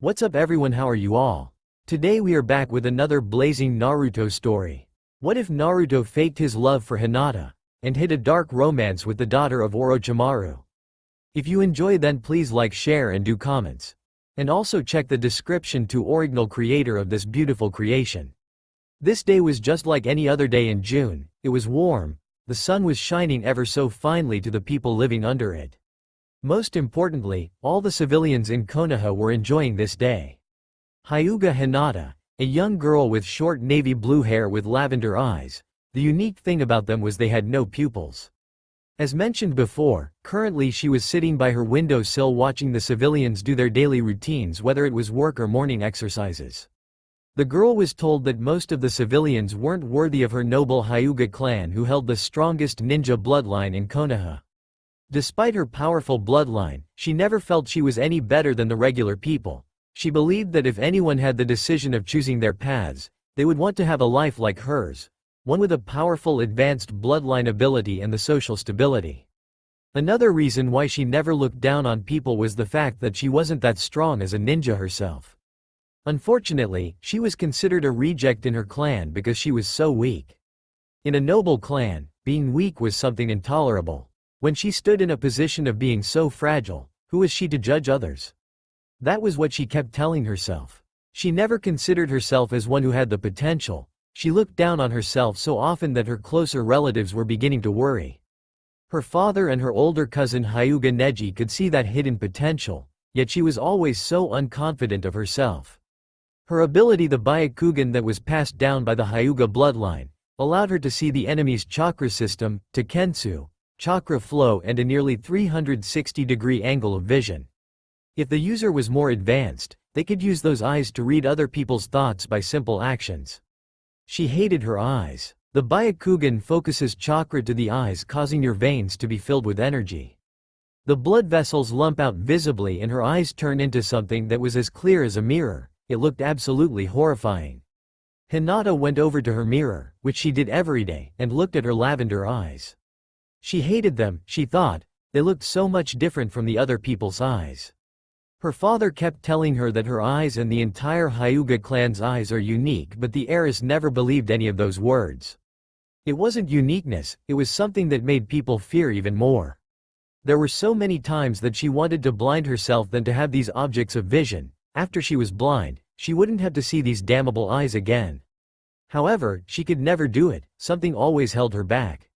What's up everyone, how are you all? Today we are back with another blazing Naruto story. What if Naruto faked his love for Hinata and hid a dark romance with the daughter of Orochimaru? If you enjoy, then please like, share and do comments. And also check the description to original creator of this beautiful creation. This day was just like any other day in June. It was warm, the sun was shining ever so finely to the people living under it. Most importantly, all the civilians in Konoha were enjoying this day. Hyuga Hinata, a young girl with short navy blue hair with lavender eyes. The unique thing about them was they had no pupils. As mentioned before, currently she was sitting by her windowsill watching the civilians do their daily routines, whether it was work or morning exercises. The girl was told that most of the civilians weren't worthy of her noble Hyuga clan, who held the strongest ninja bloodline in Konoha. Despite her powerful bloodline, she never felt she was any better than the regular people. She believed that if anyone had the decision of choosing their paths, they would want to have a life like hers, one with a powerful advanced bloodline ability and the social stability. Another reason why she never looked down on people was the fact that she wasn't that strong as a ninja herself. Unfortunately, she was considered a reject in her clan because she was so weak. In a noble clan, being weak was something intolerable. When she stood in a position of being so fragile, who was she to judge others? That was what she kept telling herself. She never considered herself as one who had the potential. She looked down on herself so often that her closer relatives were beginning to worry. Her father and her older cousin Hyuga Neji could see that hidden potential, yet she was always so unconfident of herself. Her ability, the Byakugan that was passed down by the Hyuga bloodline, allowed her to see the enemy's chakra system, Tekkensu, chakra flow and a nearly 360-degree angle of vision. If the user was more advanced, they could use those eyes to read other people's thoughts by simple actions. She hated her eyes. The Byakugan focuses chakra to the eyes, causing your veins to be filled with energy. The blood vessels lump out visibly and her eyes turn into something that was as clear as a mirror. It looked absolutely horrifying. Hinata went over to her mirror, which she did every day, and looked at her lavender eyes. She hated them, she thought. They looked so much different from the other people's eyes. Her father kept telling her that her eyes and the entire Hyuga clan's eyes are unique, but the heiress never believed any of those words. It wasn't uniqueness, it was something that made people fear even more. There were so many times that she wanted to blind herself than to have these objects of vision. After she was blind, she wouldn't have to see these damnable eyes again. However, she could never do it. Something always held her back.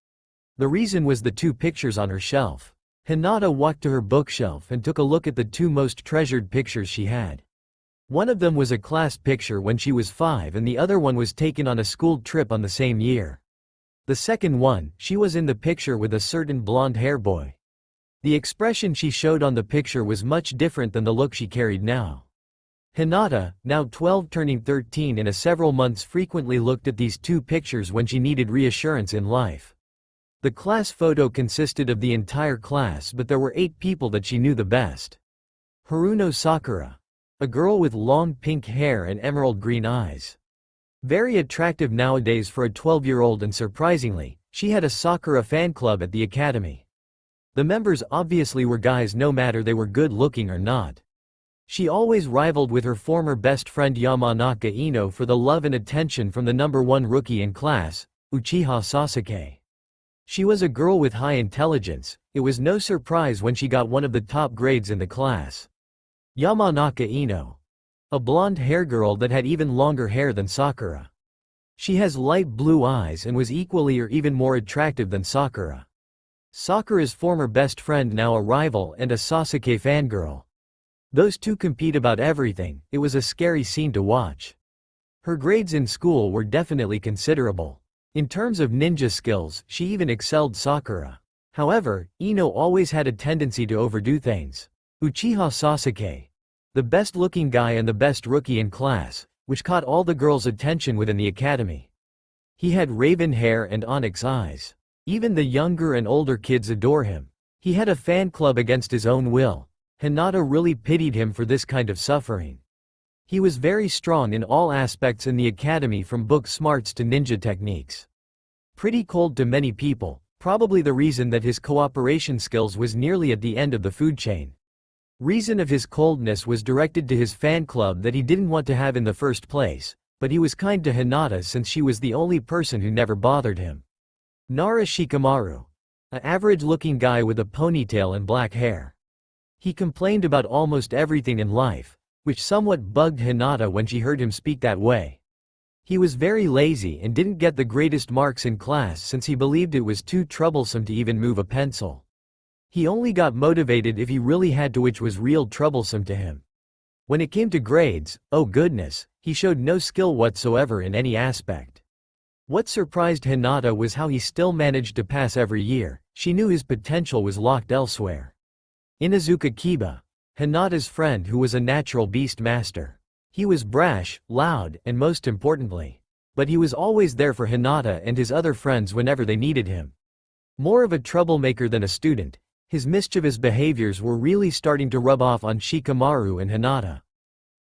The reason was the two pictures on her shelf. Hinata walked to her bookshelf and took a look at the two most treasured pictures she had. One of them was a class picture when she was 5 and the other one was taken on a school trip on the same year. The second one, she was in the picture with a certain blonde-hair boy. The expression she showed on the picture was much different than the look she carried now. Hinata, now 12 turning 13 in several months, frequently looked at these two pictures when she needed reassurance in life. The class photo consisted of the entire class, but there were 8 people that she knew the best. Haruno Sakura. A girl with long pink hair and emerald green eyes. Very attractive nowadays for a 12-year-old, and surprisingly, she had a Sakura fan club at the academy. The members obviously were guys, no matter they were good looking or not. She always rivaled with her former best friend Yamanaka Ino for the love and attention from the #1 rookie in class, Uchiha Sasuke. She was a girl with high intelligence. It was no surprise when she got one of the top grades in the class. Yamanaka Ino. A blonde-haired girl that had even longer hair than Sakura. She has light blue eyes and was equally or even more attractive than Sakura. Sakura's former best friend, now a rival and a Sasuke fangirl. Those two compete about everything. It was a scary scene to watch. Her grades in school were definitely considerable. In terms of ninja skills, she even excelled Sakura. However, Ino always had a tendency to overdo things. Uchiha Sasuke. The best-looking guy and the best rookie in class, which caught all the girls' attention within the academy. He had raven hair and onyx eyes. Even the younger and older kids adore him. He had a fan club against his own will. Hinata really pitied him for this kind of suffering. He was very strong in all aspects in the academy, from book smarts to ninja techniques. Pretty cold to many people, probably the reason that his cooperation skills was nearly at the end of the food chain. Reason of his coldness was directed to his fan club that he didn't want to have in the first place, but he was kind to Hinata since she was the only person who never bothered him. Nara Shikamaru. An average-looking guy with a ponytail and black hair. He complained about almost everything in life, which somewhat bugged Hinata when she heard him speak that way. He was very lazy and didn't get the greatest marks in class since he believed it was too troublesome to even move a pencil. He only got motivated if he really had to, which was real troublesome to him. When it came to grades, oh goodness, he showed no skill whatsoever in any aspect. What surprised Hinata was how he still managed to pass every year. She knew his potential was locked elsewhere. Inazuka Kiba. Hinata's friend who was a natural beast master. He was brash, loud, and most importantly. But he was always there for Hinata and his other friends whenever they needed him. More of a troublemaker than a student, his mischievous behaviors were really starting to rub off on Shikamaru and Hinata.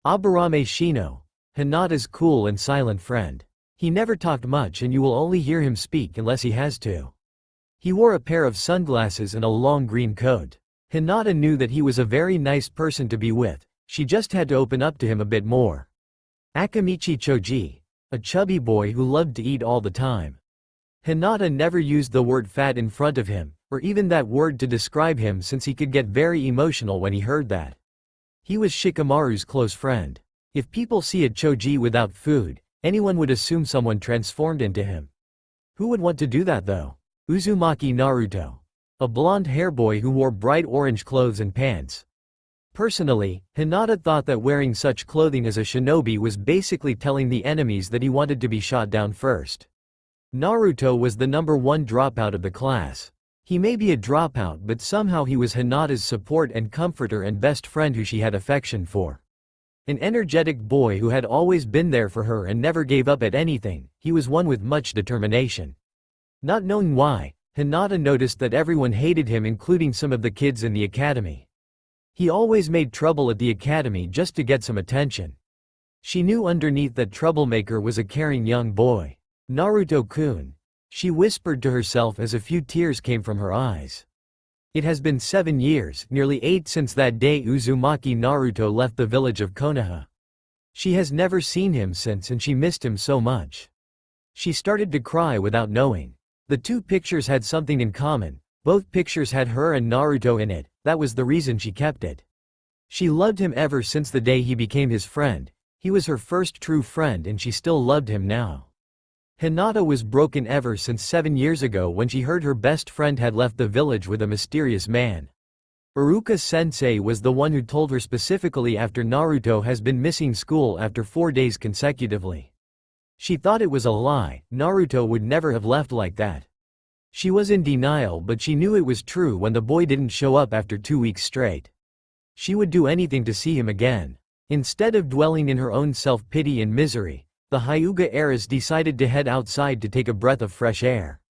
Aburame Shino. Hinata's cool and silent friend. He never talked much and you will only hear him speak unless he has to. He wore a pair of sunglasses and a long green coat. Hinata knew that he was a very nice person to be with. She just had to open up to him a bit more. Akamichi Choji. A chubby boy who loved to eat all the time. Hinata never used the word fat in front of him, or even that word to describe him since he could get very emotional when he heard that. He was Shikamaru's close friend. If people see a Choji without food, anyone would assume someone transformed into him. Who would want to do that though? Uzumaki Naruto. A blonde hair boy who wore bright orange clothes and pants. Personally, Hinata thought that wearing such clothing as a shinobi was basically telling the enemies that he wanted to be shot down first. Naruto was the #1 dropout of the class. He may be a dropout but somehow he was Hinata's support and comforter and best friend who she had affection for. An energetic boy who had always been there for her and never gave up at anything, he was one with much determination. Not knowing why, Hinata noticed that everyone hated him including some of the kids in the academy. He always made trouble at the academy just to get some attention. She knew underneath that troublemaker was a caring young boy. Naruto-kun. She whispered to herself as a few tears came from her eyes. It has been 7 years, nearly 8 since that day Uzumaki Naruto left the village of Konoha. She has never seen him since and she missed him so much. She started to cry without knowing. The two pictures had something in common. Both pictures had her and Naruto in it, that was the reason she kept it. She loved him ever since the day he became his friend. He was her first true friend and she still loved him now. Hinata was broken ever since 7 years ago when she heard her best friend had left the village with a mysterious man. Iruka-sensei was the one who told her specifically after Naruto has been missing school after 4 days consecutively. She thought it was a lie, Naruto would never have left like that. She was in denial but she knew it was true when the boy didn't show up after 2 weeks straight. She would do anything to see him again. Instead of dwelling in her own self-pity and misery, the Hyuga heiress decided to head outside to take a breath of fresh air.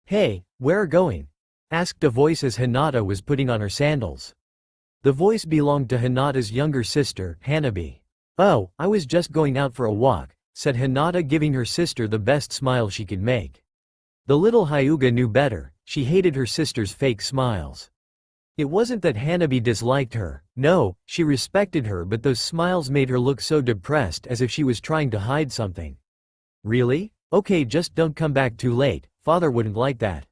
"Hey, where are going?" asked a voice as Hinata was putting on her sandals. The voice belonged to Hinata's younger sister, Hanabi. "Oh, I was just going out for a walk," said Hinata giving her sister the best smile she could make. The little Hyuga knew better, she hated her sister's fake smiles. It wasn't that Hanabi disliked her, no, she respected her but those smiles made her look so depressed as if she was trying to hide something. "Really? Okay, just don't come back too late, father wouldn't like that."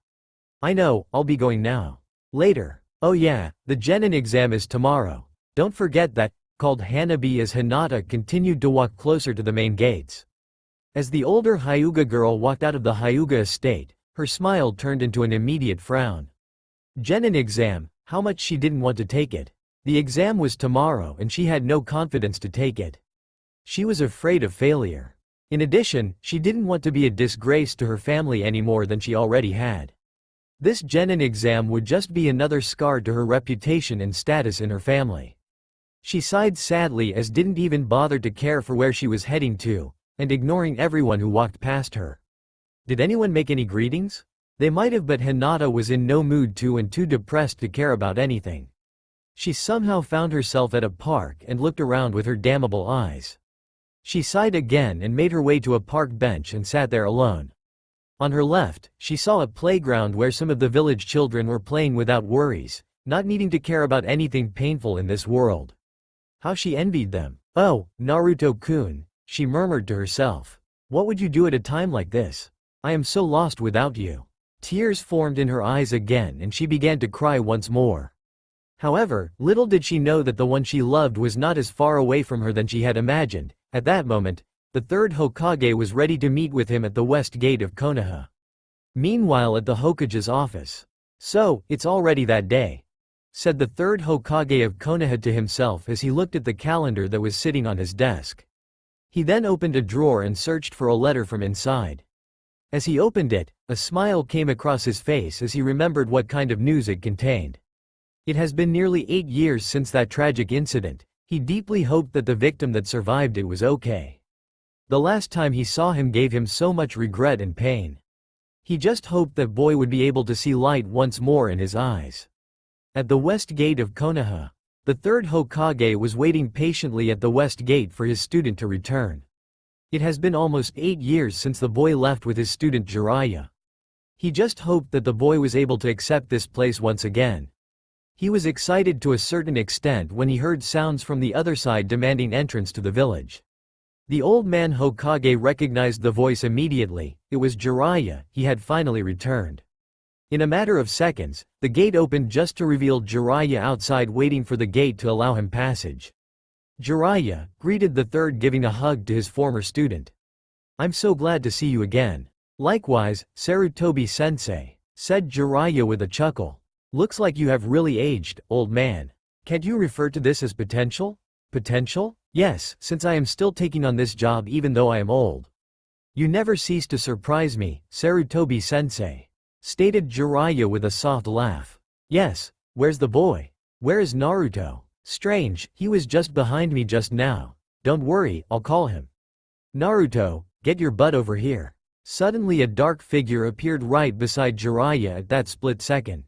"I know, I'll be going now. Later. Oh yeah, the Genin exam is tomorrow. Don't forget that," called Hanabi as Hinata continued to walk closer to the main gates. As the older Hyuga girl walked out of the Hyuga estate, her smile turned into an immediate frown. Genin exam, how much she didn't want to take it. The exam was tomorrow and she had no confidence to take it. She was afraid of failure. In addition, she didn't want to be a disgrace to her family any more than she already had. This Genin exam would just be another scar to her reputation and status in her family. She sighed sadly as didn't even bother to care for where she was heading to, and ignoring everyone who walked past her. Did anyone make any greetings? They might have but Hinata was in no mood to and too depressed to care about anything. She somehow found herself at a park and looked around with her damnable eyes. She sighed again and made her way to a park bench and sat there alone. On her left, she saw a playground where some of the village children were playing without worries, not needing to care about anything painful in this world. How she envied them. "Oh, Naruto-kun," she murmured to herself. "What would you do at a time like this? I am so lost without you." Tears formed in her eyes again and she began to cry once more. However, little did she know that the one she loved was not as far away from her than she had imagined. At that moment, the third Hokage was ready to meet with him at the west gate of Konoha. Meanwhile at the Hokage's office. "So, it's already that day," said the third Hokage of Konoha to himself as he looked at the calendar that was sitting on his desk. He then opened a drawer and searched for a letter from inside. As he opened it, a smile came across his face as he remembered what kind of news it contained. It has been nearly 8 years since that tragic incident. He deeply hoped that the victim that survived it was okay. The last time he saw him gave him so much regret and pain. He just hoped that boy would be able to see light once more in his eyes. At the west gate of Konoha, the third Hokage was waiting patiently at the west gate for his student to return. It has been almost 8 years since the boy left with his student Jiraiya. He just hoped that the boy was able to accept this place once again. He was excited to a certain extent when he heard sounds from the other side demanding entrance to the village. The old man Hokage recognized the voice immediately. It was Jiraiya. He had finally returned. In a matter of seconds, the gate opened just to reveal Jiraiya outside waiting for the gate to allow him passage. Jiraiya greeted the third, giving a hug to his former student. "I'm so glad to see you again." "Likewise, Sarutobi-sensei," said Jiraiya with a chuckle. "Looks like you have really aged, old man. Can't you refer to this as potential?" "Potential? Yes, since I am still taking on this job even though I am old." "You never cease to surprise me, Sarutobi-sensei," stated Jiraiya with a soft laugh. "Yes, where's the boy? Where is Naruto? Strange, he was just behind me just now. Don't worry, I'll call him." "Naruto, get your butt over here." Suddenly a dark figure appeared right beside Jiraiya at that split second.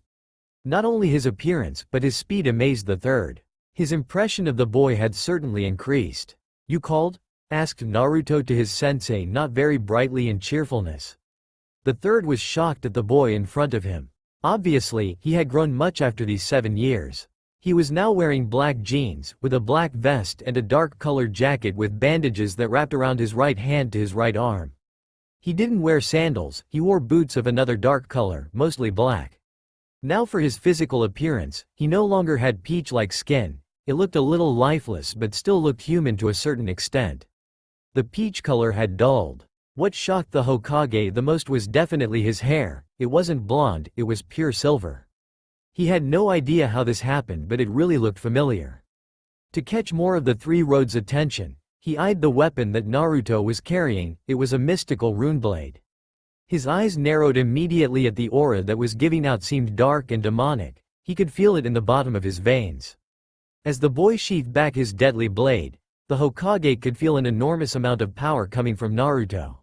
Not only his appearance, but his speed amazed the third. His impression of the boy had certainly increased. "You called?" asked Naruto to his sensei, not very brightly in cheerfulness. The third was shocked at the boy in front of him. Obviously, he had grown much after these 7 years. He was now wearing black jeans, with a black vest and a dark-colored jacket with bandages that wrapped around his right hand to his right arm. He didn't wear sandals, he wore boots of another dark color, mostly black. Now for his physical appearance, he no longer had peach-like skin. It looked a little lifeless but still looked human to a certain extent. The peach color had dulled. What shocked the Hokage the most was definitely his hair. It wasn't blonde, it was pure silver. He had no idea how this happened, but it really looked familiar. To catch more of the three roads' attention, he eyed the weapon that Naruto was carrying. It was a mystical rune blade. His eyes narrowed immediately at the aura that was giving out seemed dark and demonic. He could feel it in the bottom of his veins. As the boy sheathed back his deadly blade, the Hokage could feel an enormous amount of power coming from Naruto.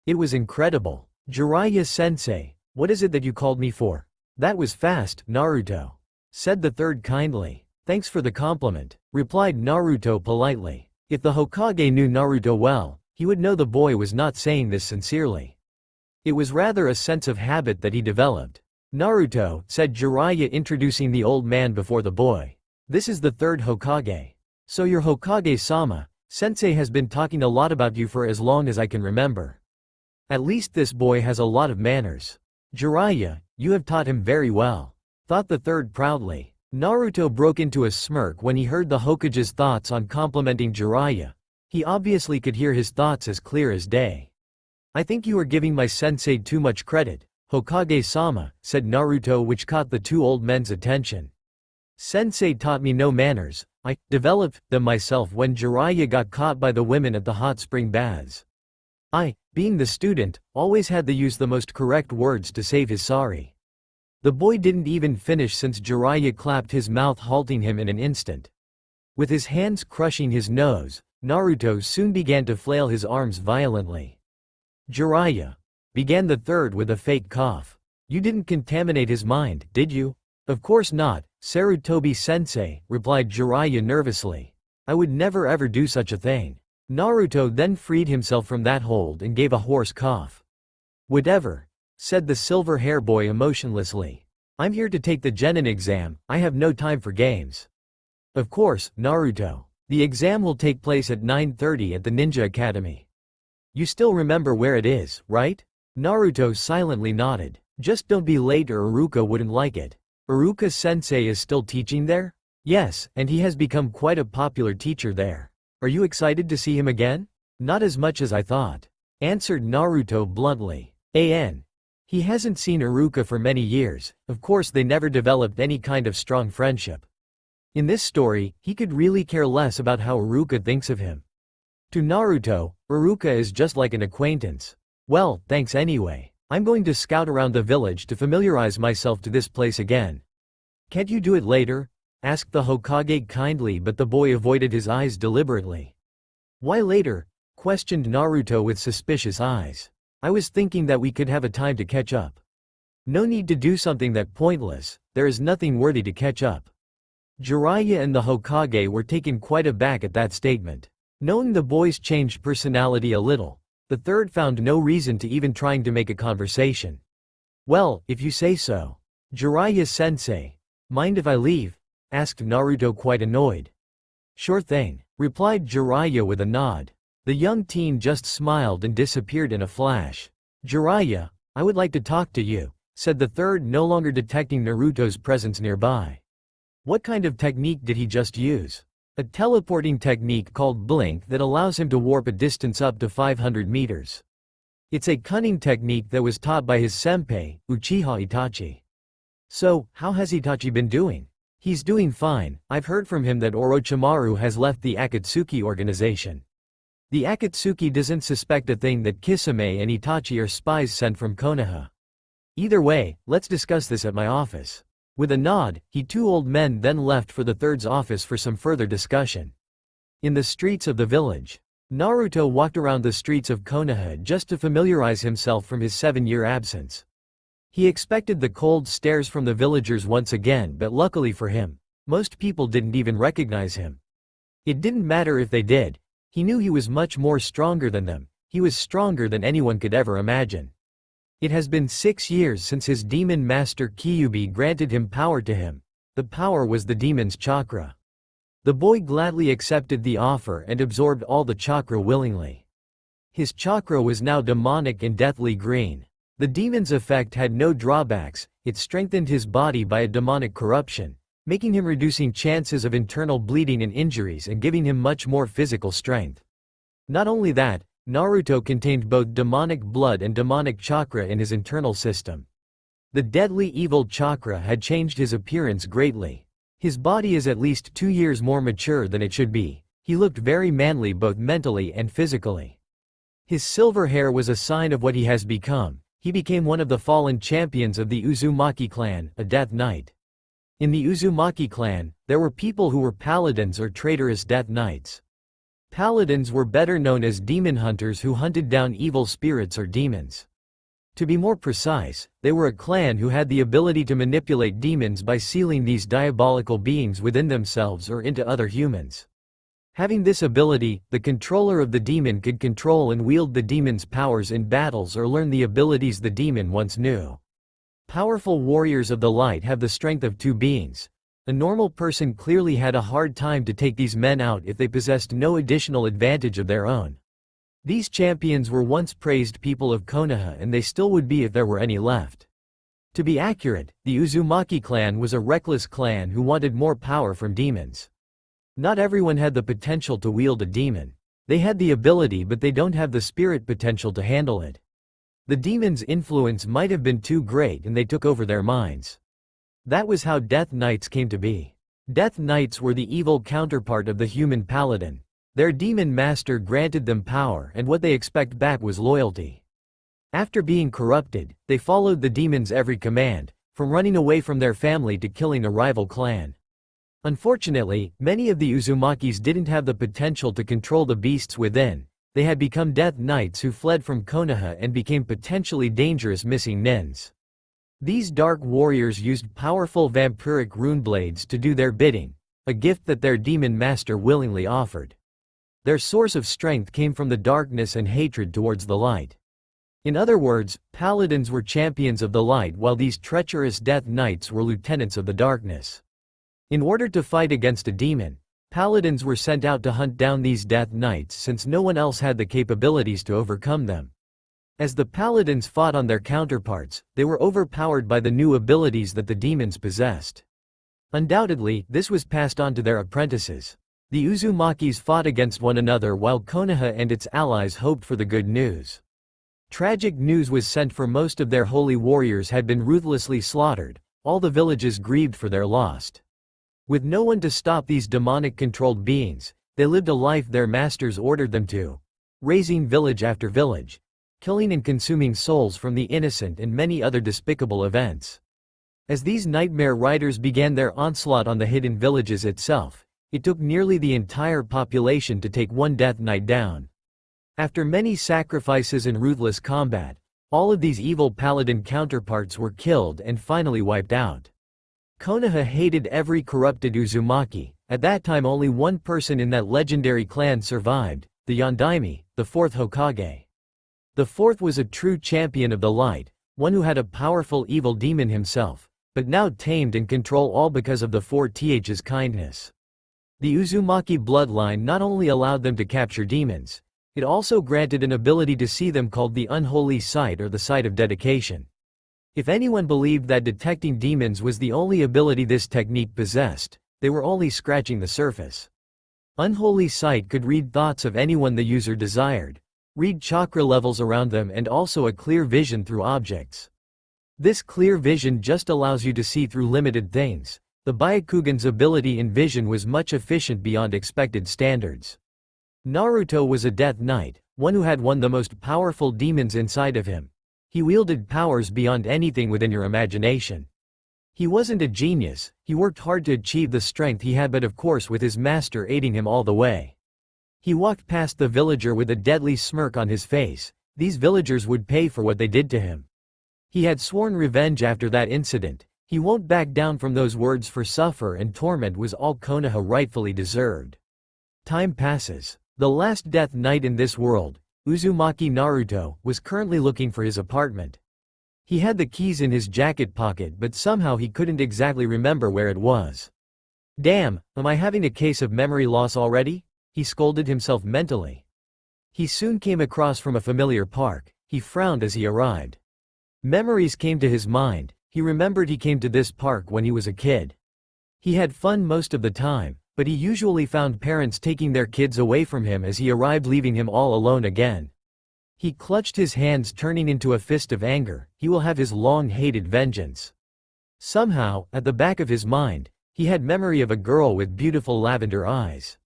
It was incredible. "Jiraiya-sensei, what is it that you called me for?" "That was fast, Naruto," said the third kindly. "Thanks for the compliment," replied Naruto politely. If the Hokage knew Naruto well, he would know the boy was not saying this sincerely. It was rather a sense of habit that he developed. "Naruto," said Jiraiya, introducing the old man before the boy. "This is the third Hokage. So your Hokage-sama, sensei has been talking a lot about you for as long as I can remember. At least this boy has a lot of manners. Jiraiya, you have taught him very well," thought the third proudly. Naruto broke into a smirk when he heard the Hokage's thoughts on complimenting Jiraiya. He obviously could hear his thoughts as clear as day. "I think you are giving my sensei too much credit, Hokage-sama," said Naruto, which caught the two old men's attention. "Sensei taught me no manners. I developed them myself when Jiraiya got caught by the women at the hot spring baths. I, being the student, always had to use the most correct words to save his sorry." The boy didn't even finish since Jiraiya clapped his mouth, halting him in an instant. With his hands crushing his nose, Naruto soon began to flail his arms violently. "Jiraiya," began the third with a fake cough. "You didn't contaminate his mind, did you?" "Of course not, Sarutobi-sensei," replied Jiraiya nervously. "I would never ever do such a thing." Naruto then freed himself from that hold and gave a hoarse cough. "Whatever," said the silver hair boy emotionlessly. I'm here to take the Genin exam, I have no time for games. Of course, Naruto. The exam will take place at 9:30 at the Ninja Academy. You still remember where it is, right? Naruto silently nodded. Just don't be late or Iruka wouldn't like it. Iruka-sensei is still teaching there? Yes, and he has become quite a popular teacher there. Are you excited to see him again? Not as much as I thought, answered Naruto bluntly. He hasn't seen Iruka for many years, of course they never developed any kind of strong friendship. In this story, he could really care less about how Iruka thinks of him. To Naruto, Iruka is just like an acquaintance. Well, thanks anyway. I'm going to scout around the village to familiarize myself to this place again. Can't you do it later? Asked the Hokage kindly, but the boy avoided his eyes deliberately. Why later? Questioned Naruto with suspicious eyes. I was thinking that we could have a time to catch up. No need to do something that pointless, there is nothing worthy to catch up. Jiraiya and the Hokage were taken quite aback at that statement. Knowing the boy's changed personality a little, the third found no reason to even trying to make a conversation. Well, if you say so. Jiraiya-sensei, mind if I leave? Asked Naruto quite annoyed. Sure thing, replied Jiraiya with a nod. The young teen just smiled and disappeared in a flash. Jiraiya, I would like to talk to you, said the third, no longer detecting Naruto's presence nearby. What kind of technique did he just use? A teleporting technique called Blink that allows him to warp a distance up to 500 meters. It's a cunning technique that was taught by his senpai, Uchiha Itachi. So, how has Itachi been doing? He's doing fine. I've heard from him that Orochimaru has left the Akatsuki organization. The Akatsuki doesn't suspect a thing that Kisame and Itachi are spies sent from Konoha. Either way, let's discuss this at my office. With a nod, two old men then left for the third's office for some further discussion. In the streets of the village, Naruto walked around the streets of Konoha just to familiarize himself from his 7-year absence. He expected the cold stares from the villagers once again, but luckily for him, most people didn't even recognize him. It didn't matter if they did. He knew he was much more stronger than them. He was stronger than anyone could ever imagine. It has been 6 years since his demon master Kyuubi granted him power to him. The power was the demon's chakra. The boy gladly accepted the offer and absorbed all the chakra willingly. His chakra was now demonic and deathly green. The demon's effect had no drawbacks, it strengthened his body by a demonic corruption, making him reducing chances of internal bleeding and injuries and giving him much more physical strength. Not only that, Naruto contained both demonic blood and demonic chakra in his internal system. The deadly evil chakra had changed his appearance greatly. His body is at least 2 years more mature than it should be. He looked very manly both mentally and physically. His silver hair was a sign of what he has become. He became one of the fallen champions of the Uzumaki clan, a Death Knight. In the Uzumaki clan, there were people who were paladins or traitorous Death Knights. Paladins were better known as demon hunters who hunted down evil spirits or demons. To be more precise, they were a clan who had the ability to manipulate demons by sealing these diabolical beings within themselves or into other humans. Having this ability, the controller of the demon could control and wield the demon's powers in battles or learn the abilities the demon once knew. Powerful warriors of the light have the strength of 2 beings. A normal person clearly had a hard time to take these men out if they possessed no additional advantage of their own. These champions were once praised people of Konoha, and they still would be if there were any left. To be accurate, the Uzumaki clan was a reckless clan who wanted more power from demons. Not everyone had the potential to wield a demon. They had the ability, but they don't have the spirit potential to handle it. The demon's influence might have been too great and they took over their minds. That was how Death Knights came to be. Death Knights were the evil counterpart of the human paladin. Their demon master granted them power, and what they expect back was loyalty. After being corrupted, they followed the demon's every command, from running away from their family to killing a rival clan. Unfortunately, many of the Uzumakis didn't have the potential to control the beasts within. They had become Death Knights who fled from Konoha and became potentially dangerous missing nins. These dark warriors used powerful vampiric rune blades to do their bidding, a gift that their demon master willingly offered. Their source of strength came from the darkness and hatred towards the light. In other words, paladins were champions of the light while these treacherous death knights were lieutenants of the darkness. In order to fight against a demon, paladins were sent out to hunt down these death knights since no one else had the capabilities to overcome them. As the paladins fought on their counterparts, they were overpowered by the new abilities that the demons possessed. Undoubtedly, this was passed on to their apprentices. The Uzumakis fought against one another while Konoha and its allies hoped for the good news. Tragic news was sent for most of their holy warriors had been ruthlessly slaughtered, all the villages grieved for their loss. With no one to stop these demonic-controlled beings, they lived a life their masters ordered them to, razing village after village, killing and consuming souls from the innocent and many other despicable events. As these nightmare riders began their onslaught on the hidden villages itself, it took nearly the entire population to take one death knight down. After many sacrifices and ruthless combat, all of these evil paladin counterparts were killed and finally wiped out. Konoha hated every corrupted Uzumaki. At that time only one person in that legendary clan survived, the Yondaime, the fourth Hokage. The fourth was a true champion of the light, one who had a powerful evil demon himself, but now tamed and control all because of the 4Th's kindness. The Uzumaki bloodline not only allowed them to capture demons, it also granted an ability to see them called the unholy sight or the sight of dedication. If anyone believed that detecting demons was the only ability this technique possessed, they were only scratching the surface. Unholy sight could read thoughts of anyone the user desired, read chakra levels around them and also a clear vision through objects. This clear vision just allows you to see through limited things. The Byakugan's ability in vision was much efficient beyond expected standards. Naruto was a death knight, one who had one of the most powerful demons inside of him. He wielded powers beyond anything within your imagination. He wasn't a genius, he worked hard to achieve the strength he had but of course with his master aiding him all the way. He walked past the villager with a deadly smirk on his face. These villagers would pay for what they did to him. He had sworn revenge after that incident. He won't back down from those words for suffer and torment was all Konoha rightfully deserved. Time passes. The last death knight in this world, Uzumaki Naruto, was currently looking for his apartment. He had the keys in his jacket pocket but somehow he couldn't exactly remember where it was. Damn, am I having a case of memory loss already? He scolded himself mentally. He soon came across from a familiar park. He frowned as he arrived. Memories came to his mind. He remembered he came to this park when he was a kid. He had fun most of the time, but he usually found parents taking their kids away from him as he arrived leaving him all alone again. He clutched his hands turning into a fist of anger. He will have his long-hated vengeance. Somehow, at the back of his mind, he had memory of a girl with beautiful lavender eyes.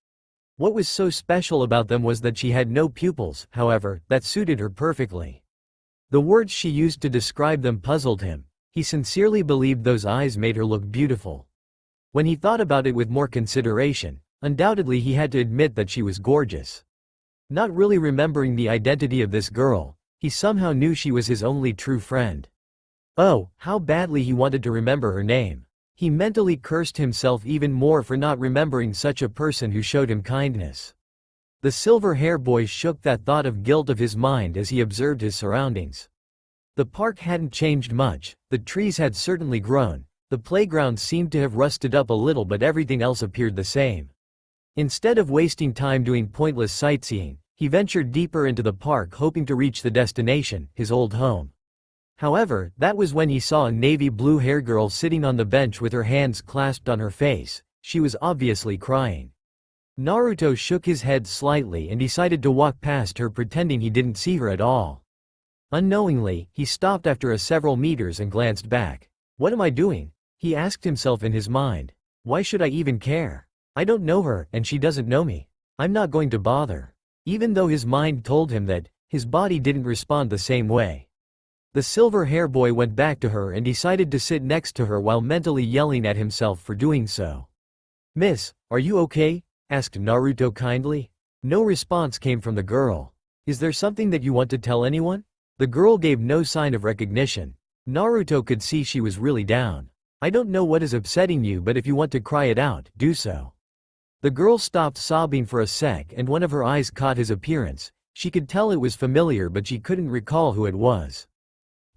What was so special about them was that she had no pupils, however, that suited her perfectly. The words she used to describe them puzzled him. He sincerely believed those eyes made her look beautiful. When he thought about it with more consideration, undoubtedly he had to admit that she was gorgeous. Not really remembering the identity of this girl, he somehow knew she was his only true friend. Oh, how badly he wanted to remember her name. He mentally cursed himself even more for not remembering such a person who showed him kindness. The silver hair boy shook that thought of guilt of his mind as he observed his surroundings. The park hadn't changed much, the trees had certainly grown, the playground seemed to have rusted up a little but everything else appeared the same. Instead of wasting time doing pointless sightseeing, he ventured deeper into the park hoping to reach the destination, his old home. However, that was when he saw a navy blue hair girl sitting on the bench with her hands clasped on her face. She was obviously crying. Naruto shook his head slightly and decided to walk past her pretending he didn't see her at all. Unknowingly, he stopped after several meters and glanced back. What am I doing? He asked himself in his mind. Why should I even care? I don't know her, and she doesn't know me. I'm not going to bother. Even though his mind told him that, his body didn't respond the same way. The silver hair boy went back to her and decided to sit next to her while mentally yelling at himself for doing so. Miss, are you okay? Asked Naruto kindly. No response came from the girl. Is there something that you want to tell anyone? The girl gave no sign of recognition. Naruto could see she was really down. I don't know what is upsetting you, but if you want to cry it out, do so. The girl stopped sobbing for a sec and one of her eyes caught his appearance. She could tell it was familiar but she couldn't recall who it was.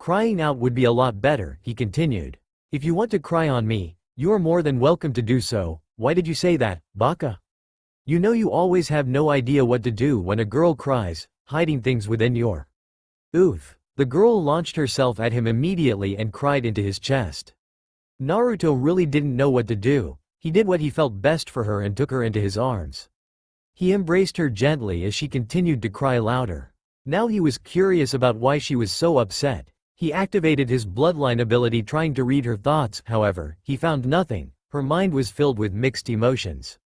Crying out would be a lot better, he continued. If you want to cry on me, you are more than welcome to do so. Why did you say that, baka? You know you always have no idea what to do when a girl cries, hiding things within your... Oof. The girl launched herself at him immediately and cried into his chest. Naruto really didn't know what to do. He did what he felt best for her and took her into his arms. He embraced her gently as she continued to cry louder. Now he was curious about why she was so upset. He activated his bloodline ability trying to read her thoughts, however, he found nothing. Her mind was filled with mixed emotions.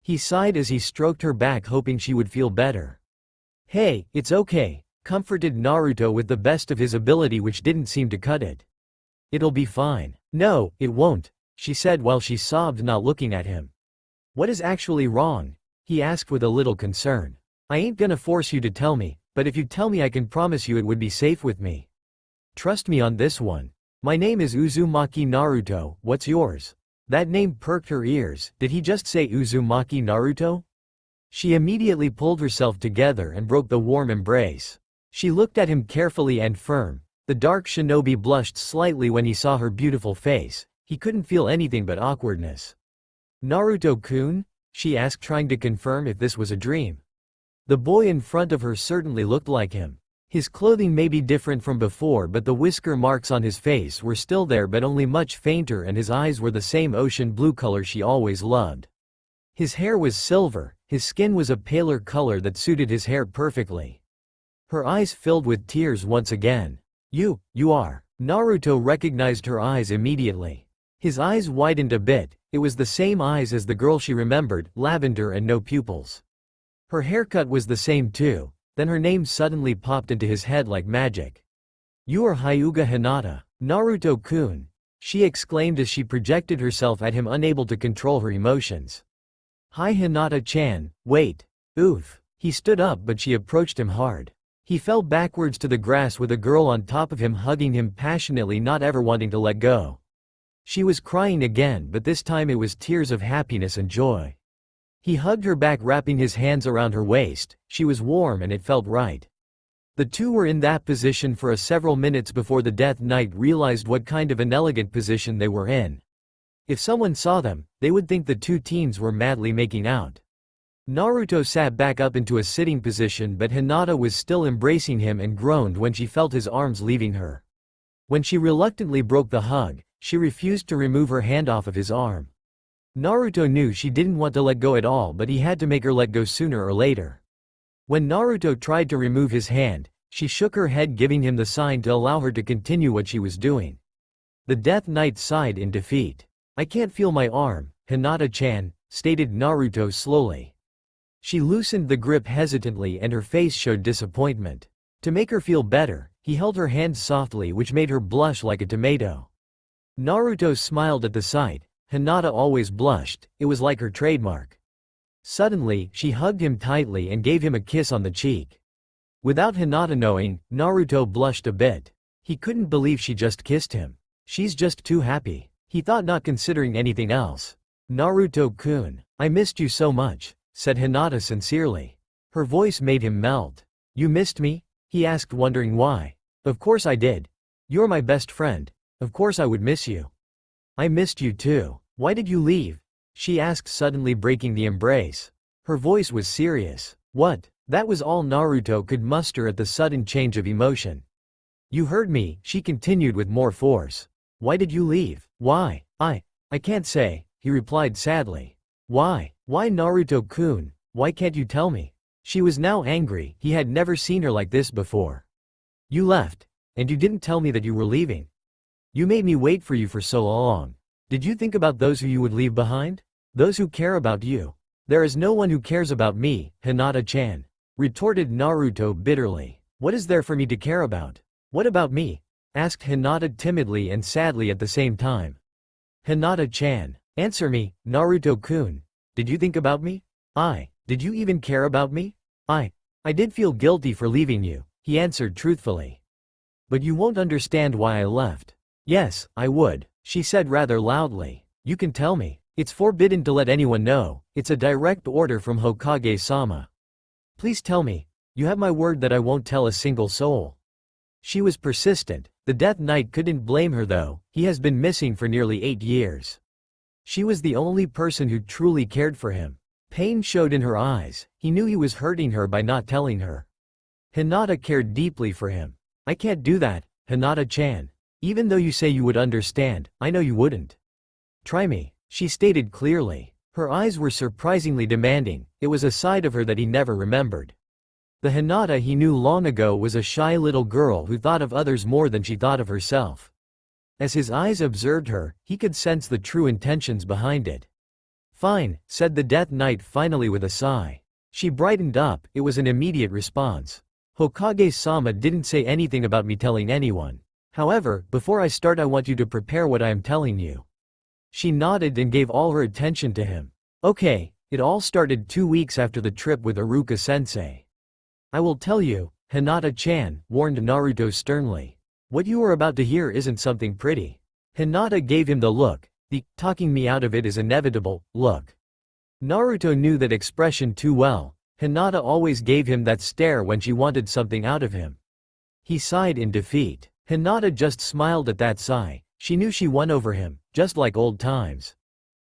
He sighed as he stroked her back hoping she would feel better. Hey, it's okay, comforted Naruto with the best of his ability which didn't seem to cut it. It'll be fine. No, it won't, she said while she sobbed not looking at him. What is actually wrong? He asked with a little concern. I ain't gonna force you to tell me, but if you tell me I can promise you it would be safe with me. Trust me on this one. My name is Uzumaki Naruto, what's yours? That name perked her ears. Did he just say Uzumaki Naruto? She immediately pulled herself together and broke the warm embrace. She looked at him carefully and firm. The dark shinobi blushed slightly when he saw her beautiful face. He couldn't feel anything but awkwardness. Naruto-kun? She asked, trying to confirm if this was a dream. The boy in front of her certainly looked like him. His clothing may be different from before but the whisker marks on his face were still there but only much fainter and his eyes were the same ocean blue color she always loved. His hair was silver, his skin was a paler color that suited his hair perfectly. Her eyes filled with tears once again. You are. Naruto recognized her eyes immediately. His eyes widened a bit, it was the same eyes as the girl she remembered, lavender and no pupils. Her haircut was the same too. Then her name suddenly popped into his head like magic. You are Hyuga Hinata, Naruto-kun, she exclaimed as she projected herself at him unable to control her emotions. Hi Hinata-chan, wait. Oof. He stood up but she approached him hard. He fell backwards to the grass with a girl on top of him hugging him passionately not ever wanting to let go. She was crying again but this time it was tears of happiness and joy. He hugged her back wrapping his hands around her waist, she was warm and it felt right. The two were in that position for several minutes before the Death Knight realized what kind of inelegant position they were in. If someone saw them, they would think the two teens were madly making out. Naruto sat back up into a sitting position but Hinata was still embracing him and groaned when she felt his arms leaving her. When she reluctantly broke the hug, she refused to remove her hand off of his arm. Naruto knew she didn't want to let go at all but he had to make her let go sooner or later. When Naruto tried to remove his hand, she shook her head giving him the sign to allow her to continue what she was doing. The Death Knight sighed in defeat. I can't feel my arm, Hinata-chan, stated Naruto slowly. She loosened the grip hesitantly and her face showed disappointment. To make her feel better, he held her hand softly which made her blush like a tomato. Naruto smiled at the sight. Hinata always blushed, it was like her trademark. Suddenly, she hugged him tightly and gave him a kiss on the cheek. Without Hinata knowing, Naruto blushed a bit. He couldn't believe she just kissed him. She's just too happy, he thought not considering anything else. Naruto-kun, I missed you so much, said Hinata sincerely. Her voice made him melt. You missed me? He asked wondering why. Of course I did. You're my best friend. Of course I would miss you. I missed you too. Why did you leave? She asked suddenly breaking the embrace. Her voice was serious. What? That was all Naruto could muster at the sudden change of emotion. You heard me, she continued with more force. Why did you leave? Why? I can't say, he replied sadly. Why Naruto-kun, why can't you tell me? She was now angry, he had never seen her like this before. You left, and you didn't tell me that you were leaving. You made me wait for you for so long. Did you think about those who you would leave behind? Those who care about you. There is no one who cares about me, Hinata-chan, retorted Naruto bitterly. What is there for me to care about? What about me? Asked Hinata timidly and sadly at the same time. Hinata-chan, answer me, Naruto-kun. Did you think about me? Did you even care about me? I did feel guilty for leaving you, he answered truthfully. But you won't understand why I left. Yes, I would, she said rather loudly. You can tell me. It's forbidden to let anyone know, it's a direct order from Hokage-sama. Please tell me. You have my word that I won't tell a single soul." She was persistent. The Death Knight couldn't blame her though, he has been missing for nearly 8 years. She was the only person who truly cared for him. Pain showed in her eyes, he knew he was hurting her by not telling her. Hinata cared deeply for him. "I can't do that, Hinata-chan. Even though you say you would understand, I know you wouldn't. Try me," she stated clearly. Her eyes were surprisingly demanding, it was a side of her that he never remembered. The Hinata he knew long ago was a shy little girl who thought of others more than she thought of herself. As his eyes observed her, he could sense the true intentions behind it. "Fine," said the Death Knight finally with a sigh. She brightened up, it was an immediate response. "Hokage-sama didn't say anything about me telling anyone. However, before I start I want you to prepare what I am telling you." She nodded and gave all her attention to him. "Okay." It all started 2 weeks after the trip with Iruka-sensei. "I will tell you," Hinata-chan warned Naruto sternly. "What you are about to hear isn't something pretty." Hinata gave him the look, the "talking me out of it is inevitable" look. Naruto knew that expression too well. Hinata always gave him that stare when she wanted something out of him. He sighed in defeat. Hinata just smiled at that sigh. She knew she won over him, just like old times.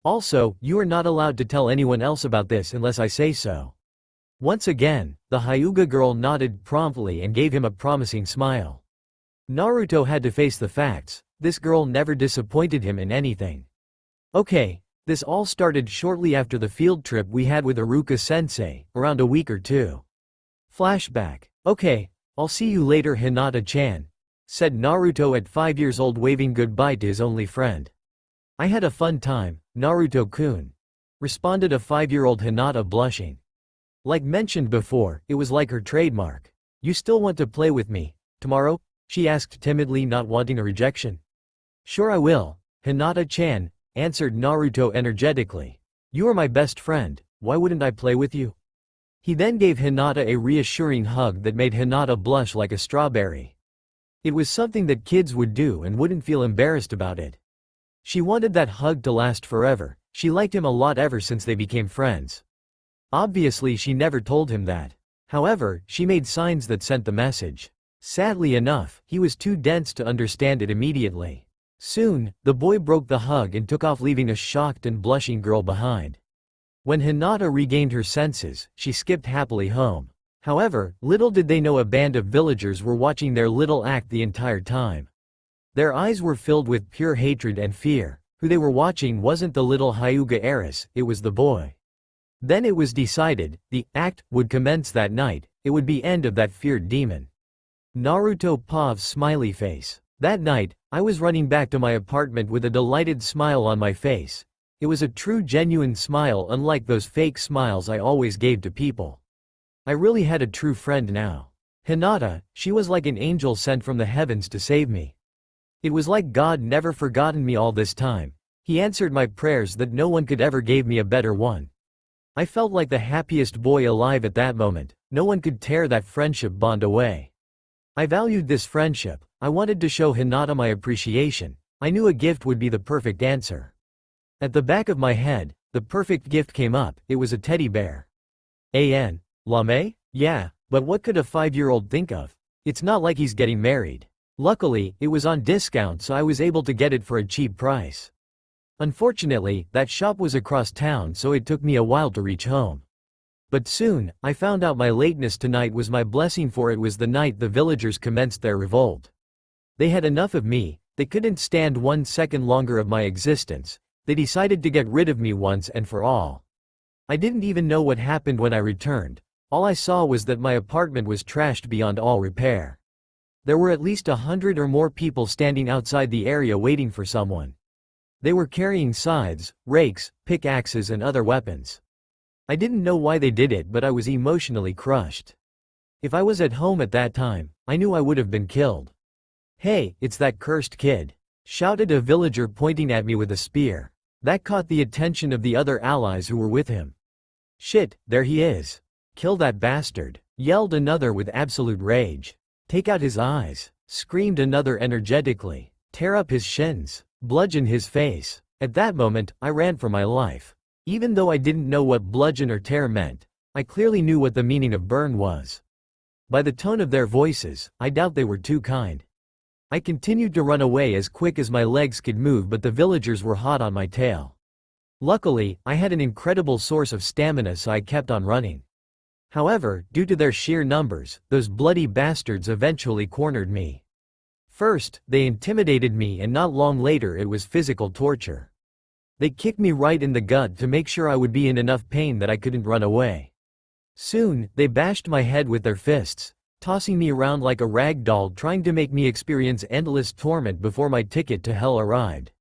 "Also, you are not allowed to tell anyone else about this unless I say so." Once again, the Hyuga girl nodded promptly and gave him a promising smile. Naruto had to face the facts. This girl never disappointed him in anything. "Okay. This all started shortly after the field trip we had with Iruka-sensei, around a week or 2. Flashback. "Okay, I'll see you later Hinata-chan," said Naruto at 5 years old waving goodbye to his only friend. "I had a fun time, Naruto-kun," responded a 5-year-old Hinata blushing. Like mentioned before, it was like her trademark. "You still want to play with me, tomorrow?" she asked timidly, not wanting a rejection. "Sure I will, Hinata-chan," answered Naruto energetically. "You are my best friend, why wouldn't I play with you?" He then gave Hinata a reassuring hug that made Hinata blush like a strawberry. It was something that kids would do and wouldn't feel embarrassed about it. She wanted that hug to last forever. She liked him a lot ever since they became friends. Obviously she never told him that. However, she made signs that sent the message. Sadly enough, he was too dense to understand it immediately. Soon, the boy broke the hug and took off, leaving a shocked and blushing girl behind. When Hinata regained her senses, she skipped happily home. However, little did they know a band of villagers were watching their little act the entire time. Their eyes were filled with pure hatred and fear. Who they were watching wasn't the little Hyuga heiress, it was the boy. Then it was decided, the act would commence that night, it would be end of that feared demon. Naruto paused smiley face. That night, I was running back to my apartment with a delighted smile on my face. It was a true genuine smile, unlike those fake smiles I always gave to people. I really had a true friend now. Hinata, she was like an angel sent from the heavens to save me. It was like God never forgotten me all this time. He answered my prayers that no one could ever gave me a better one. I felt like the happiest boy alive at that moment. No one could tear that friendship bond away. I valued this friendship. I wanted to show Hinata my appreciation. I knew a gift would be the perfect answer. At the back of my head, the perfect gift came up. It was a teddy bear. Lame? Yeah, but what could a 5-year-old think of? It's not like he's getting married. Luckily, it was on discount, so I was able to get it for a cheap price. Unfortunately, that shop was across town, so it took me a while to reach home. But soon, I found out my lateness tonight was my blessing, for it was the night the villagers commenced their revolt. They had enough of me. They couldn't stand 1 second longer of my existence. They decided to get rid of me once and for all. I didn't even know what happened when I returned. All I saw was that my apartment was trashed beyond all repair. There were at least 100 or more people standing outside the area waiting for someone. They were carrying scythes, rakes, pickaxes and other weapons. I didn't know why they did it, but I was emotionally crushed. If I was at home at that time, I knew I would have been killed. "Hey, it's that cursed kid!" shouted a villager pointing at me with a spear. That caught the attention of the other allies who were with him. "Shit, there he is. Kill that bastard," yelled another with absolute rage. "Take out his eyes," screamed another energetically. "Tear up his shins. Bludgeon his face." At that moment, I ran for my life. Even though I didn't know what bludgeon or tear meant, I clearly knew what the meaning of burn was. By the tone of their voices, I doubt they were too kind. I continued to run away as quick as my legs could move, but the villagers were hot on my tail. Luckily, I had an incredible source of stamina, so I kept on running. However, due to their sheer numbers, those bloody bastards eventually cornered me. First, they intimidated me, and not long later it was physical torture. They kicked me right in the gut to make sure I would be in enough pain that I couldn't run away. Soon, they bashed my head with their fists, tossing me around like a rag doll, trying to make me experience endless torment before my ticket to hell arrived.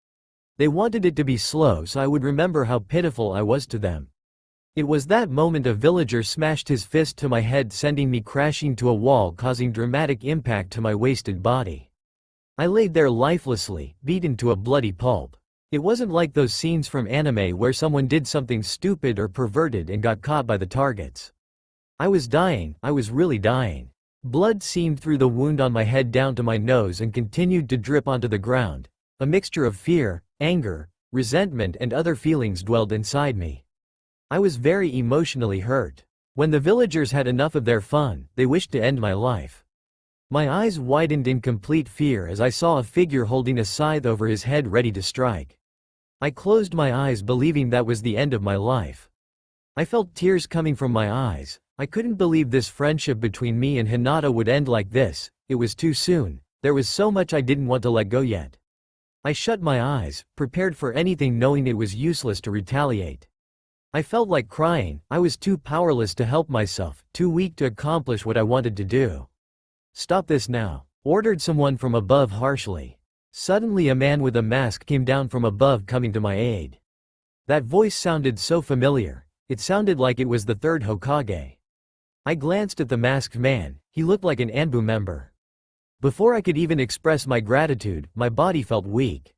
They wanted it to be slow so I would remember how pitiful I was to them. It was that moment a villager smashed his fist to my head, sending me crashing to a wall, causing dramatic impact to my wasted body. I laid there lifelessly, beaten to a bloody pulp. It wasn't like those scenes from anime where someone did something stupid or perverted and got caught by the targets. I was dying, I was really dying. Blood seemed through the wound on my head down to my nose and continued to drip onto the ground. A mixture of fear, anger, resentment and other feelings dwelled inside me. I was very emotionally hurt. When the villagers had enough of their fun, they wished to end my life. My eyes widened in complete fear as I saw a figure holding a scythe over his head ready to strike. I closed my eyes believing that was the end of my life. I felt tears coming from my eyes. I couldn't believe this friendship between me and Hinata would end like this. It was too soon. There was so much I didn't want to let go yet. I shut my eyes, prepared for anything, knowing it was useless to retaliate. I felt like crying. I was too powerless to help myself, too weak to accomplish what I wanted to do. "Stop this now," ordered someone from above harshly. Suddenly a man with a mask came down from above, coming to my aid. That voice sounded so familiar. It sounded like it was the third Hokage. I glanced at the masked man. He looked like an Anbu member. Before I could even express my gratitude, my body felt weak.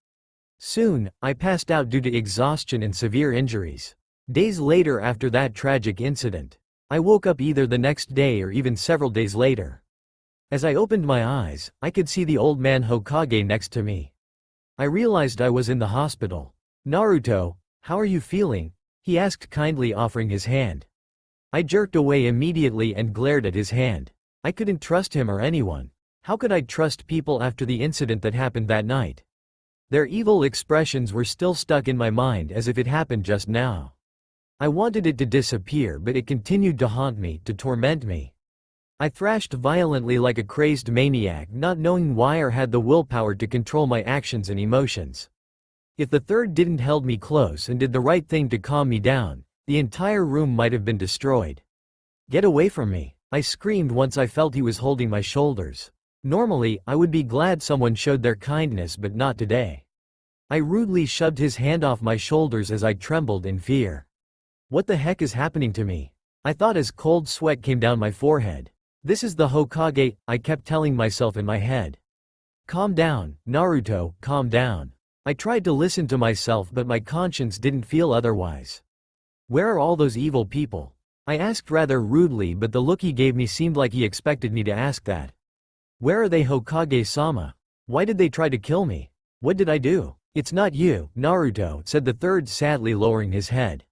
Soon, I passed out due to exhaustion and severe injuries. Days later, after that tragic incident, I woke up either the next day or even several days later. As I opened my eyes, I could see the old man Hokage next to me. I realized I was in the hospital. "Naruto, how are you feeling?" he asked kindly, offering his hand. I jerked away immediately and glared at his hand. I couldn't trust him or anyone. How could I trust people after the incident that happened that night? Their evil expressions were still stuck in my mind as if it happened just now. I wanted it to disappear, but it continued to haunt me, to torment me. I thrashed violently like a crazed maniac, not knowing why or had the willpower to control my actions and emotions. If the third didn't held me close and did the right thing to calm me down, the entire room might have been destroyed. "Get away from me," I screamed once I felt he was holding my shoulders. Normally, I would be glad someone showed their kindness, but not today. I rudely shoved his hand off my shoulders as I trembled in fear. What the heck is happening to me? I thought as cold sweat came down my forehead. "This is the Hokage," I kept telling myself in my head. "Calm down, Naruto, calm down." I tried to listen to myself, but my conscience didn't feel otherwise. "Where are all those evil people?" I asked rather rudely, but the look he gave me seemed like he expected me to ask that. "Where are they, Hokage-sama? Why did they try to kill me? What did I do?" "It's not you, Naruto," said the third sadly, lowering his head.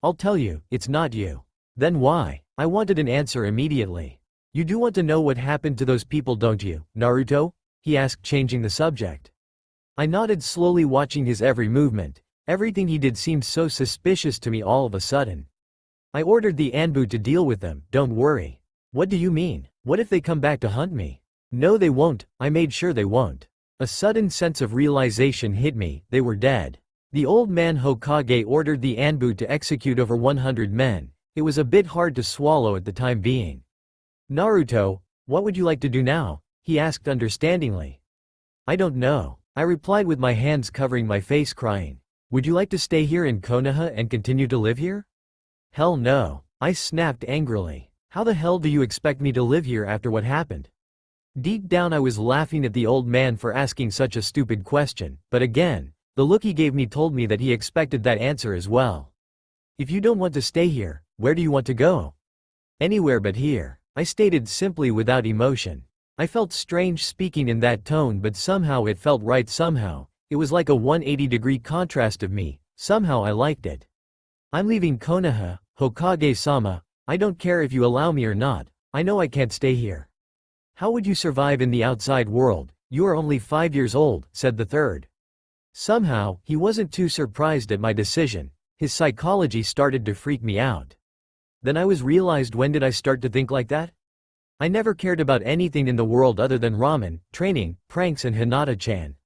"I'll tell you, it's not you." "Then why?" I wanted an answer immediately. "You do want to know what happened to those people, don't you, Naruto?" he asked, changing the subject. I nodded slowly, watching his every movement. Everything he did seemed so suspicious to me all of a sudden. "I ordered the Anbu to deal with them, don't worry." "What do you mean? What if they come back to hunt me?" "No, they won't. I made sure they won't." A sudden sense of realization hit me. They were dead. The old man Hokage ordered the Anbu to execute over 100 men. It was a bit hard to swallow at the time being. "Naruto, what would you like to do now?" he asked understandingly. "I don't know," I replied with my hands covering my face, crying. "Would you like to stay here in Konoha and continue to live here?" "Hell no," I snapped angrily. "How the hell do you expect me to live here after what happened?" Deep down I was laughing at the old man for asking such a stupid question, but again, the look he gave me told me that he expected that answer as well. "If you don't want to stay here, where do you want to go?" "Anywhere but here," I stated simply without emotion. I felt strange speaking in that tone, but somehow it felt right. Somehow, it was like a 180-degree contrast of me. Somehow I liked it. "I'm leaving Konoha, Hokage-sama. I don't care if you allow me or not. I know I can't stay here. How would you survive in the outside world? You are only 5 years old, said the third. Somehow, he wasn't too surprised at my decision. His psychology started to freak me out. Then I realized, when did I start to think like that? I never cared about anything in the world other than ramen, training, pranks and Hinata-chan.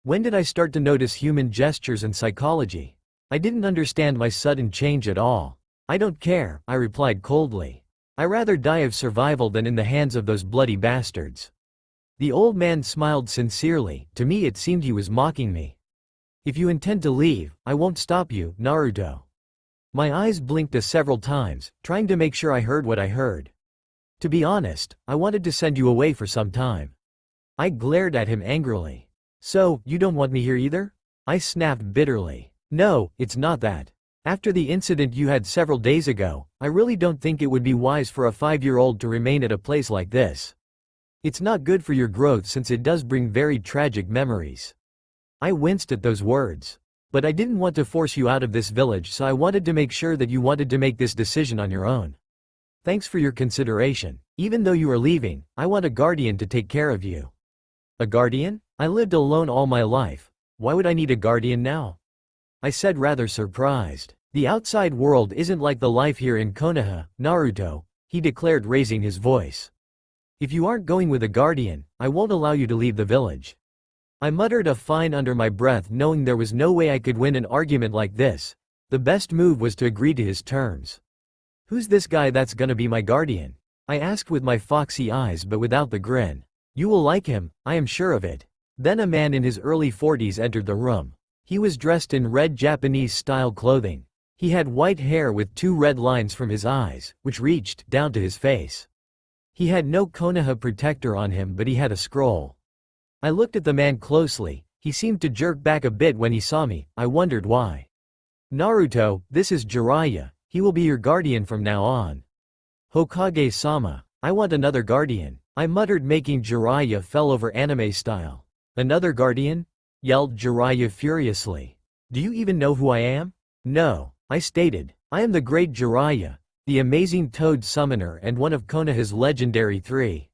When did I start to notice human gestures and psychology? I didn't understand my sudden change at all. I don't care, I replied coldly. I rather die of survival than in the hands of those bloody bastards. The old man smiled sincerely. To me it seemed he was mocking me. If you intend to leave, I won't stop you, Naruto. My eyes blinked several times, trying to make sure I heard what I heard. To be honest, I wanted to send you away for some time. I glared at him angrily. So, you don't want me here either? I snapped bitterly. No, it's not that. After the incident you had several days ago, I really don't think it would be wise for a 5-year-old to remain at a place like this. It's not good for your growth since it does bring very tragic memories. I winced at those words. But I didn't want to force you out of this village, so I wanted to make sure that you wanted to make this decision on your own. Thanks for your consideration. Even though you are leaving, I want a guardian to take care of you. A guardian? I lived alone all my life. Why would I need a guardian now? I said, rather surprised. The outside world isn't like the life here in Konoha, Naruto, he declared, raising his voice. If you aren't going with a guardian, I won't allow you to leave the village. I muttered a fine under my breath, knowing there was no way I could win an argument like this. The best move was to agree to his terms. Who's this guy that's gonna be my guardian? I asked with my foxy eyes but without the grin. You will like him, I am sure of it. Then a man in his early 40s entered the room. He was dressed in red Japanese-style clothing. He had white hair with 2 red lines from his eyes, which reached down to his face. He had no Konoha protector on him, but he had a scroll. I looked at the man closely. He seemed to jerk back a bit when he saw me. I wondered why. Naruto, this is Jiraiya. He will be your guardian from now on. Hokage-sama, I want another guardian, I muttered, making Jiraiya fell over anime style. Another guardian? Yelled Jiraiya furiously. Do you even know who I am? No, I stated. I am the great Jiraiya, the amazing Toad Summoner and one of Konoha's legendary 3.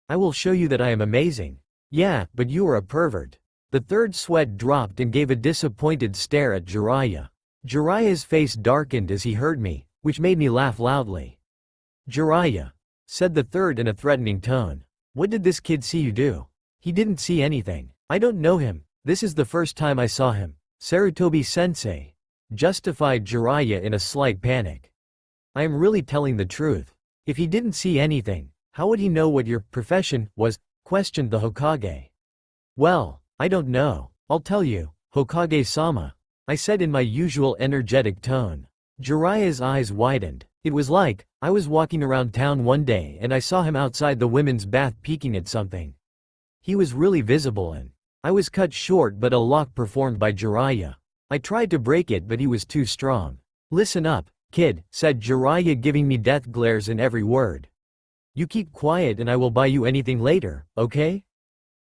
I will show you that I am amazing. Yeah, but you are a pervert. The third sweat dropped and gave a disappointed stare at Jiraiya. Jiraiya's face darkened as he heard me, which made me laugh loudly. Jiraiya, said the third in a threatening tone. What did this kid see you do? He didn't see anything. I don't know him. This is the first time I saw him. Sarutobi-sensei, justified Jiraiya in a slight panic. I am really telling the truth. If he didn't see anything, how would he know what your profession was? Questioned the Hokage. Well, I don't know. I'll tell you, Hokage-sama, I said in my usual energetic tone. Jiraiya's eyes widened. It was like, I was walking around town one day and I saw him outside the women's bath peeking at something. He was really visible and I was cut short, but a lock performed by Jiraiya. I tried to break it but he was too strong. Listen up, kid, said Jiraiya, giving me death glares in every word. You keep quiet and I will buy you anything later, okay?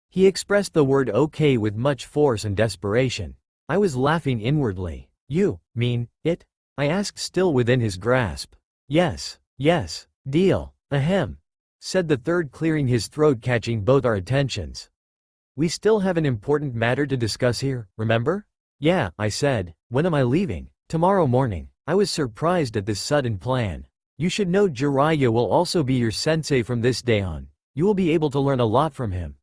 He expressed the word okay with much force and desperation. I was laughing inwardly. You mean it? I asked, still within his grasp. Yes, deal, ahem, said the third, clearing his throat, catching both our attentions. We still have an important matter to discuss here, remember? Yeah, I said. When am I leaving? Tomorrow morning. I was surprised at this sudden plan. You should know Jiraiya will also be your sensei from this day on. You will be able to learn a lot from him.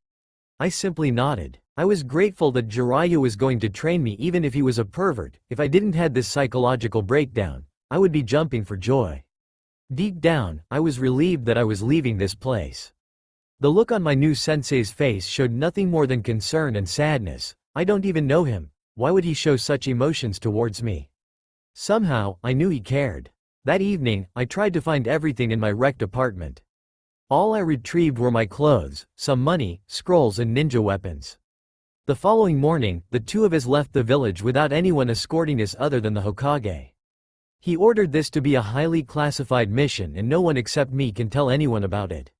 I simply nodded. I was grateful that Jiraiya was going to train me, even if he was a pervert. If I didn't have this psychological breakdown, I would be jumping for joy. Deep down, I was relieved that I was leaving this place. The look on my new sensei's face showed nothing more than concern and sadness. I don't even know him. Why would he show such emotions towards me? Somehow, I knew he cared. That evening, I tried to find everything in my wrecked apartment. All I retrieved were my clothes, some money, scrolls and ninja weapons. The following morning, the two of us left the village without anyone escorting us other than the Hokage. He ordered this to be a highly classified mission and no one except me can tell anyone about it.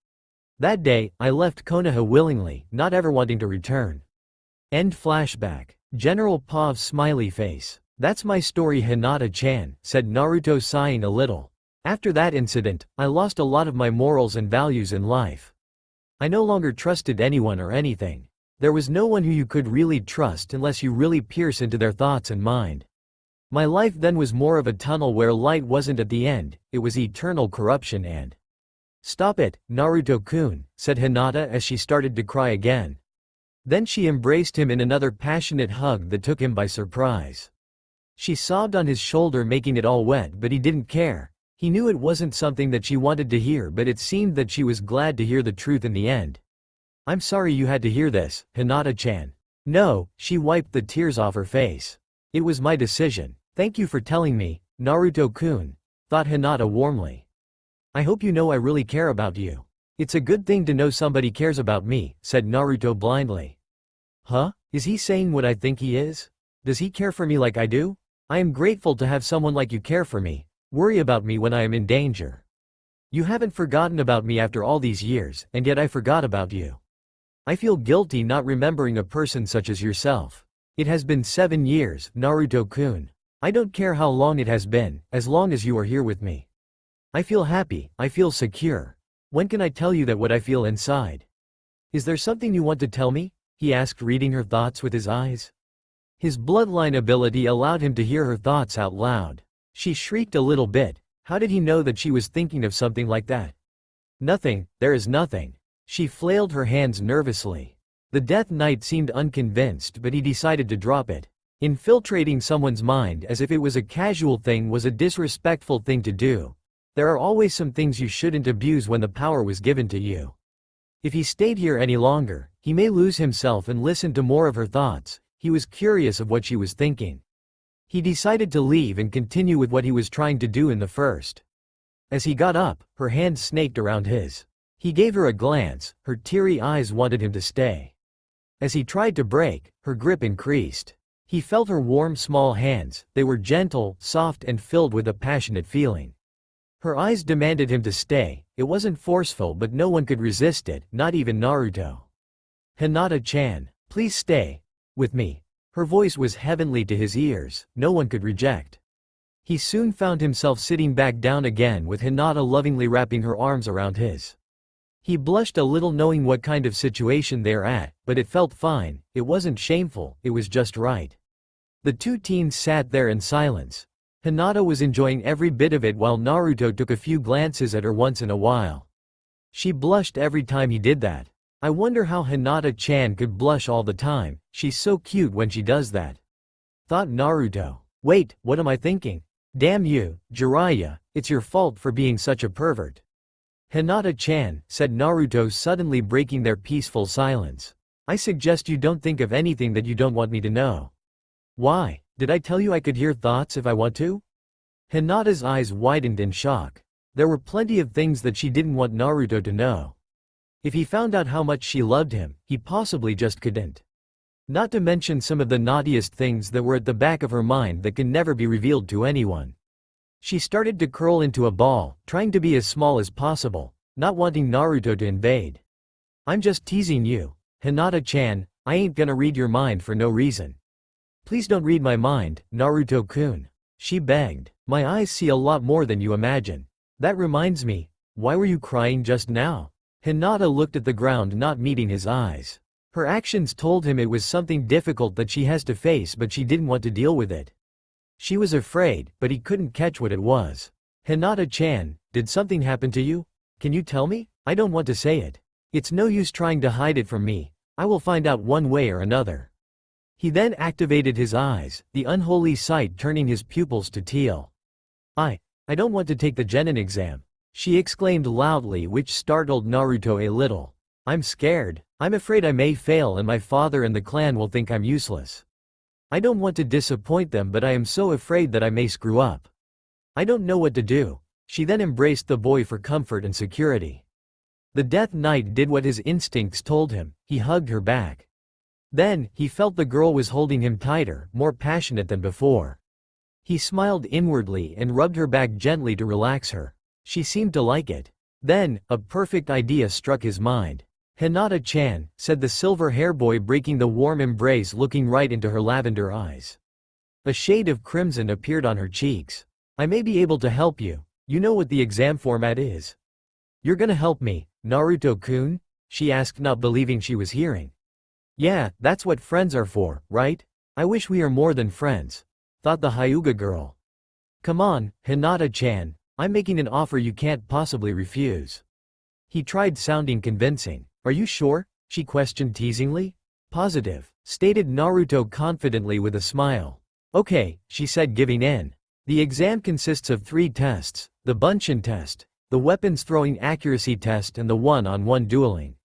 That day, I left Konoha willingly, not ever wanting to return. End flashback. General Pav's smiley face. That's my story, Hinata-chan, said Naruto, sighing a little. After that incident, I lost a lot of my morals and values in life. I no longer trusted anyone or anything. There was no one who you could really trust unless you really pierce into their thoughts and mind. My life then was more of a tunnel where light wasn't at the end, it was eternal corruption and— Stop it, Naruto-kun, said Hinata as she started to cry again. Then she embraced him in another passionate hug that took him by surprise. She sobbed on his shoulder, making it all wet, but he didn't care. He knew it wasn't something that she wanted to hear, but it seemed that she was glad to hear the truth in the end. I'm sorry you had to hear this, Hinata-chan. No, she wiped the tears off her face. It was my decision. Thank you for telling me, Naruto-kun, thought Hinata warmly. I hope you know I really care about you. It's a good thing to know somebody cares about me, said Naruto blindly. Huh? Is he saying what I think he is? Does he care for me like I do? I am grateful to have someone like you care for me, worry about me when I am in danger. You haven't forgotten about me after all these years, and yet I forgot about you. I feel guilty not remembering a person such as yourself. It has been 7 years, Naruto-kun. I don't care how long it has been, as long as you are here with me. I feel happy, I feel secure. When can I tell you that what I feel inside? Is there something you want to tell me? He asked, reading her thoughts with his eyes. His bloodline ability allowed him to hear her thoughts out loud. She shrieked a little bit. How did he know that she was thinking of something like that? Nothing, there is nothing. She flailed her hands nervously. The Death Knight seemed unconvinced, but he decided to drop it. Infiltrating someone's mind as if it was a casual thing was a disrespectful thing to do. There are always some things you shouldn't abuse when the power was given to you. If he stayed here any longer, he may lose himself and listen to more of her thoughts. He was curious of what she was thinking. He decided to leave and continue with what he was trying to do in the first. As he got up, her hand snaked around his. He gave her a glance, her teary eyes wanted him to stay. As he tried to break, her grip increased. He felt her warm small hands, they were gentle, soft and filled with a passionate feeling. Her eyes demanded him to stay, it wasn't forceful but no one could resist it, not even Naruto. Hinata-chan, please stay with me. Her voice was heavenly to his ears, no one could reject. He soon found himself sitting back down again with Hinata lovingly wrapping her arms around his. He blushed a little knowing what kind of situation they're at, but it felt fine, it wasn't shameful, it was just right. The two teens sat there in silence. Hinata was enjoying every bit of it while Naruto took a few glances at her once in a while. She blushed every time he did that. I wonder how Hinata-chan could blush all the time, she's so cute when she does that. Thought Naruto. Wait, what am I thinking? Damn you, Jiraiya, it's your fault for being such a pervert. Hinata-chan, said Naruto suddenly breaking their peaceful silence. I suggest you don't think of anything that you don't want me to know. Why? Did I tell you I could hear thoughts if I want to? Hinata's eyes widened in shock. There were plenty of things that she didn't want Naruto to know. If he found out how much she loved him, he possibly just couldn't. Not to mention some of the naughtiest things that were at the back of her mind that can never be revealed to anyone. She started to curl into a ball, trying to be as small as possible, not wanting Naruto to invade. I'm just teasing you, Hinata-chan, I ain't gonna read your mind for no reason. Please don't read my mind, Naruto-kun. She begged. My eyes see a lot more than you imagine. That reminds me, why were you crying just now? Hinata looked at the ground, not meeting his eyes. Her actions told him it was something difficult that she has to face, but she didn't want to deal with it. She was afraid, but he couldn't catch what it was. Hinata-chan, did something happen to you? Can you tell me? I don't want to say it. It's no use trying to hide it from me. I will find out one way or another. He then activated his eyes, the unholy sight turning his pupils to teal. I don't want to take the Genin exam, she exclaimed loudly, which startled Naruto a little. I'm scared. I'm afraid I may fail and my father and the clan will think I'm useless. I don't want to disappoint them, but I am so afraid that I may screw up. I don't know what to do. She then embraced the boy for comfort and security. The Death Knight did what his instincts told him, he hugged her back. Then, he felt the girl was holding him tighter, more passionate than before. He smiled inwardly and rubbed her back gently to relax her. She seemed to like it. Then, a perfect idea struck his mind. Hinata-chan, said the silver hair boy, breaking the warm embrace, looking right into her lavender eyes. A shade of crimson appeared on her cheeks. I may be able to help you. You know what the exam format is. You're gonna help me, Naruto-kun? She asked, not believing she was hearing. Yeah, that's what friends are for, right? I wish we are more than friends, thought the Hyuga girl. Come on, Hinata-chan, I'm making an offer you can't possibly refuse. He tried sounding convincing. Are you sure? She questioned teasingly. Positive, stated Naruto confidently with a smile. Okay, she said, giving in. The exam consists of 3 tests, the Bunshin test, the weapons throwing accuracy test, and the one-on-one dueling.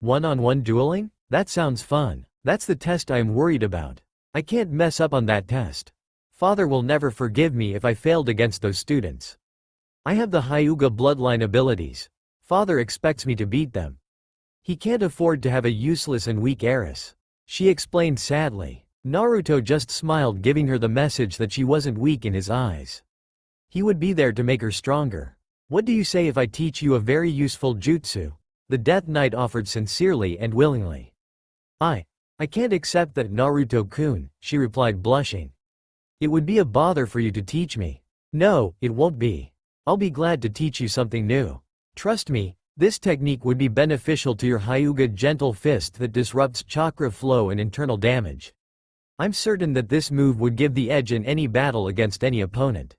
One-on-one dueling? That sounds fun. That's the test I am worried about. I can't mess up on that test. Father will never forgive me if I failed against those students. I have the Hyuga bloodline abilities. Father expects me to beat them. He can't afford to have a useless and weak heiress. She explained sadly. Naruto just smiled, giving her the message that she wasn't weak in his eyes. He would be there to make her stronger. What do you say if I teach you a very useful jutsu? The Death Knight offered sincerely and willingly. I can't accept that, Naruto-kun, she replied, blushing. It would be a bother for you to teach me. No, it won't be. I'll be glad to teach you something new. Trust me, this technique would be beneficial to your Hyuga gentle fist that disrupts chakra flow and internal damage. I'm certain that this move would give the edge in any battle against any opponent.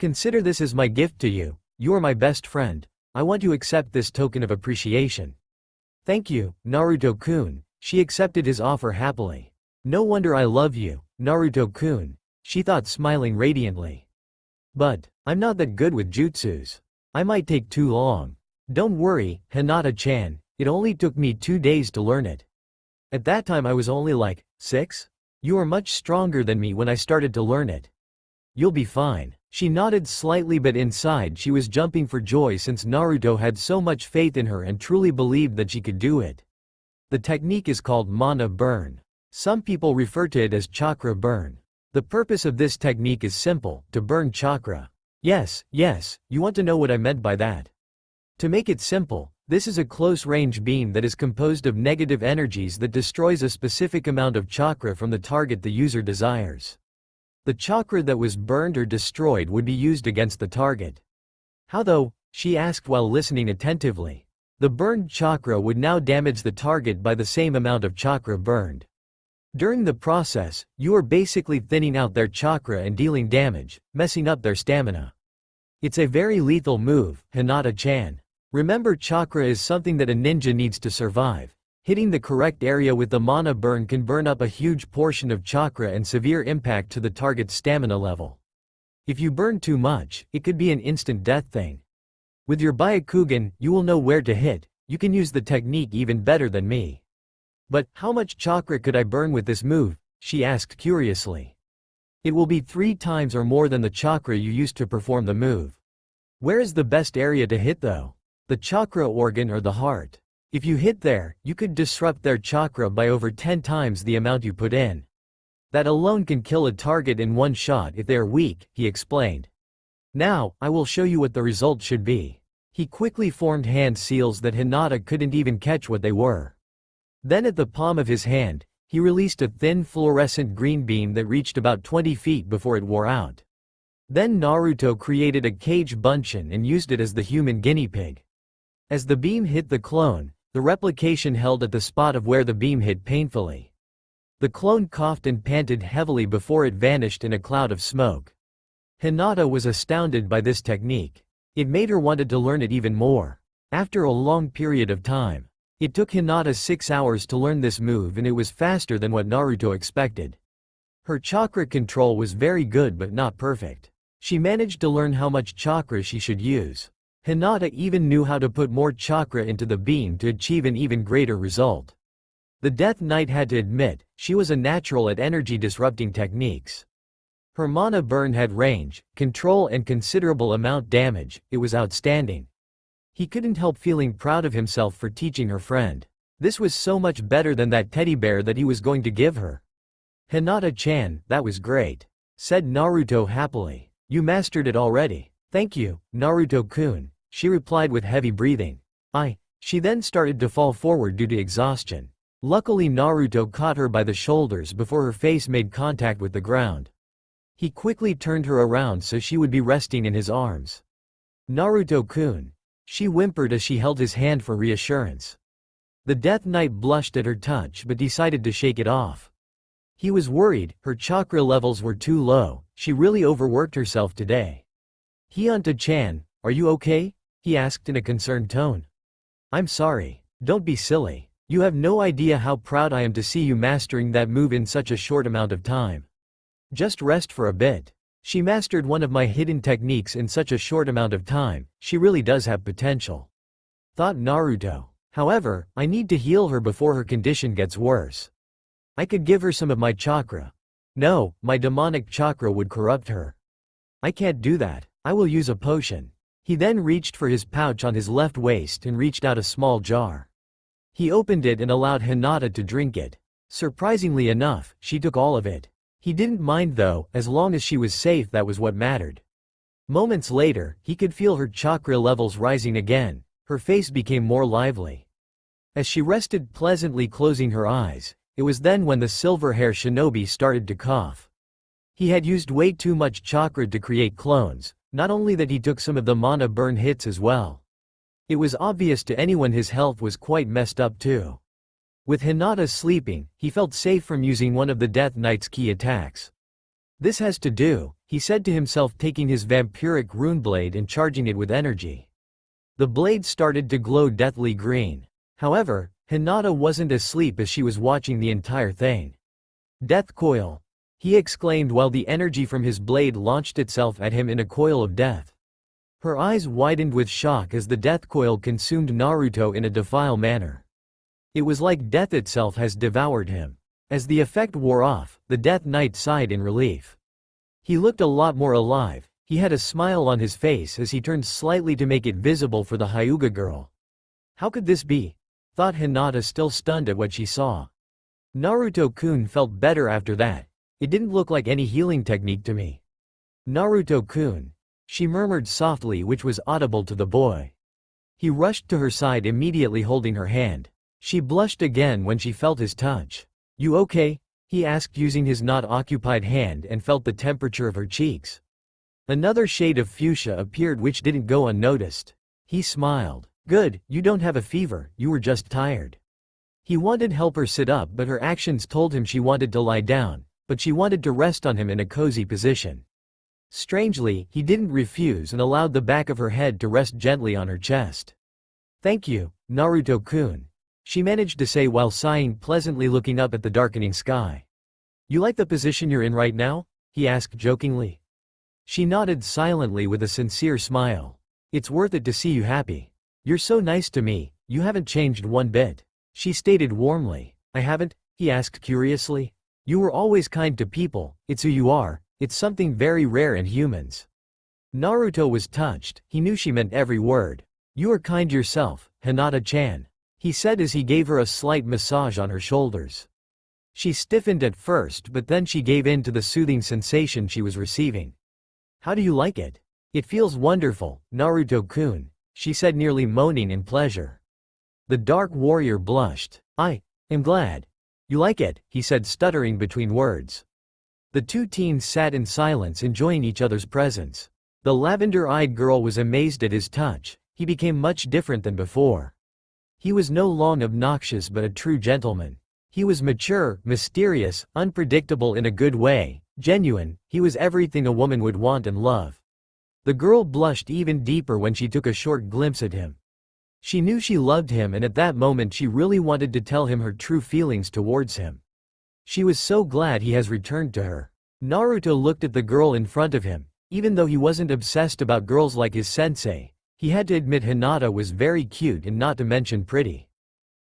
Consider this as my gift to you. You are my best friend. I want to accept this token of appreciation. Thank you, Naruto-kun. She accepted his offer happily. No wonder I love you, Naruto-kun, she thought, smiling radiantly. But I'm not that good with jutsus. I might take too long. Don't worry, Hinata-chan, it only took me 2 days to learn it. At that time I was only like 6? You are much stronger than me when I started to learn it. You'll be fine. She nodded slightly, but inside she was jumping for joy since Naruto had so much faith in her and truly believed that she could do it. The technique is called mana burn. Some people refer to it as chakra burn. The purpose of this technique is simple, to burn chakra. Yes, you want to know what I meant by that. To make it simple, this is a close-range beam that is composed of negative energies that destroys a specific amount of chakra from the target the user desires. The chakra that was burned or destroyed would be used against the target. How though? She asked while listening attentively. The burned chakra would now damage the target by the same amount of chakra burned. During the process, you are basically thinning out their chakra and dealing damage, messing up their stamina. It's a very lethal move, Hinata-chan. Remember, chakra is something that a ninja needs to survive. Hitting the correct area with the mana burn can burn up a huge portion of chakra and severe impact to the target's stamina level. If you burn too much, it could be an instant death thing. With your Byakugan, you will know where to hit. You can use the technique even better than me. But how much chakra could I burn with this move? She asked curiously. It will be 3 times or more than the chakra you used to perform the move. Where is the best area to hit though? The chakra organ or the heart? If you hit there, you could disrupt their chakra by over 10 times the amount you put in. That alone can kill a target in one shot if they are weak, he explained. Now, I will show you what the result should be. He quickly formed hand seals that Hinata couldn't even catch what they were. Then at the palm of his hand, he released a thin fluorescent green beam that reached about 20 feet before it wore out. Then Naruto created a cage bunshin and used it as the human guinea pig. As the beam hit the clone, the replication held at the spot of where the beam hit painfully. The clone coughed and panted heavily before it vanished in a cloud of smoke. Hinata was astounded by this technique. It made her wanted to learn it even more. After a long period of time, it took Hinata 6 hours to learn this move, and it was faster than what Naruto expected. Her chakra control was very good but not perfect. She managed to learn how much chakra she should use. Hinata even knew how to put more chakra into the beam to achieve an even greater result. The Death Knight had to admit, she was a natural at energy-disrupting techniques. Her mana burn had range, control and considerable amount damage. It was outstanding. He couldn't help feeling proud of himself for teaching her friend. This was so much better than that teddy bear that he was going to give her. Hinata-chan, that was great, said Naruto happily. You mastered it already. Thank you, Naruto-kun, she replied with heavy breathing. She then started to fall forward due to exhaustion. Luckily Naruto caught her by the shoulders before her face made contact with the ground. He quickly turned her around so she would be resting in his arms. Naruto-kun. She whimpered as she held his hand for reassurance. The Death Knight blushed at her touch but decided to shake it off. He was worried, her chakra levels were too low, she really overworked herself today. Hinata-chan, are you okay? He asked in a concerned tone. I'm sorry. Don't be silly. You have no idea how proud I am to see you mastering that move in such a short amount of time. Just rest for a bit. She mastered one of my hidden techniques in such a short amount of time, she really does have potential. Thought Naruto. However, I need to heal her before her condition gets worse. I could give her some of my chakra. No, my demonic chakra would corrupt her. I can't do that, I will use a potion. He then reached for his pouch on his left waist and reached out a small jar. He opened it and allowed Hinata to drink it. Surprisingly enough, she took all of it. He didn't mind though, as long as she was safe, that was what mattered. Moments later, he could feel her chakra levels rising again. Her face became more lively. As she rested pleasantly closing her eyes, it was then when the silver-hair shinobi started to cough. He had used way too much chakra to create clones, not only that he took some of the mana burn hits as well. It was obvious to anyone his health was quite messed up too. With Hinata sleeping, he felt safe from using one of the Death Knight's key attacks. This has to do, he said to himself, taking his vampiric rune blade and charging it with energy. The blade started to glow deathly green. However, Hinata wasn't asleep as she was watching the entire thing. Death coil! He exclaimed while the energy from his blade launched itself at him in a coil of death. Her eyes widened with shock as the death coil consumed Naruto in a defile manner. It was like death itself has devoured him. As the effect wore off, the Death Knight sighed in relief. He looked a lot more alive. He had a smile on his face as he turned slightly to make it visible for the Hyuga girl. How could this be? Thought Hinata, still stunned at what she saw. Naruto-kun felt better after that. It didn't look like any healing technique to me. Naruto-kun. She murmured softly, which was audible to the boy. He rushed to her side immediately, holding her hand. She blushed again when she felt his touch. You okay? He asked, using his not occupied hand, and felt the temperature of her cheeks. Another shade of fuchsia appeared which didn't go unnoticed. He smiled. Good, you don't have a fever, you were just tired. He wanted to help her sit up, but her actions told him she wanted to lie down, but she wanted to rest on him in a cozy position. Strangely, he didn't refuse and allowed the back of her head to rest gently on her chest. Thank you, Naruto-kun. She managed to say while sighing pleasantly, looking up at the darkening sky. You like the position you're in right now? He asked jokingly. She nodded silently with a sincere smile. It's worth it to see you happy. You're so nice to me, you haven't changed one bit. She stated warmly. I haven't? He asked curiously. You were always kind to people, it's who you are, it's something very rare in humans. Naruto was touched, he knew she meant every word. You are kind yourself, Hinata-chan. He said as he gave her a slight massage on her shoulders. She stiffened at first, but then she gave in to the soothing sensation she was receiving. How do you like it? It feels wonderful, Naruto-kun, she said, nearly moaning in pleasure. The dark warrior blushed. I am glad. You like it, he said, stuttering between words. The two teens sat in silence, enjoying each other's presence. The lavender-eyed girl was amazed at his touch. He became much different than before. He was no longer obnoxious but a true gentleman. He was mature, mysterious, unpredictable in a good way, genuine. He was everything a woman would want and love. The girl blushed even deeper when she took a short glimpse at him. She knew she loved him, and at that moment she really wanted to tell him her true feelings towards him. She was so glad he has returned to her. Naruto looked at the girl in front of him. Even though he wasn't obsessed about girls like his sensei, he had to admit Hinata was very cute and not to mention pretty.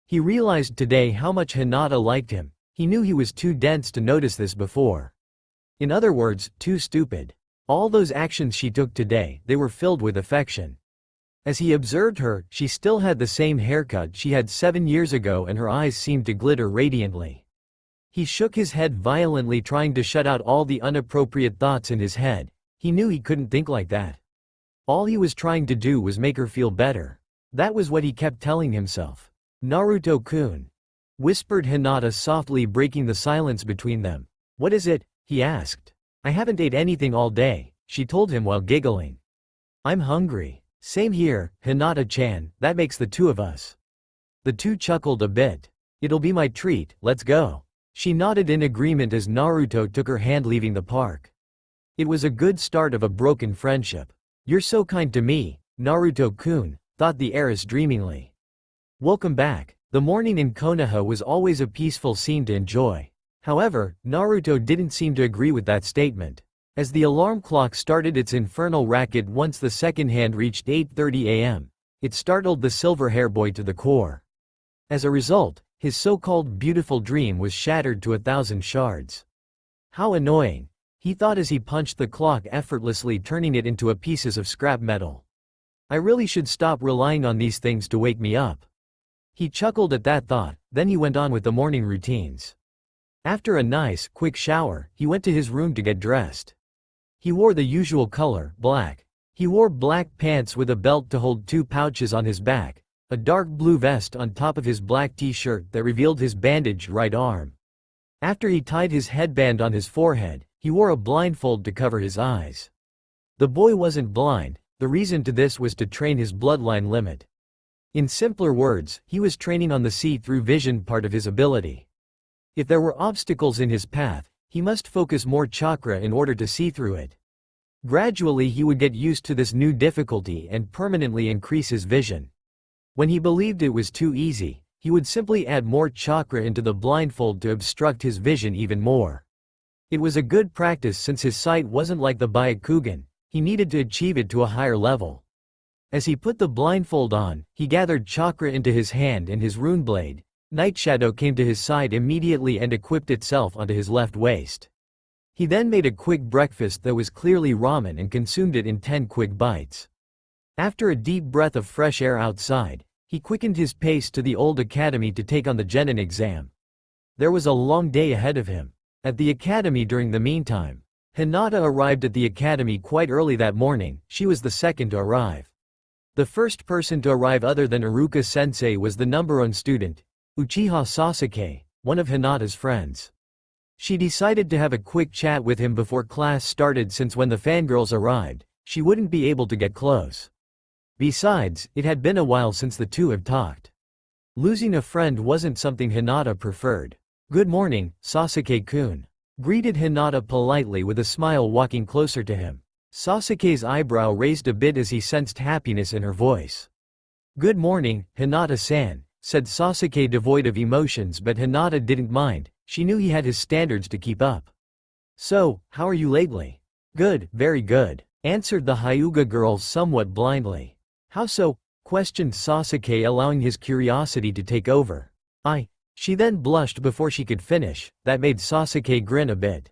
He realized today how much Hinata liked him. He knew he was too dense to notice this before. In other words, too stupid. All those actions she took today, they were filled with affection. As he observed her, she still had the same haircut she had 7 years ago, and her eyes seemed to glitter radiantly. He shook his head violently, trying to shut out all the inappropriate thoughts in his head. He knew he couldn't think like that. All he was trying to do was make her feel better. That was what he kept telling himself. Naruto-kun, whispered Hinata softly, breaking the silence between them. What is it? He asked. I haven't ate anything all day, she told him while giggling. I'm hungry. Same here, Hinata-chan, that makes the two of us. The two chuckled a bit. It'll be my treat, let's go. She nodded in agreement as Naruto took her hand leaving the park. It was a good start of a broken friendship. You're so kind to me, Naruto-kun, thought the heiress dreamingly. Welcome back. The morning in Konoha was always a peaceful scene to enjoy. However, Naruto didn't seem to agree with that statement. As the alarm clock started its infernal racket once the second hand reached 8:30 a.m., it startled the silver hair boy to the core. As a result, his so-called beautiful dream was shattered to 1,000 shards. How annoying, he thought as he punched the clock effortlessly, turning it into pieces of scrap metal. I really should stop relying on these things to wake me up. He chuckled at that thought, then he went on with the morning routines. After a nice, quick shower, he went to his room to get dressed. He wore the usual color, black. He wore black pants with a belt to hold 2 pouches on his back, a dark blue vest on top of his black t-shirt that revealed his bandaged right arm. After he tied his headband on his forehead, he wore a blindfold to cover his eyes. The boy wasn't blind, the reason to this was to train his bloodline limit. In simpler words, he was training on the see-through vision part of his ability. If there were obstacles in his path, he must focus more chakra in order to see through it. Gradually he would get used to this new difficulty and permanently increase his vision. When he believed it was too easy, he would simply add more chakra into the blindfold to obstruct his vision even more. It was a good practice since his sight wasn't like the Byakugan, he needed to achieve it to a higher level. As he put the blindfold on, he gathered chakra into his hand and his rune blade, Night Shadow, came to his side immediately and equipped itself onto his left waist. He then made a quick breakfast that was clearly ramen and consumed it in 10 quick bites. After a deep breath of fresh air outside, he quickened his pace to the old academy to take on the Genin exam. There was a long day ahead of him. At the academy during the meantime, Hinata arrived at the academy quite early that morning. She was the second to arrive. The first person to arrive other than Iruka-sensei was the number 1 student, Uchiha Sasuke, one of Hinata's friends. She decided to have a quick chat with him before class started since when the fangirls arrived, she wouldn't be able to get close. Besides, it had been a while since the two had talked. Losing a friend wasn't something Hinata preferred. Good morning, Sasuke-kun, greeted Hinata politely with a smile, walking closer to him. Sasuke's eyebrow raised a bit as he sensed happiness in her voice. Good morning, Hinata-san, said Sasuke, devoid of emotions, but Hinata didn't mind, she knew he had his standards to keep up. So, how are you lately? Good, very good, answered the Hyuga girl somewhat blindly. How so? Questioned Sasuke, allowing his curiosity to take over. She then blushed before she could finish, that made Sasuke grin a bit.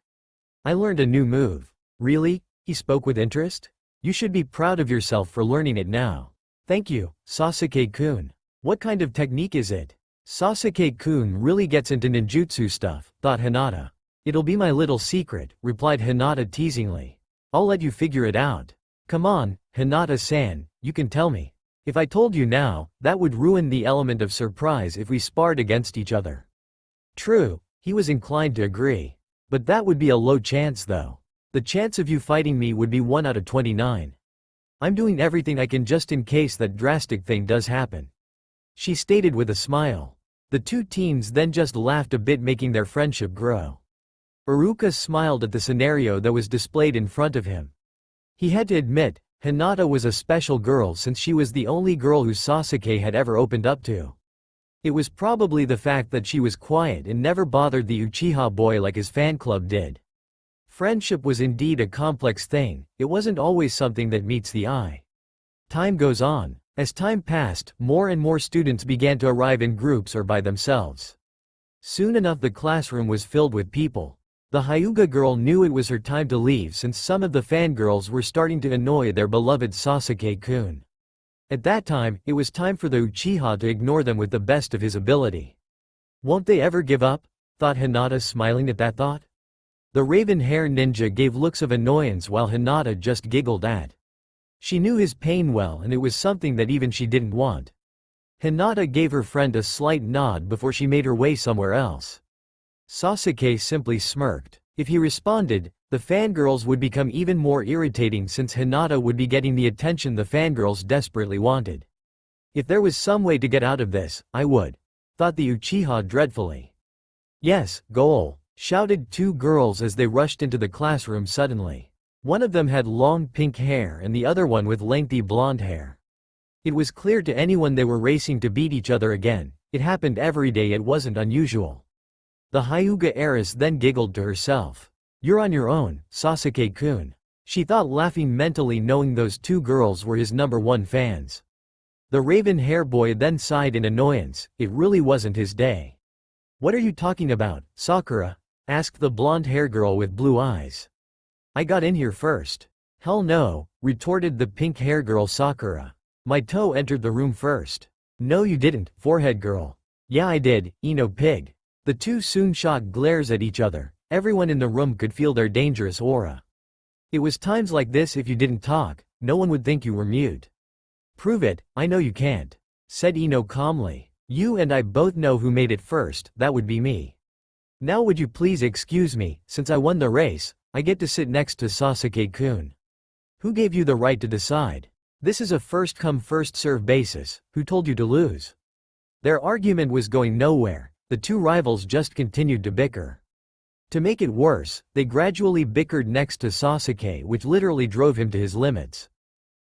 I learned a new move. Really? He spoke with interest. You should be proud of yourself for learning it now. Thank you, Sasuke-kun. What kind of technique is it? Sasuke-kun really gets into ninjutsu stuff, thought Hinata. It'll be my little secret, replied Hinata teasingly. I'll let you figure it out. Come on, Hinata-san, you can tell me. If I told you now, that would ruin the element of surprise if we sparred against each other. True, he was inclined to agree. But that would be a low chance though. The chance of you fighting me would be 1 out of 29. I'm doing everything I can just in case that drastic thing does happen, she stated with a smile. The two teens then just laughed a bit, making their friendship grow. Iruka smiled at the scenario that was displayed in front of him. He had to admit, Hinata was a special girl since she was the only girl who Sasuke had ever opened up to. It was probably the fact that she was quiet and never bothered the Uchiha boy like his fan club did. Friendship was indeed a complex thing, it wasn't always something that meets the eye. Time goes on. As time passed, more and more students began to arrive in groups or by themselves. Soon enough the classroom was filled with people. The Hyuga girl knew it was her time to leave since some of the fangirls were starting to annoy their beloved Sasuke-kun. At that time, it was time for the Uchiha to ignore them with the best of his ability. Won't they ever give up? Thought Hinata, smiling at that thought. The raven hair ninja gave looks of annoyance while Hinata just giggled at. She knew his pain well and it was something that even she didn't want. Hinata gave her friend a slight nod before she made her way somewhere else. Sasuke simply smirked. If he responded, the fangirls would become even more irritating since Hinata would be getting the attention the fangirls desperately wanted. If there was some way to get out of this, I would, thought the Uchiha dreadfully. Yes, goal, shouted two girls as they rushed into the classroom suddenly. One of them had long pink hair and the other one with lengthy blonde hair. It was clear to anyone they were racing to beat each other again. It happened every day, it wasn't unusual. The Hyuga heiress then giggled to herself. You're on your own, Sasuke-kun. She thought, laughing mentally knowing those two girls were his #1 fans. The raven hair boy then sighed in annoyance, it really wasn't his day. What are you talking about, Sakura? Asked the blonde hair girl with blue eyes. I got in here first. Hell no, retorted the pink hair girl Sakura. My toe entered the room first. No you didn't, forehead girl. Yeah I did, Ino pig. The two soon shot glares at each other. Everyone in the room could feel their dangerous aura. It was times like this if you didn't talk, no one would think you were mute. Prove it, I know you can't, said Ino calmly. You and I both know who made it first, that would be me. Now would you please excuse me, since I won the race, I get to sit next to Sasuke-kun. Who gave you the right to decide? This is a first-come first-serve basis, who told you to lose? Their argument was going nowhere, the two rivals just continued to bicker. To make it worse, they gradually bickered next to Sasuke, which literally drove him to his limits.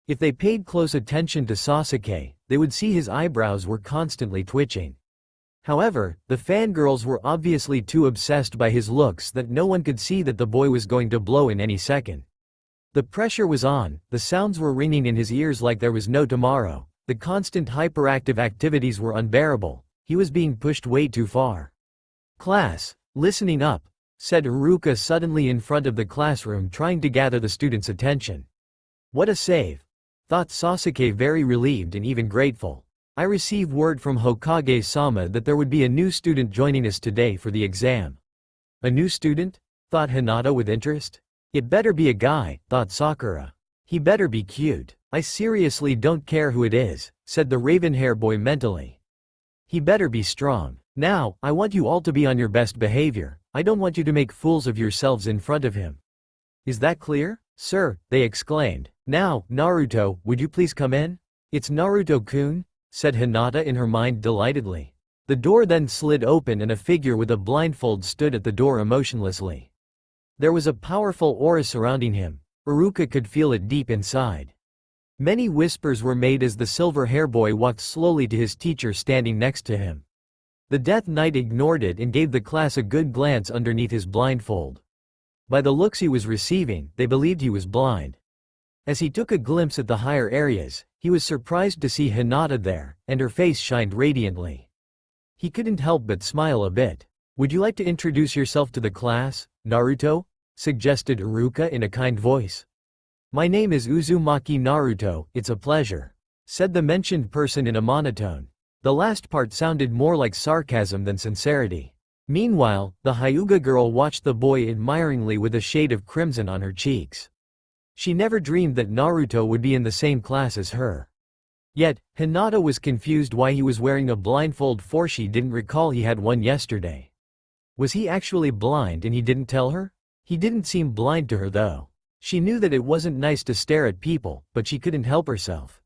If they paid close attention to Sasuke, they would see his eyebrows were constantly twitching. However, the fangirls were obviously too obsessed by his looks that no one could see that the boy was going to blow in any second. The pressure was on, the sounds were ringing in his ears like there was no tomorrow, the constant hyperactive activities were unbearable, he was being pushed way too far. Class, listening up, said Iruka suddenly in front of the classroom trying to gather the students' attention. What a save! Thought Sasuke, very relieved and even grateful. I received word from Hokage-sama that there would be a new student joining us today for the exam. A new student? Thought Hinata with interest. It better be a guy, thought Sakura. He better be cute. I seriously don't care who it is, said the raven hair boy mentally. He better be strong. Now, I want you all to be on your best behavior. I don't want you to make fools of yourselves in front of him. Is that clear? Sir, they exclaimed. Now, Naruto, would you please come in? It's Naruto-kun, said Hinata in her mind delightedly. The door then slid open and a figure with a blindfold stood at the door emotionlessly. There was a powerful aura surrounding him. Iruka could feel it deep inside. Many whispers were made as the silver hair boy walked slowly to his teacher standing next to him. The Death Knight ignored it and gave the class a good glance underneath his blindfold. By the looks he was receiving, they believed he was blind. As he took a glimpse at the higher areas, he was surprised to see Hinata there, and her face shined radiantly. He couldn't help but smile a bit. Would you like to introduce yourself to the class, Naruto? Suggested Iruka in a kind voice. My name is Uzumaki Naruto, it's a pleasure, said the mentioned person in a monotone. The last part sounded more like sarcasm than sincerity. Meanwhile, the Hyuga girl watched the boy admiringly with a shade of crimson on her cheeks. She never dreamed that Naruto would be in the same class as her. Yet, Hinata was confused why he was wearing a blindfold, for she didn't recall he had one yesterday. Was he actually blind and he didn't tell her? He didn't seem blind to her though. She knew that it wasn't nice to stare at people, but she couldn't help herself.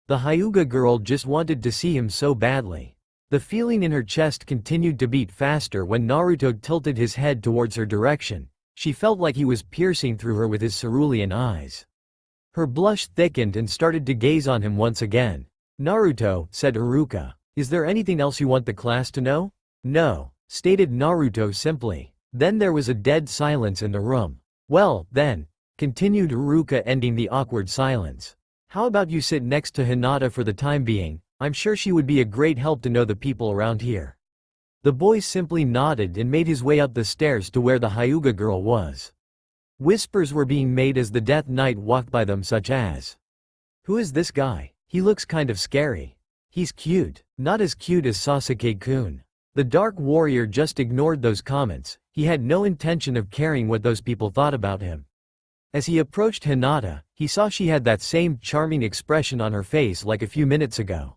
The Hyuga girl just wanted to see him so badly. The feeling in her chest continued to beat faster when Naruto tilted his head towards her direction. She felt like he was piercing through her with his cerulean eyes. Her blush thickened and started to gaze on him once again. Naruto, said Iruka, is there anything else you want the class to know? No, stated Naruto simply. Then there was a dead silence in the room. Well, then, continued Iruka, ending the awkward silence. How about you sit next to Hinata for the time being? I'm sure she would be a great help to know the people around here. The boy simply nodded and made his way up the stairs to where the Hyuga girl was. Whispers were being made as the Death Knight walked by them, such as, who is this guy? He looks kind of scary. He's cute. Not as cute as Sasuke-kun. The Dark Warrior just ignored those comments. He had no intention of caring what those people thought about him. As he approached Hinata, he saw she had that same charming expression on her face like a few minutes ago.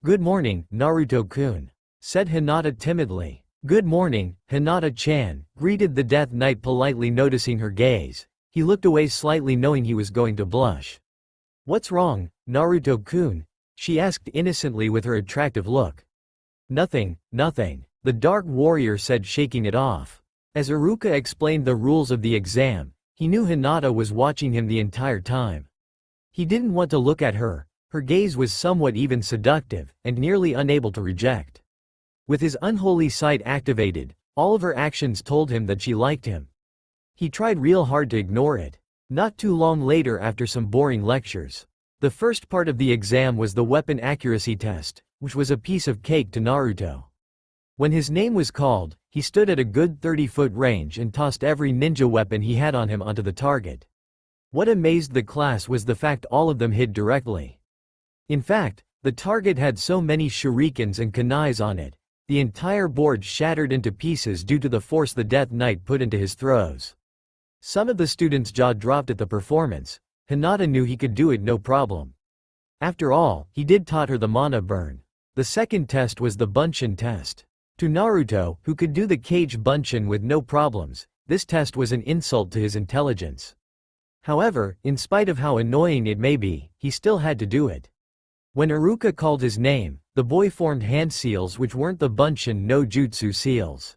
Good morning, Naruto-kun, said Hinata timidly. "Good morning, Hinata-chan," greeted the Death Knight politely, noticing her gaze. He looked away slightly, knowing he was going to blush. "What's wrong, Naruto-kun?" she asked innocently with her attractive look. "Nothing, nothing," the Dark Warrior said, shaking it off. As Iruka explained the rules of the exam, he knew Hinata was watching him the entire time. He didn't want to look at her. Her gaze was somewhat even seductive, and nearly unable to reject. With his unholy sight activated, all of her actions told him that she liked him. He tried real hard to ignore it. Not too long later, after some boring lectures, the first part of the exam was the weapon accuracy test, which was a piece of cake to Naruto. When his name was called, he stood at a good 30-foot range and tossed every ninja weapon he had on him onto the target. What amazed the class was the fact all of them hit directly. In fact, the target had so many shurikens and kunais on it, the entire board shattered into pieces due to the force the Death Knight put into his throws. Some of the students' jaw dropped at the performance. Hinata knew he could do it no problem. After all, he did taught her the mana burn. The second test was the Bunshin test. To Naruto, who could do the cage Bunshin with no problems, this test was an insult to his intelligence. However, in spite of how annoying it may be, he still had to do it. When Iruka called his name, the boy formed hand seals which weren't the Bunshin no Jutsu seals.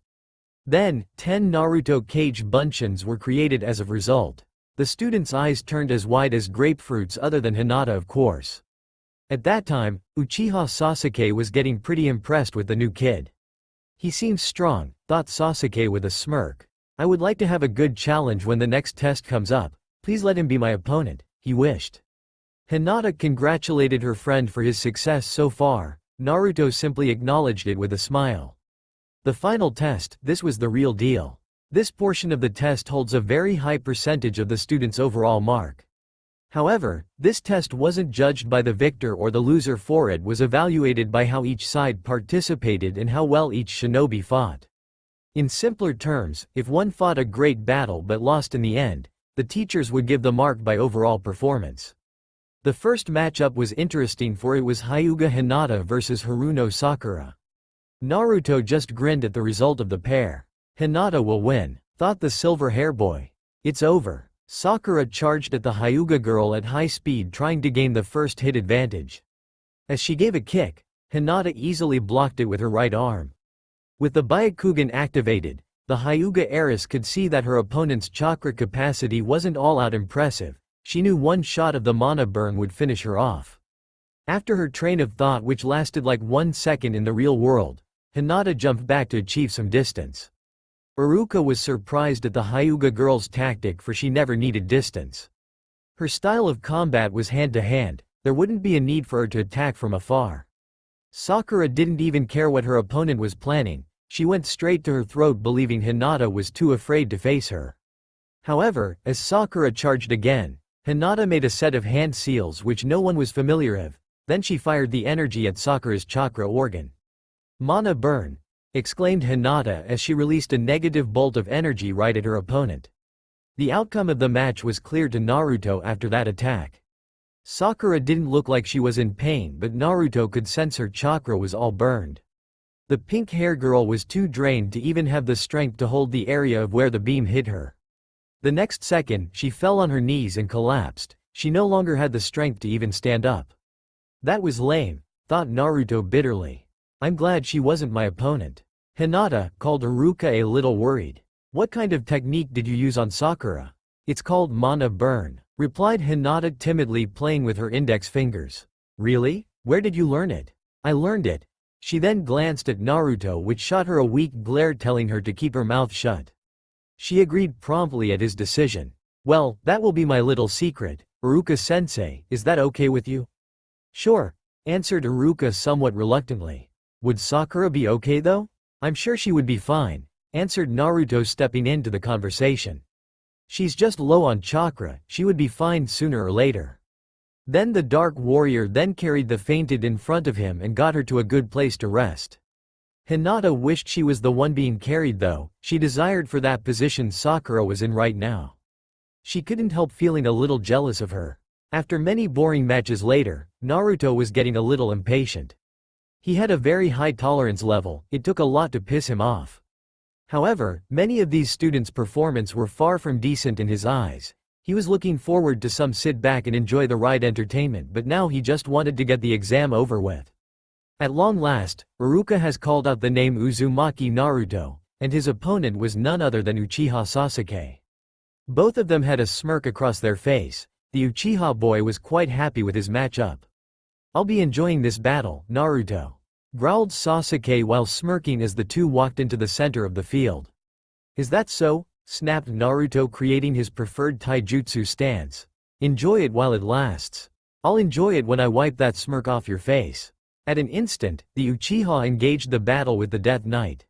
Then, 10 Naruto cage Bunshins were created as a result. The students' eyes turned as wide as grapefruits, other than Hinata, of course. At that time, Uchiha Sasuke was getting pretty impressed with the new kid. "He seems strong," thought Sasuke with a smirk. "I would like to have a good challenge when the next test comes up. Please let him be my opponent," he wished. Hinata congratulated her friend for his success so far. Naruto simply acknowledged it with a smile. The final test, this was the real deal. This portion of the test holds a very high percentage of the student's overall mark. However, this test wasn't judged by the victor or the loser, for it was evaluated by how each side participated and how well each shinobi fought. In simpler terms, if one fought a great battle but lost in the end, the teachers would give the mark by overall performance. The first matchup was interesting, for it was Hyuga Hinata versus Haruno Sakura. Naruto just grinned at the result of the pair. "Hinata will win," thought the silver hair boy. "It's over." Sakura charged at the Hyuga girl at high speed, trying to gain the first hit advantage. As she gave a kick, Hinata easily blocked it with her right arm. With the Byakugan activated, the Hyuga heiress could see that her opponent's chakra capacity wasn't all out impressive. She knew one shot of the mana burn would finish her off. After her train of thought, which lasted like 1 second in the real world, Hinata jumped back to achieve some distance. Iruka was surprised at the Hyuga girl's tactic, for she never needed distance. Her style of combat was hand-to-hand, there wouldn't be a need for her to attack from afar. Sakura didn't even care what her opponent was planning, she went straight to her throat, believing Hinata was too afraid to face her. However, as Sakura charged again, Hinata made a set of hand seals which no one was familiar with, then she fired the energy at Sakura's chakra organ. "Mana burn!" exclaimed Hinata as she released a negative bolt of energy right at her opponent. The outcome of the match was clear to Naruto after that attack. Sakura didn't look like she was in pain, but Naruto could sense her chakra was all burned. The pink-haired girl was too drained to even have the strength to hold the area of where the beam hit her. The next second, she fell on her knees and collapsed. She no longer had the strength to even stand up. "That was lame," thought Naruto bitterly. "I'm glad she wasn't my opponent." Hinata called Iruka, a little worried. "What kind of technique did you use on Sakura?" "It's called mana burn," replied Hinata timidly, playing with her index fingers. "Really? Where did you learn it?" "I learned it." She then glanced at Naruto, which shot her a weak glare, telling her to keep her mouth shut. She agreed promptly at his decision. "Well, that will be my little secret, Iruka-sensei, is that okay with you?" "Sure," answered Iruka somewhat reluctantly. "Would Sakura be okay though?" "I'm sure she would be fine," answered Naruto, stepping into the conversation. "She's just low on chakra, she would be fine sooner or later." Then the Dark Warrior then carried the fainted in front of him and got her to a good place to rest. Hinata wished she was the one being carried though, she desired for that position Sakura was in right now. She couldn't help feeling a little jealous of her. After many boring matches later, Naruto was getting a little impatient. He had a very high tolerance level, it took a lot to piss him off. However, many of these students' performance were far from decent in his eyes. He was looking forward to some sit back and enjoy the ride entertainment, but now he just wanted to get the exam over with. At long last, Iruka has called out the name Uzumaki Naruto, and his opponent was none other than Uchiha Sasuke. Both of them had a smirk across their face. The Uchiha boy was quite happy with his matchup. "I'll be enjoying this battle, Naruto," growled Sasuke while smirking as the two walked into the center of the field. "Is that so?" snapped Naruto, creating his preferred taijutsu stance. "Enjoy it while it lasts. I'll enjoy it when I wipe that smirk off your face." At an instant, the Uchiha engaged the battle with the Death Knight.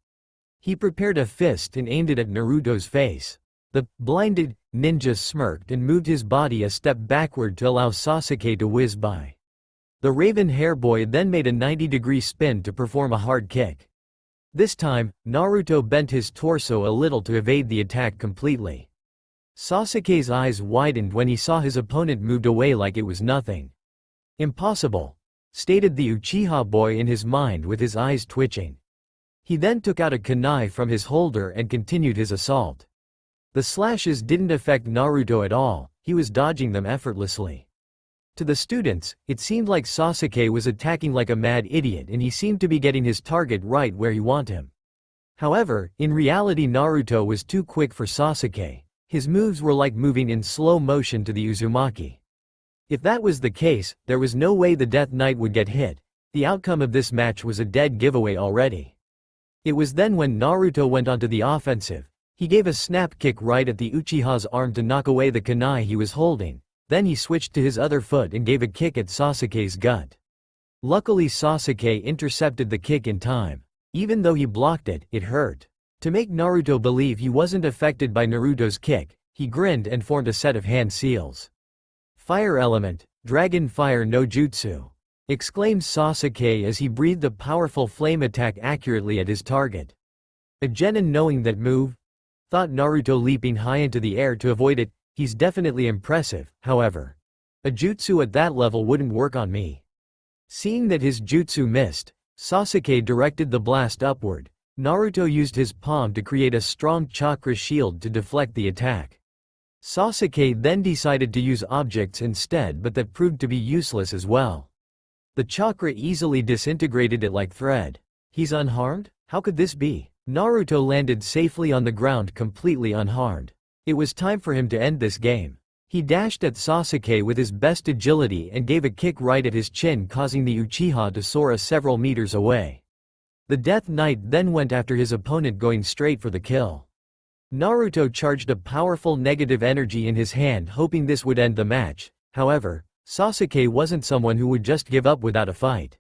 He prepared a fist and aimed it at Naruto's face. The blinded ninja smirked and moved his body a step backward to allow Sasuke to whiz by. The raven hair boy then made a 90-degree spin to perform a hard kick. This time, Naruto bent his torso a little to evade the attack completely. Sasuke's eyes widened when he saw his opponent moved away like it was nothing. "Impossible," stated the Uchiha boy in his mind with his eyes twitching. He then took out a kunai from his holder and continued his assault. The slashes didn't affect Naruto at all, he was dodging them effortlessly. To the students, it seemed like Sasuke was attacking like a mad idiot and he seemed to be getting his target right where he wanted him. However, in reality Naruto was too quick for Sasuke. His moves were like moving in slow motion to the Uzumaki. If that was the case, there was no way the Death Knight would get hit. The outcome of this match was a dead giveaway already. It was then when Naruto went onto the offensive. He gave a snap kick right at the Uchiha's arm to knock away the kunai he was holding. Then he switched to his other foot and gave a kick at Sasuke's gut. Luckily Sasuke intercepted the kick in time. Even though he blocked it, it hurt. To make Naruto believe he wasn't affected by Naruto's kick, he grinned and formed a set of hand seals. "Fire element, dragon fire no jutsu," exclaimed Sasuke as he breathed a powerful flame attack accurately at his target. "A genin knowing that move?" thought Naruto, leaping high into the air to avoid it. "He's definitely impressive, however. A jutsu at that level wouldn't work on me." Seeing that his jutsu missed, Sasuke directed the blast upward. Naruto used his palm to create a strong chakra shield to deflect the attack. Sasuke then decided to use objects instead, but that proved to be useless as well. The chakra easily disintegrated it like thread. "He's unharmed? How could this be?" Naruto landed safely on the ground completely unharmed. It was time for him to end this game. He dashed at Sasuke with his best agility and gave a kick right at his chin, causing the Uchiha to soar several meters away. The Death Knight then went after his opponent, going straight for the kill. Naruto charged a powerful negative energy in his hand, hoping this would end the match. However, Sasuke wasn't someone who would just give up without a fight.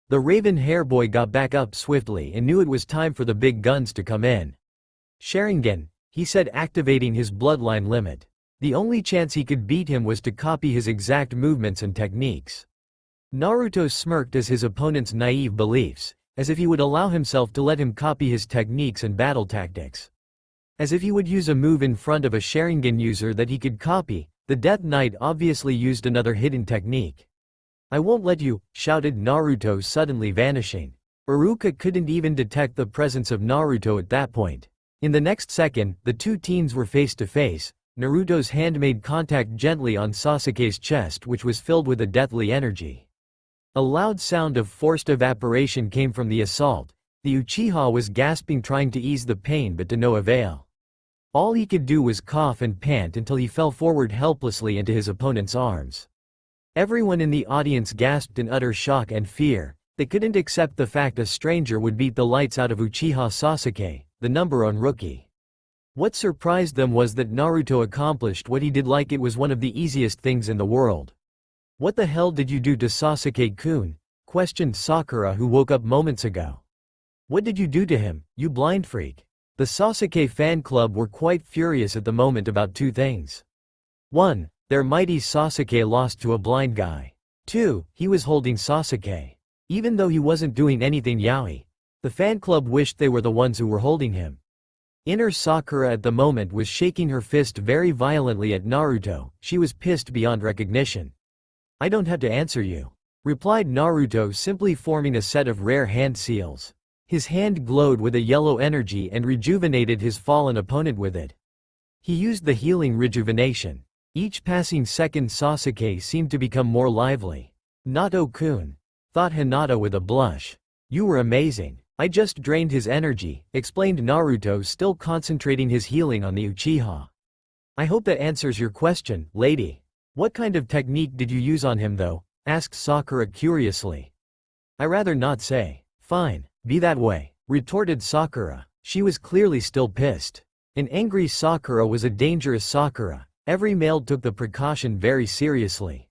The raven hair boy got back up swiftly and knew it was time for the big guns to come in. "Sharingan," he said, activating his bloodline limit. The only chance he could beat him was to copy his exact movements and techniques. Naruto smirked as his opponent's naive beliefs, as if he would allow himself to let him copy his techniques and battle tactics. As if he would use a move in front of a Sharingan user that he could copy, the Death Knight obviously used another hidden technique. "I won't let you," shouted Naruto, suddenly vanishing. Iruka couldn't even detect the presence of Naruto at that point. In the next second, the two teens were face to face. Naruto's hand made contact gently on Sasuke's chest, which was filled with a deathly energy. A loud sound of forced evaporation came from the assault. The Uchiha was gasping, trying to ease the pain, but to no avail. All he could do was cough and pant until he fell forward helplessly into his opponent's arms. Everyone in the audience gasped in utter shock and fear. They couldn't accept the fact a stranger would beat the lights out of Uchiha Sasuke, the #1 rookie. What surprised them was that Naruto accomplished what he did like it was one of the easiest things in the world. "What the hell did you do to Sasuke-kun?" questioned Sakura, who woke up moments ago. "What did you do to him, you blind freak?" The Sasuke fan club were quite furious at the moment about two things. 1. Their mighty Sasuke lost to a blind guy. 2. He was holding Sasuke. Even though he wasn't doing anything yaoi, the fan club wished they were the ones who were holding him. Inner Sakura at the moment was shaking her fist very violently at Naruto. She was pissed beyond recognition. "I don't have to answer you. replied Naruto, simply forming a set of rare hand seals. His hand glowed with a yellow energy and rejuvenated his fallen opponent with it. He used the healing rejuvenation. Each passing second Sasuke seemed to become more lively. Nato-kun, thought Hinata with a blush. You were amazing. I just drained his energy, explained Naruto, still concentrating his healing on the Uchiha. I hope that answers your question, lady. What kind of technique did you use on him though? Asked Sakura curiously. I rather not say. Fine, be that way, retorted Sakura. She was clearly still pissed. An angry Sakura was a dangerous Sakura. Every male took the precaution very seriously.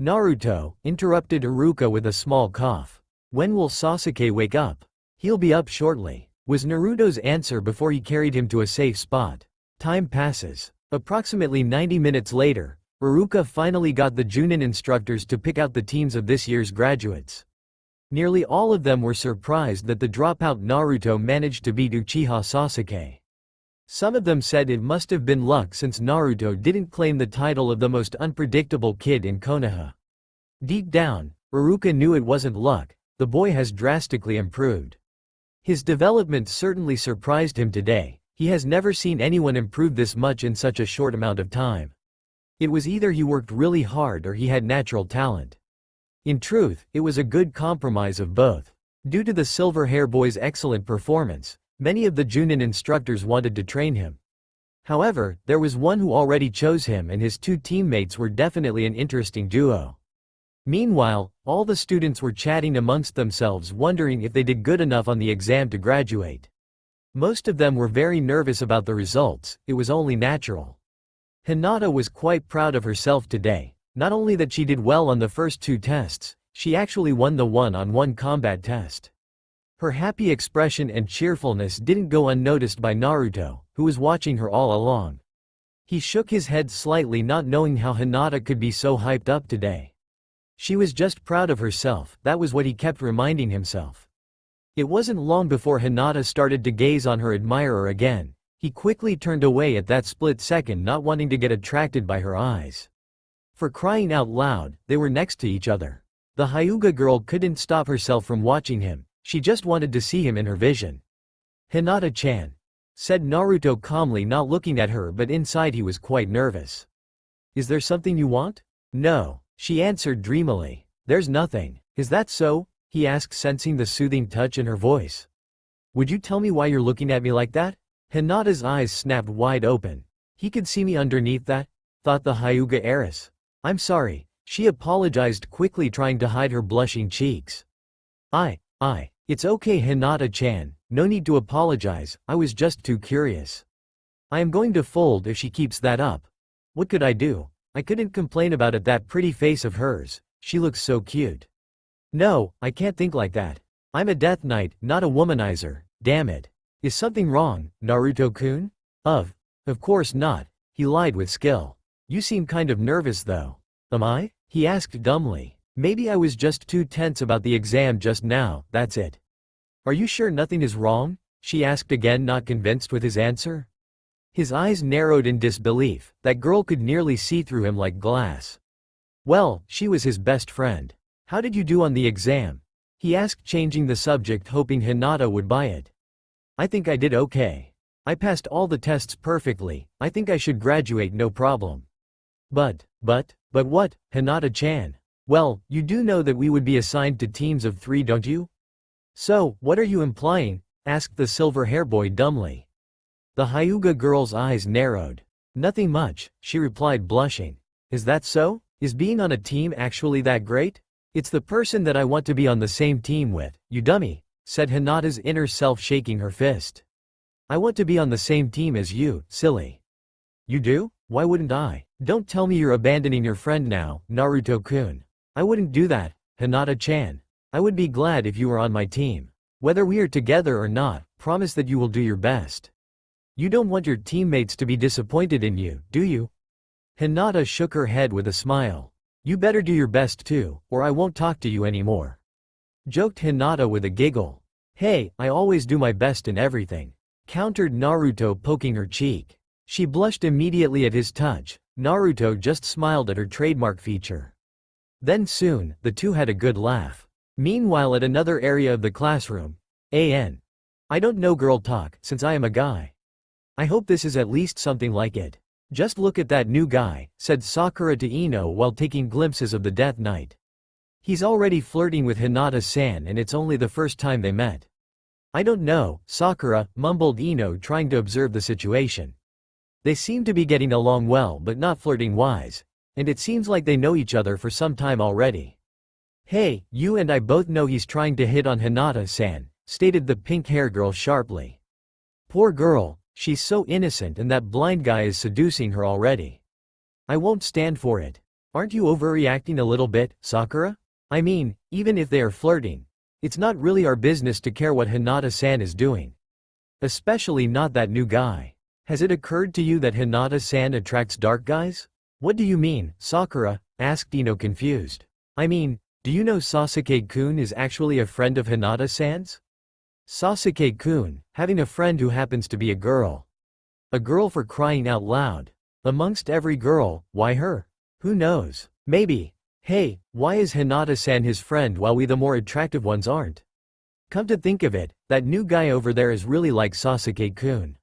Naruto, interrupted Iruka with a small cough. When will Sasuke wake up? He'll be up shortly, was Naruto's answer before he carried him to a safe spot. Time passes. Approximately 90 minutes later, Iruka finally got the Genin instructors to pick out the teams of this year's graduates. Nearly all of them were surprised that the dropout Naruto managed to beat Uchiha Sasuke. Some of them said it must have been luck since Naruto didn't claim the title of the most unpredictable kid in Konoha. Deep down, Iruka knew it wasn't luck, the boy has drastically improved. His development certainly surprised him today. He has never seen anyone improve this much in such a short amount of time. It was either he worked really hard or he had natural talent. In truth, it was a good compromise of both. Due to the silver hair boy's excellent performance, many of the Genin instructors wanted to train him. However, there was one who already chose him, and his two teammates were definitely an interesting duo. Meanwhile, all the students were chatting amongst themselves, wondering if they did good enough on the exam to graduate. Most of them were very nervous about the results. It was only natural. Hinata was quite proud of herself today. Not only that she did well on the first two tests, she actually won the one-on-one combat test. Her happy expression and cheerfulness didn't go unnoticed by Naruto, who was watching her all along. He shook his head slightly, not knowing how Hinata could be so hyped up today. She was just proud of herself, that was what he kept reminding himself. It wasn't long before Hinata started to gaze on her admirer again. He quickly turned away at that split second, not wanting to get attracted by her eyes. For crying out loud, they were next to each other. The Hyuga girl couldn't stop herself from watching him. She just wanted to see him in her vision. Hinata-chan, said Naruto calmly, not looking at her, but inside he was quite nervous. Is there something you want? No, she answered dreamily. There's nothing. Is that so? He asked, sensing the soothing touch in her voice. Would you tell me why you're looking at me like that? Hinata's eyes snapped wide open. He could see me underneath that, thought the Hyuga heiress. I'm sorry, she apologized quickly, trying to hide her blushing cheeks. It's okay, Hinata-chan, no need to apologize, I was just too curious. I am going to fold if she keeps that up. What could I do? I couldn't complain about it, that pretty face of hers, she looks so cute. No, I can't think like that. I'm a Death Knight, not a womanizer, damn it. Is something wrong, Naruto-kun? Of course not, he lied with skill. You seem kind of nervous though. Am I? He asked dumbly. Maybe I was just too tense about the exam just now, that's it. Are you sure nothing is wrong? She asked again, not convinced with his answer. His eyes narrowed in disbelief. That girl could nearly see through him like glass. Well, she was his best friend. How did you do on the exam? He asked, changing the subject, hoping Hinata would buy it. I think I did okay. I passed all the tests perfectly. I think I should graduate no problem. But what, Hinata-chan? Well, you do know that we would be assigned to teams of 3, don't you? So, what are you implying? Asked the silver hair boy dumbly. The Hyuga girl's eyes narrowed. Nothing much, she replied, blushing. Is that so? Is being on a team actually that great? It's the person that I want to be on the same team with, you dummy, said Hinata's inner self, shaking her fist. I want to be on the same team as you, silly. You do? Why wouldn't I? Don't tell me you're abandoning your friend now, Naruto-kun. I wouldn't do that, Hinata-chan. I would be glad if you were on my team. Whether we are together or not, promise that you will do your best. You don't want your teammates to be disappointed in you, do you? Hinata shook her head with a smile. You better do your best too, or I won't talk to you anymore. Joked Hinata with a giggle. Hey, I always do my best in everything. Countered Naruto, poking her cheek. She blushed immediately at his touch. Naruto just smiled at her trademark feature. Then soon, the two had a good laugh. Meanwhile at another area of the classroom. I don't know girl talk, since I am a guy. I hope this is at least something like it. Just look at that new guy, said Sakura to Ino while taking glimpses of the Death Knight. He's already flirting with Hinata-san and it's only the first time they met. I don't know, Sakura, mumbled Ino trying to observe the situation. They seem to be getting along well but not flirting-wise. And it seems like they know each other for some time already. Hey, you and I both know he's trying to hit on Hinata-san, stated the pink-hair girl sharply. Poor girl. She's so innocent and that blind guy is seducing her already. I won't stand for it. Aren't you overreacting a little bit, Sakura? I mean, even if they are flirting, it's not really our business to care what Hinata-san is doing. Especially not that new guy. Has it occurred to you that Hinata-san attracts dark guys? What do you mean, Sakura? Asked Ino confused. I mean, do you know Sasuke-kun is actually a friend of Hinata-san's? Sasuke-kun, having a friend who happens to be a girl. A girl for crying out loud. Amongst every girl, why her? Who knows? Maybe. Hey, why is Hinata-san his friend while we the more attractive ones aren't? Come to think of it, that new guy over there is really like Sasuke-kun.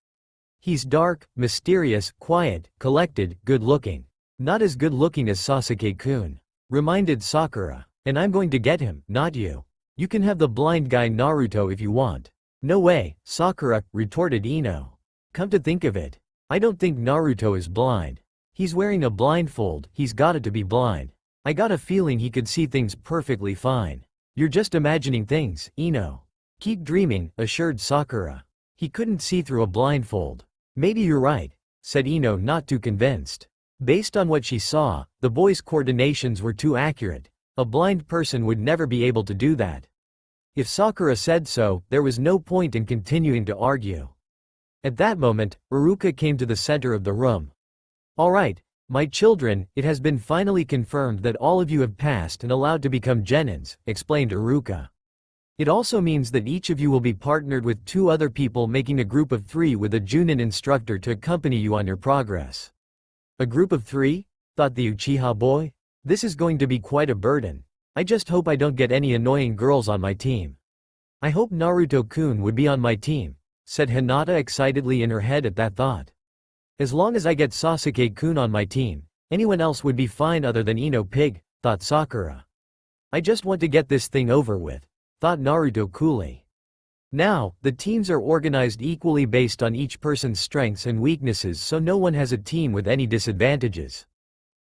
He's dark, mysterious, quiet, collected, good-looking. Not as good-looking as Sasuke-kun. Reminded Sakura. And I'm going to get him, not you. You can have the blind guy Naruto if you want. No way, Sakura, retorted Ino. Come to think of it, I don't think Naruto is blind. He's wearing a blindfold, he's gotta to be blind. I got a feeling he could see things perfectly fine. You're just imagining things, Ino. Keep dreaming, assured Sakura. He couldn't see through a blindfold. Maybe you're right, said Ino not too convinced. Based on what she saw, the boy's coordinations were too accurate. A blind person would never be able to do that. If Sakura said so, there was no point in continuing to argue. At that moment, Iruka came to the center of the room. All right, my children, it has been finally confirmed that all of you have passed and allowed to become Genins, explained Iruka. It also means that each of you will be partnered with 2 other people, making a group of 3 with a Junin instructor to accompany you on your progress. A group of 3? Thought the Uchiha boy. This is going to be quite a burden. I just hope I don't get any annoying girls on my team. I hope Naruto-kun would be on my team, said Hinata excitedly in her head at that thought. As long as I get Sasuke-kun on my team, anyone else would be fine other than Ino Pig, thought Sakura. I just want to get this thing over with, thought Naruto coolly. Now, the teams are organized equally based on each person's strengths and weaknesses, so no one has a team with any disadvantages.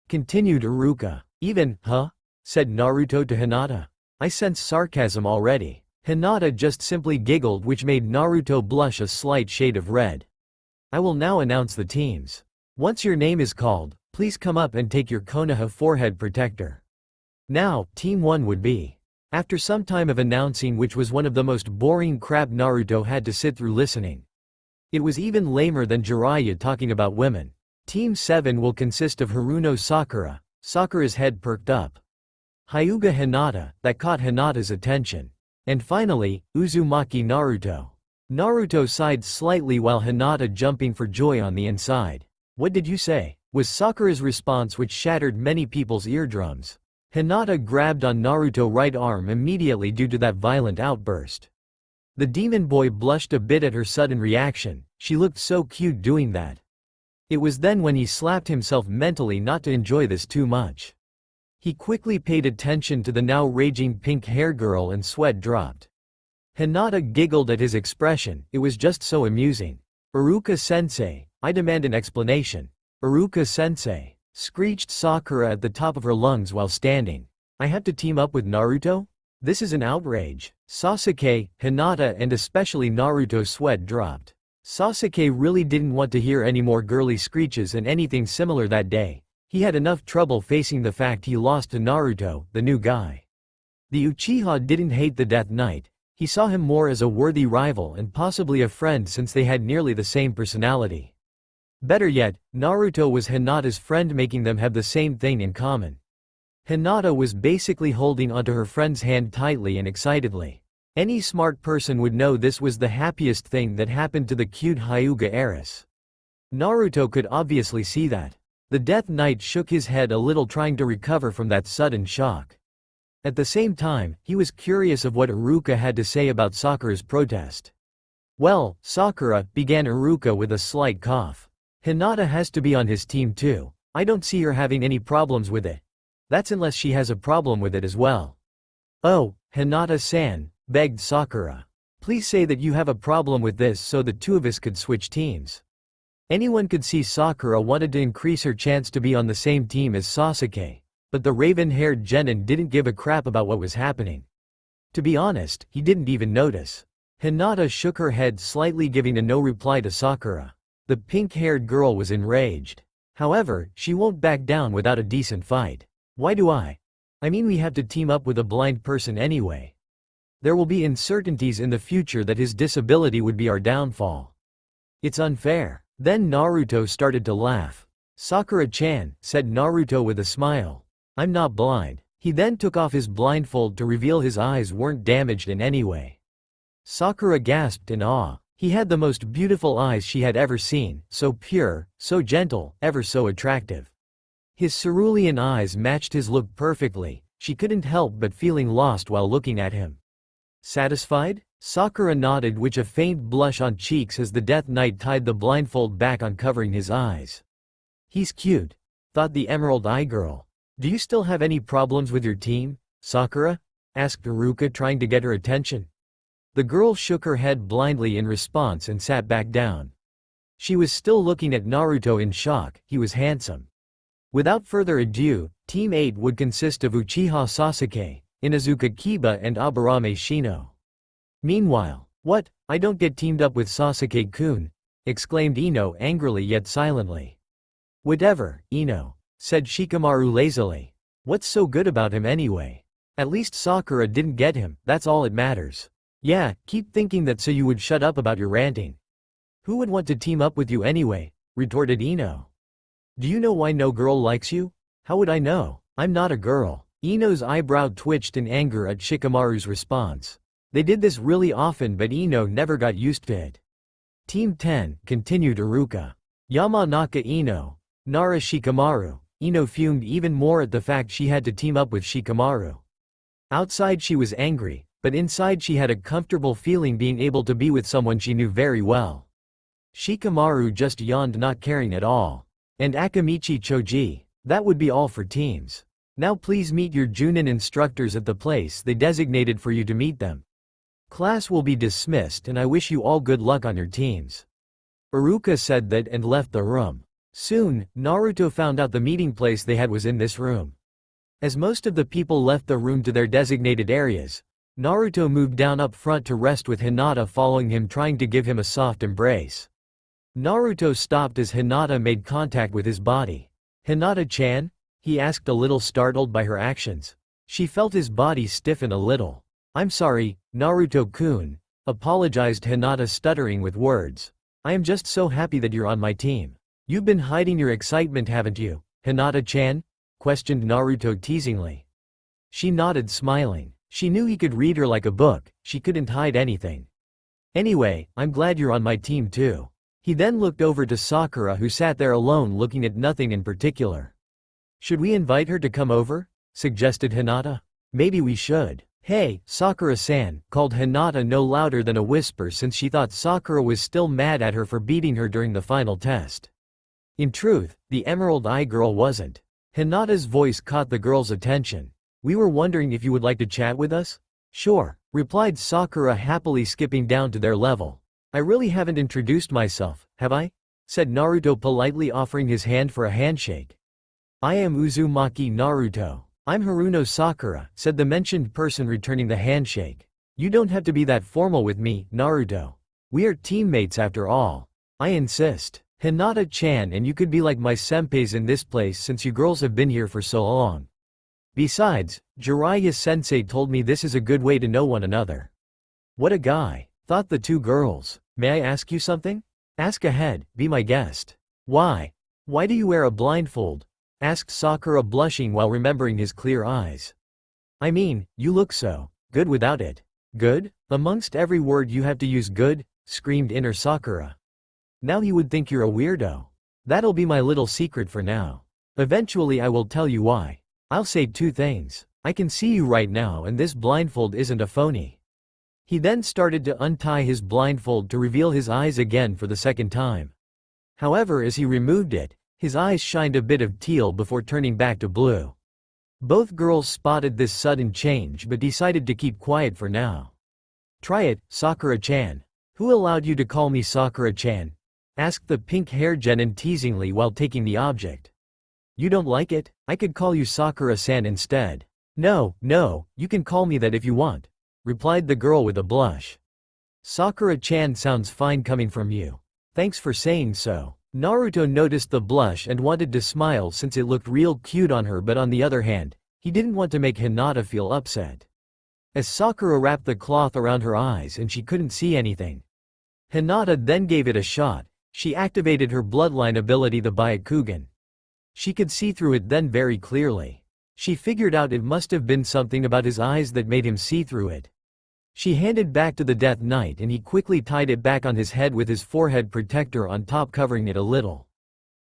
Continued Iruka. Even, huh? Said Naruto to Hinata. I sense sarcasm already. Hinata just simply giggled, which made Naruto blush a slight shade of red. I will now announce the teams. Once your name is called, please come up and take your Konoha forehead protector. Now, Team 1 would be. After some time of announcing, which was one of the most boring crap Naruto had to sit through listening. It was even lamer than Jiraiya talking about women. Team 7 will consist of Haruno Sakura. Sakura's head perked up. Hyuga Hinata, that caught Hinata's attention. And finally, Uzumaki Naruto. Naruto sighed slightly while Hinata jumping for joy on the inside. What did you say? Was Sakura's response, which shattered many people's eardrums. Hinata grabbed on Naruto's right arm immediately due to that violent outburst. The demon boy blushed a bit at her sudden reaction. She looked so cute doing that. It was then when he slapped himself mentally not to enjoy this too much. He quickly paid attention to the now raging pink-hair girl and sweat dropped. Hinata giggled at his expression, it was just so amusing. Iruka-sensei, I demand an explanation. Iruka-sensei, screeched Sakura at the top of her lungs while standing. I have to team up with Naruto? This is an outrage. Sasuke, Hinata and especially Naruto's sweat dropped. Sasuke really didn't want to hear any more girly screeches and anything similar that day. He had enough trouble facing the fact he lost to Naruto, the new guy. The Uchiha didn't hate the Death Knight. He saw him more as a worthy rival and possibly a friend since they had nearly the same personality. Better yet, Naruto was Hinata's friend, making them have the same thing in common. Hinata was basically holding onto her friend's hand tightly and excitedly. Any smart person would know this was the happiest thing that happened to the cute Hyuga heiress. Naruto could obviously see that. The Death Knight shook his head a little, trying to recover from that sudden shock. At the same time, he was curious of what Iruka had to say about Sakura's protest. "Well, Sakura," began Iruka with a slight cough. "Hinata has to be on his team too. I don't see her having any problems with it. That's unless she has a problem with it as well." "Oh, Hinata-san," begged Sakura. "Please say that you have a problem with this so the two of us could switch teams." Anyone could see Sakura wanted to increase her chance to be on the same team as Sasuke, but the raven-haired Genin didn't give a crap about what was happening. To be honest, he didn't even notice. Hinata shook her head slightly, giving a no reply to Sakura. The pink-haired girl was enraged. However, she won't back down without a decent fight. "Why do I mean we have to team up with a blind person anyway. There will be uncertainties in the future that his disability would be our downfall. It's unfair." Then Naruto started to laugh. "Sakura-chan," said Naruto with a smile. "I'm not blind." He then took off his blindfold to reveal his eyes weren't damaged in any way. Sakura gasped in awe. He had the most beautiful eyes she had ever seen, so pure, so gentle, ever so attractive. His cerulean eyes matched his look perfectly. She couldn't help but feeling lost while looking at him. "Satisfied?" Sakura nodded, with a faint blush on cheeks as the Death Knight tied the blindfold back on, covering his eyes. "He's cute," thought the Emerald Eye Girl. "Do you still have any problems with your team, Sakura?" asked Iruka, trying to get her attention. The girl shook her head blindly in response and sat back down. She was still looking at Naruto in shock. He was handsome. Without further ado, Team 8 would consist of Uchiha Sasuke, Inuzuka Kiba and Aburame Shino. Meanwhile, "What? I don't get teamed up with Sasuke-kun," exclaimed Ino angrily yet silently. "Whatever, Ino," said Shikamaru lazily. "What's so good about him anyway? At least Sakura didn't get him, that's all it matters." "Yeah, keep thinking that so you would shut up about your ranting." "Who would want to team up with you anyway?" retorted Ino. "Do you know why no girl likes you?" "How would I know? I'm not a girl." Ino's eyebrow twitched in anger at Shikamaru's response. They did this really often, but Ino never got used to it. "Team 10, continued Iruka. "Yamanaka Ino, Nara Shikamaru." Ino fumed even more at the fact she had to team up with Shikamaru. Outside she was angry, but inside she had a comfortable feeling being able to be with someone she knew very well. Shikamaru just yawned, not caring at all. "And Akamichi Choji, that would be all for teams. Now please meet your Junin instructors at the place they designated for you to meet them. Class will be dismissed and I wish you all good luck on your teams." Iruka said that and left the room. Soon, Naruto found out the meeting place they had was in this room. As most of the people left the room to their designated areas, Naruto moved down up front to rest with Hinata following him, trying to give him a soft embrace. Naruto stopped as Hinata made contact with his body. "Hinata-chan?" he asked, a little startled by her actions. She felt his body stiffen a little. "I'm sorry, Naruto-kun," apologized Hinata, stuttering with words. "I am just so happy that you're on my team." "You've been hiding your excitement, haven't you, Hinata-chan?" questioned Naruto teasingly. She nodded, smiling. She knew he could read her like a book, she couldn't hide anything. "Anyway, I'm glad you're on my team too." He then looked over to Sakura, who sat there alone looking at nothing in particular. "Should we invite her to come over?" suggested Hinata. "Maybe we should." "Hey, Sakura-san," called Hinata no louder than a whisper, since she thought Sakura was still mad at her for beating her during the final test. In truth, the Emerald Eye Girl wasn't. Hinata's voice caught the girl's attention. "We were wondering if you would like to chat with us?" "Sure," replied Sakura, happily skipping down to their level. "I really haven't introduced myself, have I?" said Naruto politely, offering his hand for a handshake. "I am Uzumaki Naruto." "I'm Haruno Sakura," said the mentioned person, returning the handshake. "You don't have to be that formal with me, Naruto. We are teammates after all." "I insist. Hinata-chan, and you could be like my senpais in this place since you girls have been here for so long. Besides, Jiraiya-sensei told me this is a good way to know one another." "What a guy," thought the two girls. "May I ask you something?" "Ask ahead, be my guest." Why do you wear a blindfold?" asked Sakura, blushing while remembering his clear eyes. "I mean, you look so good without it." "Good? Amongst every word you have to use good?" screamed inner Sakura. "Now he would think you're a weirdo." That'll be my little secret for now. Eventually I will tell you why. I'll say two things. I can see you right now and this blindfold isn't a phony. He then started to untie his blindfold to reveal his eyes again for the second time. However, as he removed it, his eyes shined a bit of teal before turning back to blue. Both girls spotted this sudden change but decided to keep quiet for now. Try it, Sakura-chan. Who allowed you to call me Sakura-chan? Asked the pink-haired Genin teasingly while taking the object. You don't like it? I could call you Sakura-san instead. No, you can call me that if you want, replied the girl with a blush. Sakura-chan sounds fine coming from you. Thanks for saying so. Naruto noticed the blush and wanted to smile since it looked real cute on her, but on the other hand, he didn't want to make Hinata feel upset. As Sakura wrapped the cloth around her eyes and she couldn't see anything, Hinata then gave it a shot. She activated her bloodline ability, the Byakugan. She could see through it then very clearly. She figured out it must have been something about his eyes that made him see through it. She handed back to the Death Knight and he quickly tied it back on his head with his forehead protector on top covering it a little.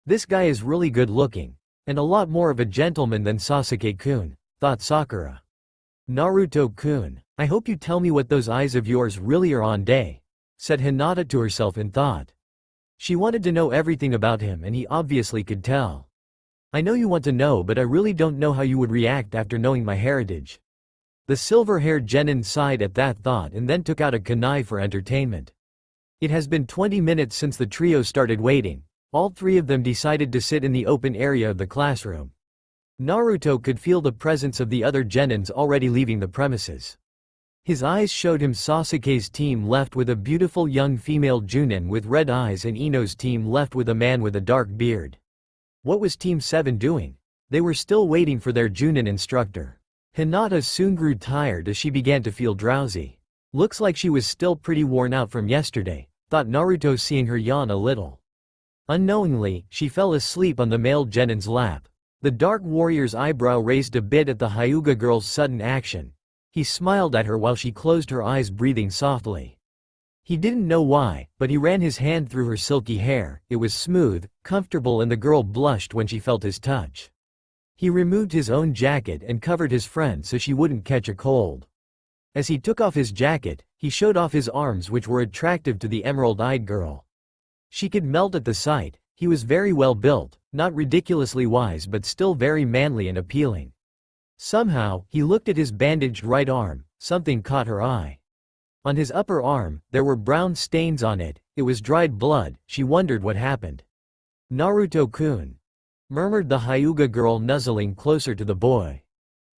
This guy is really good looking, and a lot more of a gentleman than Sasuke-kun, thought Sakura. Naruto-kun, I hope you tell me what those eyes of yours really are on day, said Hinata to herself in thought. She wanted to know everything about him and he obviously could tell. I know you want to know, but I really don't know how you would react after knowing my heritage. The silver-haired Genin sighed at that thought and then took out a kunai for entertainment. It has been 20 minutes since the trio started waiting. All three of them decided to sit in the open area of the classroom. Naruto could feel the presence of the other Genins already leaving the premises. His eyes showed him Sasuke's team left with a beautiful young female Junin with red eyes and Ino's team left with a man with a dark beard. What was Team 7 doing? They were still waiting for their Junin instructor. Hinata soon grew tired as she began to feel drowsy. Looks like she was still pretty worn out from yesterday, thought Naruto seeing her yawn a little. Unknowingly, she fell asleep on the male Genin's lap. The dark warrior's eyebrow raised a bit at the Hyuga girl's sudden action. He smiled at her while she closed her eyes, breathing softly. He didn't know why, but he ran his hand through her silky hair. It was smooth, comfortable, and the girl blushed when she felt his touch. He removed his own jacket and covered his friend so she wouldn't catch a cold. As he took off his jacket, he showed off his arms, which were attractive to the emerald-eyed girl. She could melt at the sight. He was very well built, not ridiculously wise but still very manly and appealing. Somehow, he looked at his bandaged right arm. Something caught her eye. On his upper arm, there were brown stains on it. It was dried blood. She wondered what happened. Naruto-kun, murmured the Hyuga girl, nuzzling closer to the boy.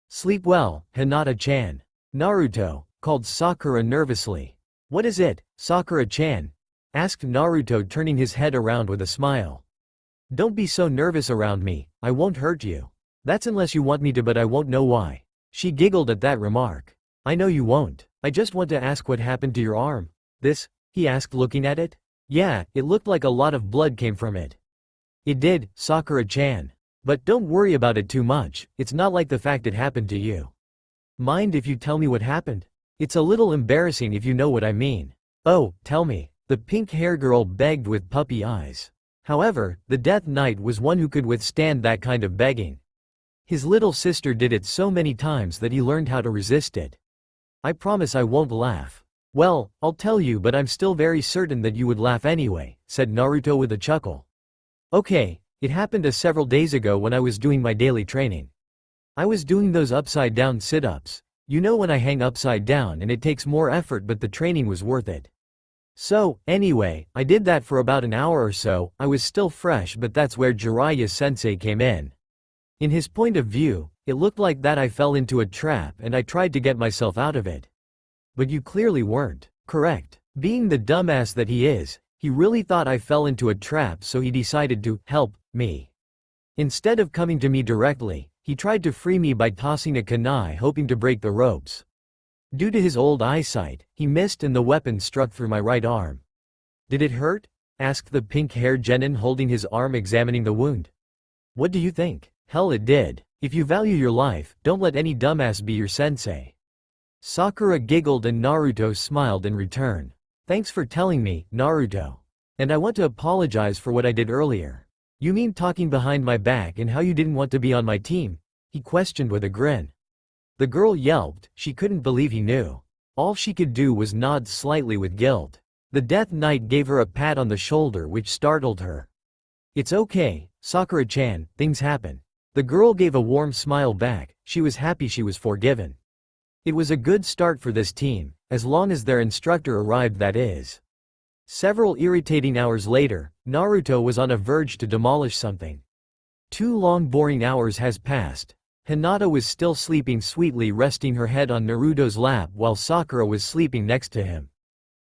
Sleep well, Hinata-chan. Naruto, called Sakura nervously. What is it, Sakura-chan? Asked Naruto, turning his head around with a smile. Don't be so nervous around me, I won't hurt you. That's unless you want me to, but I won't know why. She giggled at that remark. I know you won't. I just want to ask what happened to your arm. This? He asked, looking at it. Yeah, it looked like a lot of blood came from it. It did, Sakura-chan. But don't worry about it too much, it's not like the fact it happened to you. Mind if you tell me what happened? It's a little embarrassing if you know what I mean. Oh, tell me, the pink-haired girl begged with puppy eyes. However, the Death Knight was one who could withstand that kind of begging. His little sister did it so many times that he learned how to resist it. I promise I won't laugh. Well, I'll tell you, but I'm still very certain that you would laugh anyway, said Naruto with a chuckle. Okay, it happened several days ago when I was doing my daily training. I was doing those upside-down sit-ups. You know, when I hang upside down and it takes more effort, but the training was worth it. So, anyway, I did that for about an hour or so. I was still fresh, but that's where Jiraiya-sensei came in. In his point of view, it looked like that I fell into a trap and I tried to get myself out of it. But you clearly weren't, correct? Being the dumbass that he is, he really thought I fell into a trap, so he decided to help me. Instead of coming to me directly, he tried to free me by tossing a kunai, hoping to break the ropes. Due to his old eyesight, he missed and the weapon struck through my right arm. Did it hurt? Asked the pink-haired Genin, holding his arm, examining the wound. What do you think? Hell, it did. If you value your life, don't let any dumbass be your sensei. Sakura giggled and Naruto smiled in return. Thanks for telling me, Naruto. And I want to apologize for what I did earlier. You mean talking behind my back and how you didn't want to be on my team? He questioned with a grin. The girl yelped, she couldn't believe he knew. All she could do was nod slightly with guilt. The Death Knight gave her a pat on the shoulder which startled her. It's okay, Sakura-chan, things happen. The girl gave a warm smile back, she was happy she was forgiven. It was a good start for this team, as long as their instructor arrived, that is. Several irritating hours later, Naruto was on a verge to demolish something. 2 long boring hours has passed. Hinata was still sleeping sweetly, resting her head on Naruto's lap while Sakura was sleeping next to him.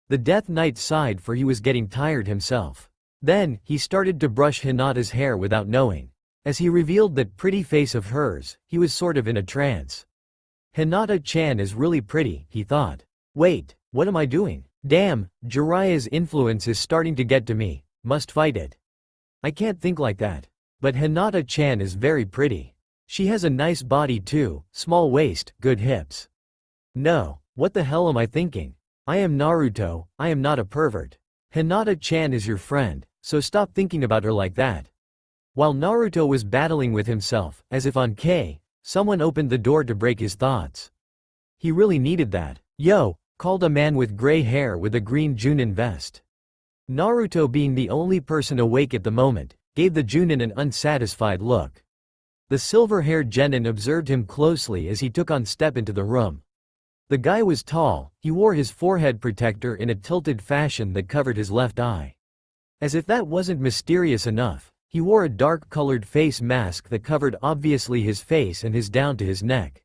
The Death Knight sighed, for he was getting tired himself. Then, he started to brush Hinata's hair without knowing. As he revealed that pretty face of hers, he was sort of in a trance. Hinata-chan is really pretty, he thought. Wait, what am I doing? Damn, Jiraiya's influence is starting to get to me, must fight it. I can't think like that. But Hinata-chan is very pretty. She has a nice body too, small waist, good hips. No, what the hell am I thinking? I am Naruto, I am not a pervert. Hinata-chan is your friend, so stop thinking about her like that. While Naruto was battling with himself, as if on K, someone opened the door to break his thoughts. He really needed that. Yo, called a man with gray hair with a green Genin vest. Naruto, being the only person awake at the moment, gave the Genin an unsatisfied look. The silver-haired Genin observed him closely as he took on step into the room. The guy was tall, he wore his forehead protector in a tilted fashion that covered his left eye. As if that wasn't mysterious enough, he wore a dark-colored face mask that covered obviously his face and his down to his neck.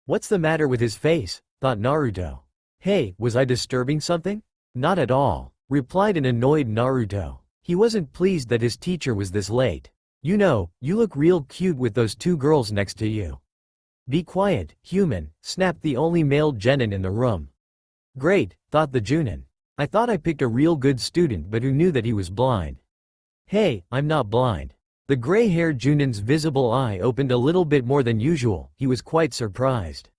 What's the matter with his face? Thought Naruto. Hey, was I disturbing something? Not at all, replied an annoyed Naruto. He wasn't pleased that his teacher was this late. You know, you look real cute with those 2 girls next to you. Be quiet, human, snapped the only male Genin in the room. Great, thought the Genin. I thought I picked a real good student, but who knew that he was blind? Hey, I'm not blind. The gray-haired Genin's visible eye opened a little bit more than usual, he was quite surprised.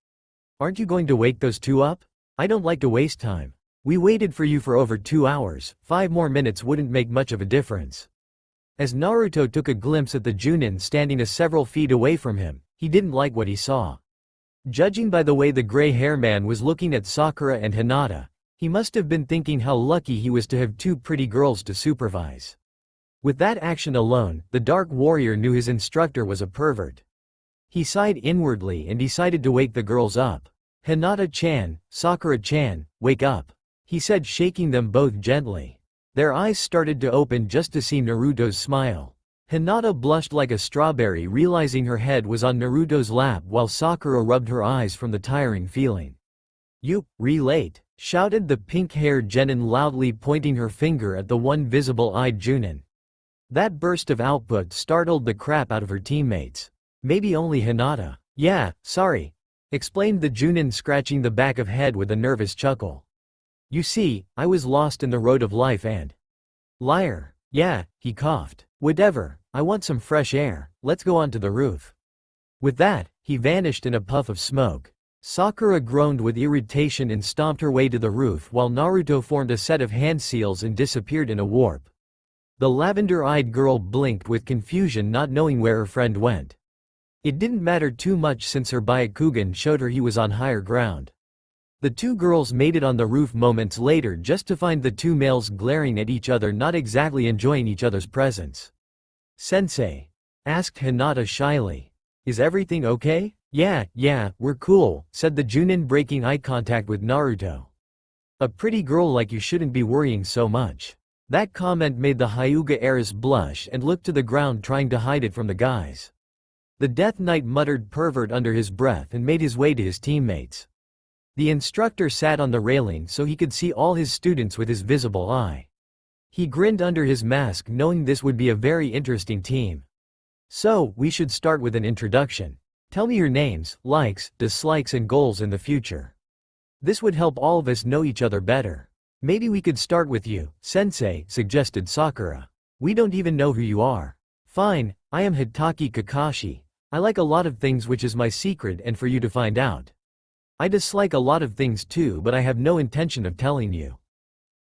Aren't you going to wake those 2 up? I don't like to waste time. We waited for you for over 2 hours, 5 more minutes wouldn't make much of a difference. As Naruto took a glimpse at the Genin standing several feet away from him, he didn't like what he saw. Judging by the way the gray-hair man was looking at Sakura and Hinata, he must have been thinking how lucky he was to have 2 pretty girls to supervise. With that action alone, the Dark Warrior knew his instructor was a pervert. He sighed inwardly and decided to wake the girls up. Hinata-chan, Sakura-chan, wake up, he said, shaking them both gently. Their eyes started to open just to see Naruto's smile. Hinata blushed like a strawberry, realizing her head was on Naruto's lap while Sakura rubbed her eyes from the tiring feeling. You, late, shouted the pink-haired Genin loudly, pointing her finger at the one visible-eyed Genin. That burst of output startled the crap out of her teammates. Maybe only Hinata. Yeah, sorry, explained the Genin, scratching the back of head with a nervous chuckle. You see, I was lost in the road of life and… Liar. Yeah, he coughed. Whatever, I want some fresh air, let's go onto the roof. With that, he vanished in a puff of smoke. Sakura groaned with irritation and stomped her way to the roof while Naruto formed a set of hand seals and disappeared in a warp. The lavender-eyed girl blinked with confusion, not knowing where her friend went. It didn't matter too much since her Byakugan showed her he was on higher ground. The 2 girls made it on the roof moments later just to find the 2 males glaring at each other, not exactly enjoying each other's presence. Sensei? Asked Hinata shyly. Is everything okay? Yeah, we're cool, said the Genin, breaking eye contact with Naruto. A pretty girl like you shouldn't be worrying so much. That comment made the Hyuga heiress blush and look to the ground, trying to hide it from the guys. The Death Knight muttered pervert under his breath and made his way to his teammates. The instructor sat on the railing so he could see all his students with his visible eye. He grinned under his mask, knowing this would be a very interesting team. So, we should start with an introduction. Tell me your names, likes, dislikes and goals in the future. This would help all of us know each other better. Maybe we could start with you, Sensei, suggested Sakura. We don't even know who you are. Fine, I am Hitaki Kakashi. I like a lot of things, which is my secret and for you to find out. I dislike a lot of things too, but I have no intention of telling you.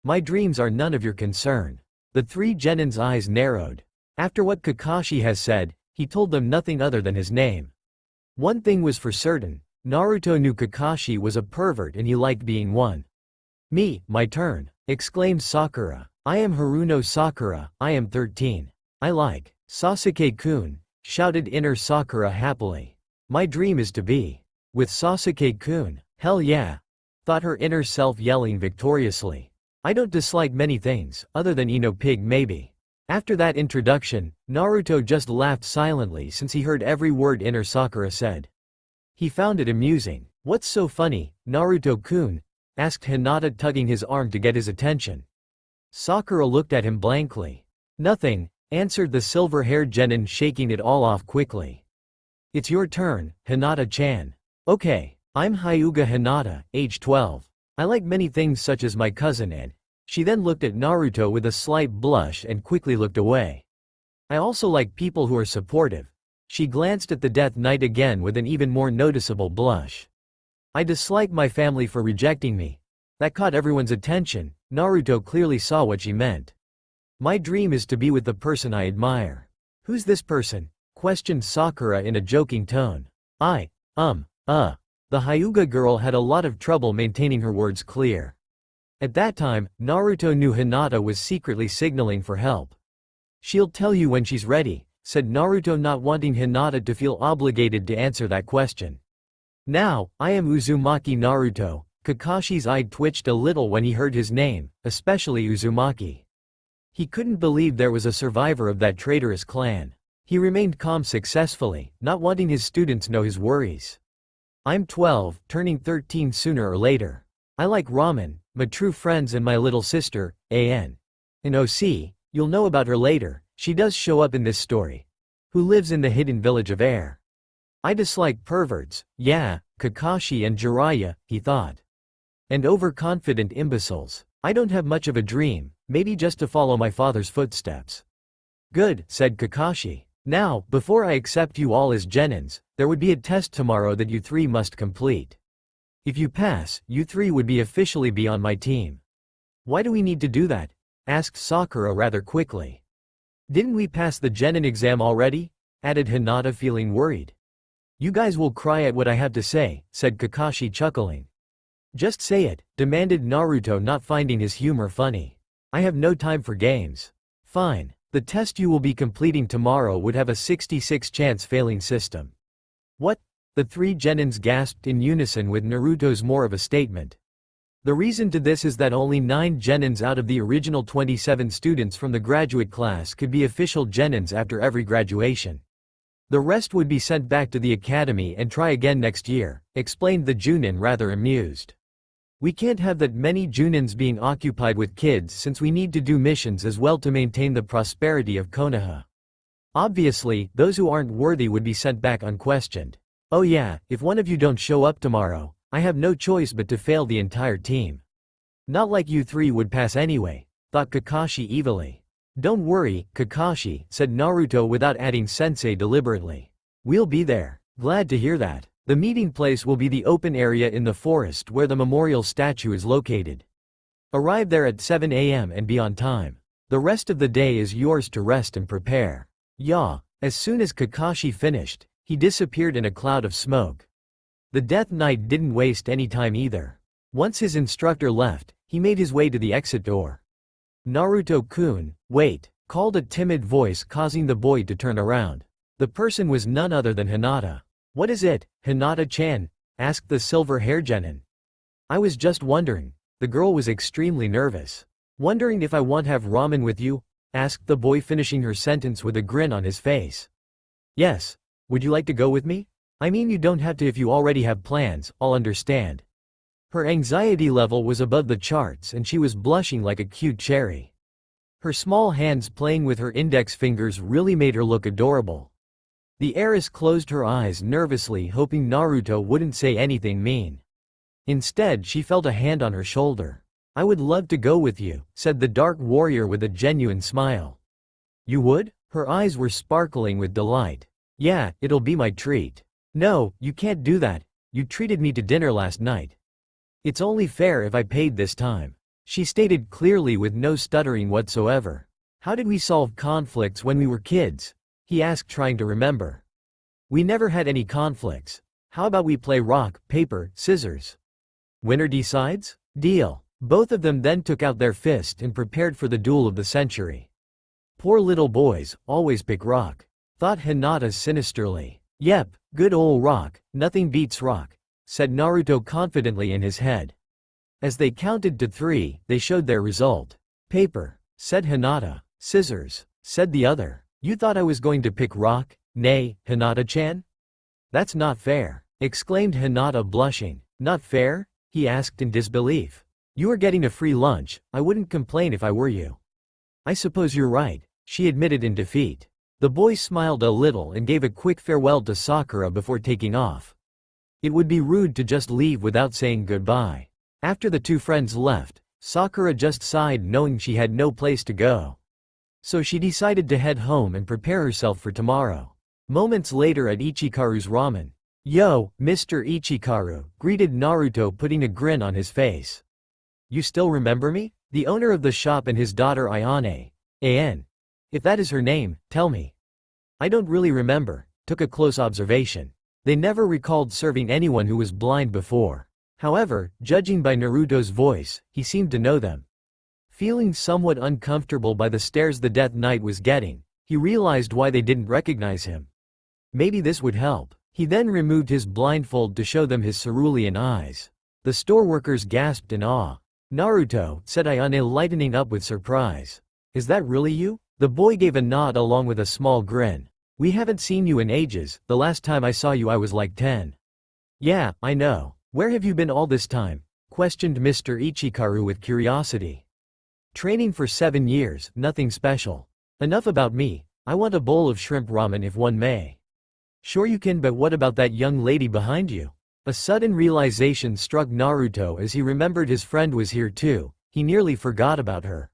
My dreams are none of your concern. The 3 Genin's eyes narrowed. After what Kakashi has said, he told them nothing other than his name. One thing was for certain, Naruto knew Kakashi was a pervert and he liked being one. "Me, my turn," exclaimed Sakura. "I am Haruno Sakura, I am 13. I like Sasuke-kun," shouted inner Sakura happily. "My dream is to be with Sasuke-kun, hell yeah," thought her inner self yelling victoriously. "I don't dislike many things, other than Ino Pig maybe." After that introduction, Naruto just laughed silently since he heard every word inner Sakura said. He found it amusing. "What's so funny, Naruto-kun?" asked Hinata, tugging his arm to get his attention. Sakura looked at him blankly. "Nothing," answered the silver-haired Genin, shaking it all off quickly. "It's your turn, Hinata-chan." "Okay, I'm Hyuga Hinata, age 12. I like many things such as my cousin and..." She then looked at Naruto with a slight blush and quickly looked away. "I also like people who are supportive." She glanced at the Death Knight again with an even more noticeable blush. "I dislike my family for rejecting me." That caught everyone's attention. Naruto clearly saw what she meant. "My dream is to be with the person I admire." "Who's this person?" questioned Sakura in a joking tone. The Hyuga girl had a lot of trouble maintaining her words clear. At that time, Naruto knew Hinata was secretly signaling for help. "She'll tell you when she's ready," said Naruto, not wanting Hinata to feel obligated to answer that question. "Now, I am Uzumaki Naruto." Kakashi's eye twitched a little when he heard his name, especially Uzumaki. He couldn't believe there was a survivor of that traitorous clan. He remained calm successfully, not wanting his students know his worries. "I'm 12, turning 13 sooner or later. I like ramen, my true friends and my little sister, An. And OC, you'll know about her later, she does show up in this story. Who lives in the hidden village of Air. I dislike perverts, yeah, Kakashi and Jiraiya," he thought. "And overconfident imbeciles. I don't have much of a dream, maybe just to follow my father's footsteps." "Good," said Kakashi. "Now, before I accept you all as Genins, there would be a test tomorrow that you three must complete. If you pass, you three would be officially on my team." "Why do we need to do that?" asked Sakura rather quickly. "Didn't we pass the Genin exam already?" added Hinata, feeling worried. "You guys will cry at what I have to say," said Kakashi, chuckling. "Just say it," demanded Naruto, not finding his humor funny. "I have no time for games." "Fine. The test you will be completing tomorrow would have a 66 chance failing system." "What?" The three Genins gasped in unison, with Naruto's more of a statement. The reason to this is that only 9 Genins out of the original 27 students from the graduate class could be official Genins after every graduation. The rest would be sent back to the academy and try again next year, explained the Junin, rather amused. "We can't have that many Junins being occupied with kids, since we need to do missions as well to maintain the prosperity of Konoha. Obviously, those who aren't worthy would be sent back unquestioned. Oh yeah, if one of you don't show up tomorrow, I have no choice but to fail the entire team. Not like you three would pass anyway," thought Kakashi evilly. "Don't worry, Kakashi," said Naruto without adding sensei deliberately. "We'll be there." "Glad to hear that. The meeting place will be the open area in the forest where the memorial statue is located. Arrive there at 7 a.m. and be on time. The rest of the day is yours to rest and prepare." "Yeah." As soon as Kakashi finished, he disappeared in a cloud of smoke. The Death Knight didn't waste any time either. Once his instructor left, he made his way to the exit door. "Naruto-kun, wait," called a timid voice, causing the boy to turn around. The person was none other than Hinata. "What is it, Hinata-chan?" asked the silver-haired Genin. "I was just wondering." The girl was extremely nervous. "Wondering if I want have ramen with you?" asked the boy, finishing her sentence with a grin on his face. "Yes. Would you like to go with me? I mean, you don't have to if you already have plans, I'll understand." Her anxiety level was above the charts and she was blushing like a cute cherry. Her small hands playing with her index fingers really made her look adorable. The heiress closed her eyes nervously, hoping Naruto wouldn't say anything mean. Instead, she felt a hand on her shoulder. "I would love to go with you," said the dark warrior with a genuine smile. "You would?" Her eyes were sparkling with delight. "Yeah, it'll be my treat." "No, you can't do that. You treated me to dinner last night. It's only fair if I paid this time," she stated clearly with no stuttering whatsoever. How did we solve conflicts when we were kids? He asked, trying to remember. We never had any conflicts. How about we play rock, paper, scissors? Winner decides? Deal. Both of them then took out their fist and prepared for the duel of the century. Poor little boys, always pick rock, thought Hinata sinisterly. Yep, good ol' rock, nothing beats rock, said Naruto confidently in his head. As they counted to 3, they showed their result. Paper, said Hinata. Scissors, said the other. You thought I was going to pick rock? Nay, Hinata-chan? That's not fair, exclaimed Hinata, blushing. Not fair? He asked in disbelief. You are getting a free lunch, I wouldn't complain if I were you. I suppose you're right, she admitted in defeat. The boy smiled a little and gave a quick farewell to Sakura before taking off. It would be rude to just leave without saying goodbye. After the two friends left, Sakura just sighed, knowing she had no place to go. So she decided to head home and prepare herself for tomorrow. Moments later at Ichikaru's ramen. Yo, Mr. Ichikaru, greeted Naruto, putting a grin on his face. You still remember me? The owner of the shop and his daughter Ayane. An. If that is her name, tell me. I don't really remember, took a close observation. They never recalled serving anyone who was blind before. However, judging by Naruto's voice, he seemed to know them. Feeling somewhat uncomfortable by the stares the Death Knight was getting, he realized why they didn't recognize him. Maybe this would help. He then removed his blindfold to show them his cerulean eyes. The store workers gasped in awe. Naruto, said Ayane, lightening up with surprise. Is that really you? The boy gave a nod along with a small grin. We haven't seen you in ages, the last time I saw you I was like 10. Yeah, I know. Where have you been all this time? Questioned Mr. Ichikaru with curiosity. Training for 7 years, nothing special. Enough about me, I want a bowl of shrimp ramen if one may. Sure you can, but what about that young lady behind you? A sudden realization struck Naruto as he remembered his friend was here too. He nearly forgot about her.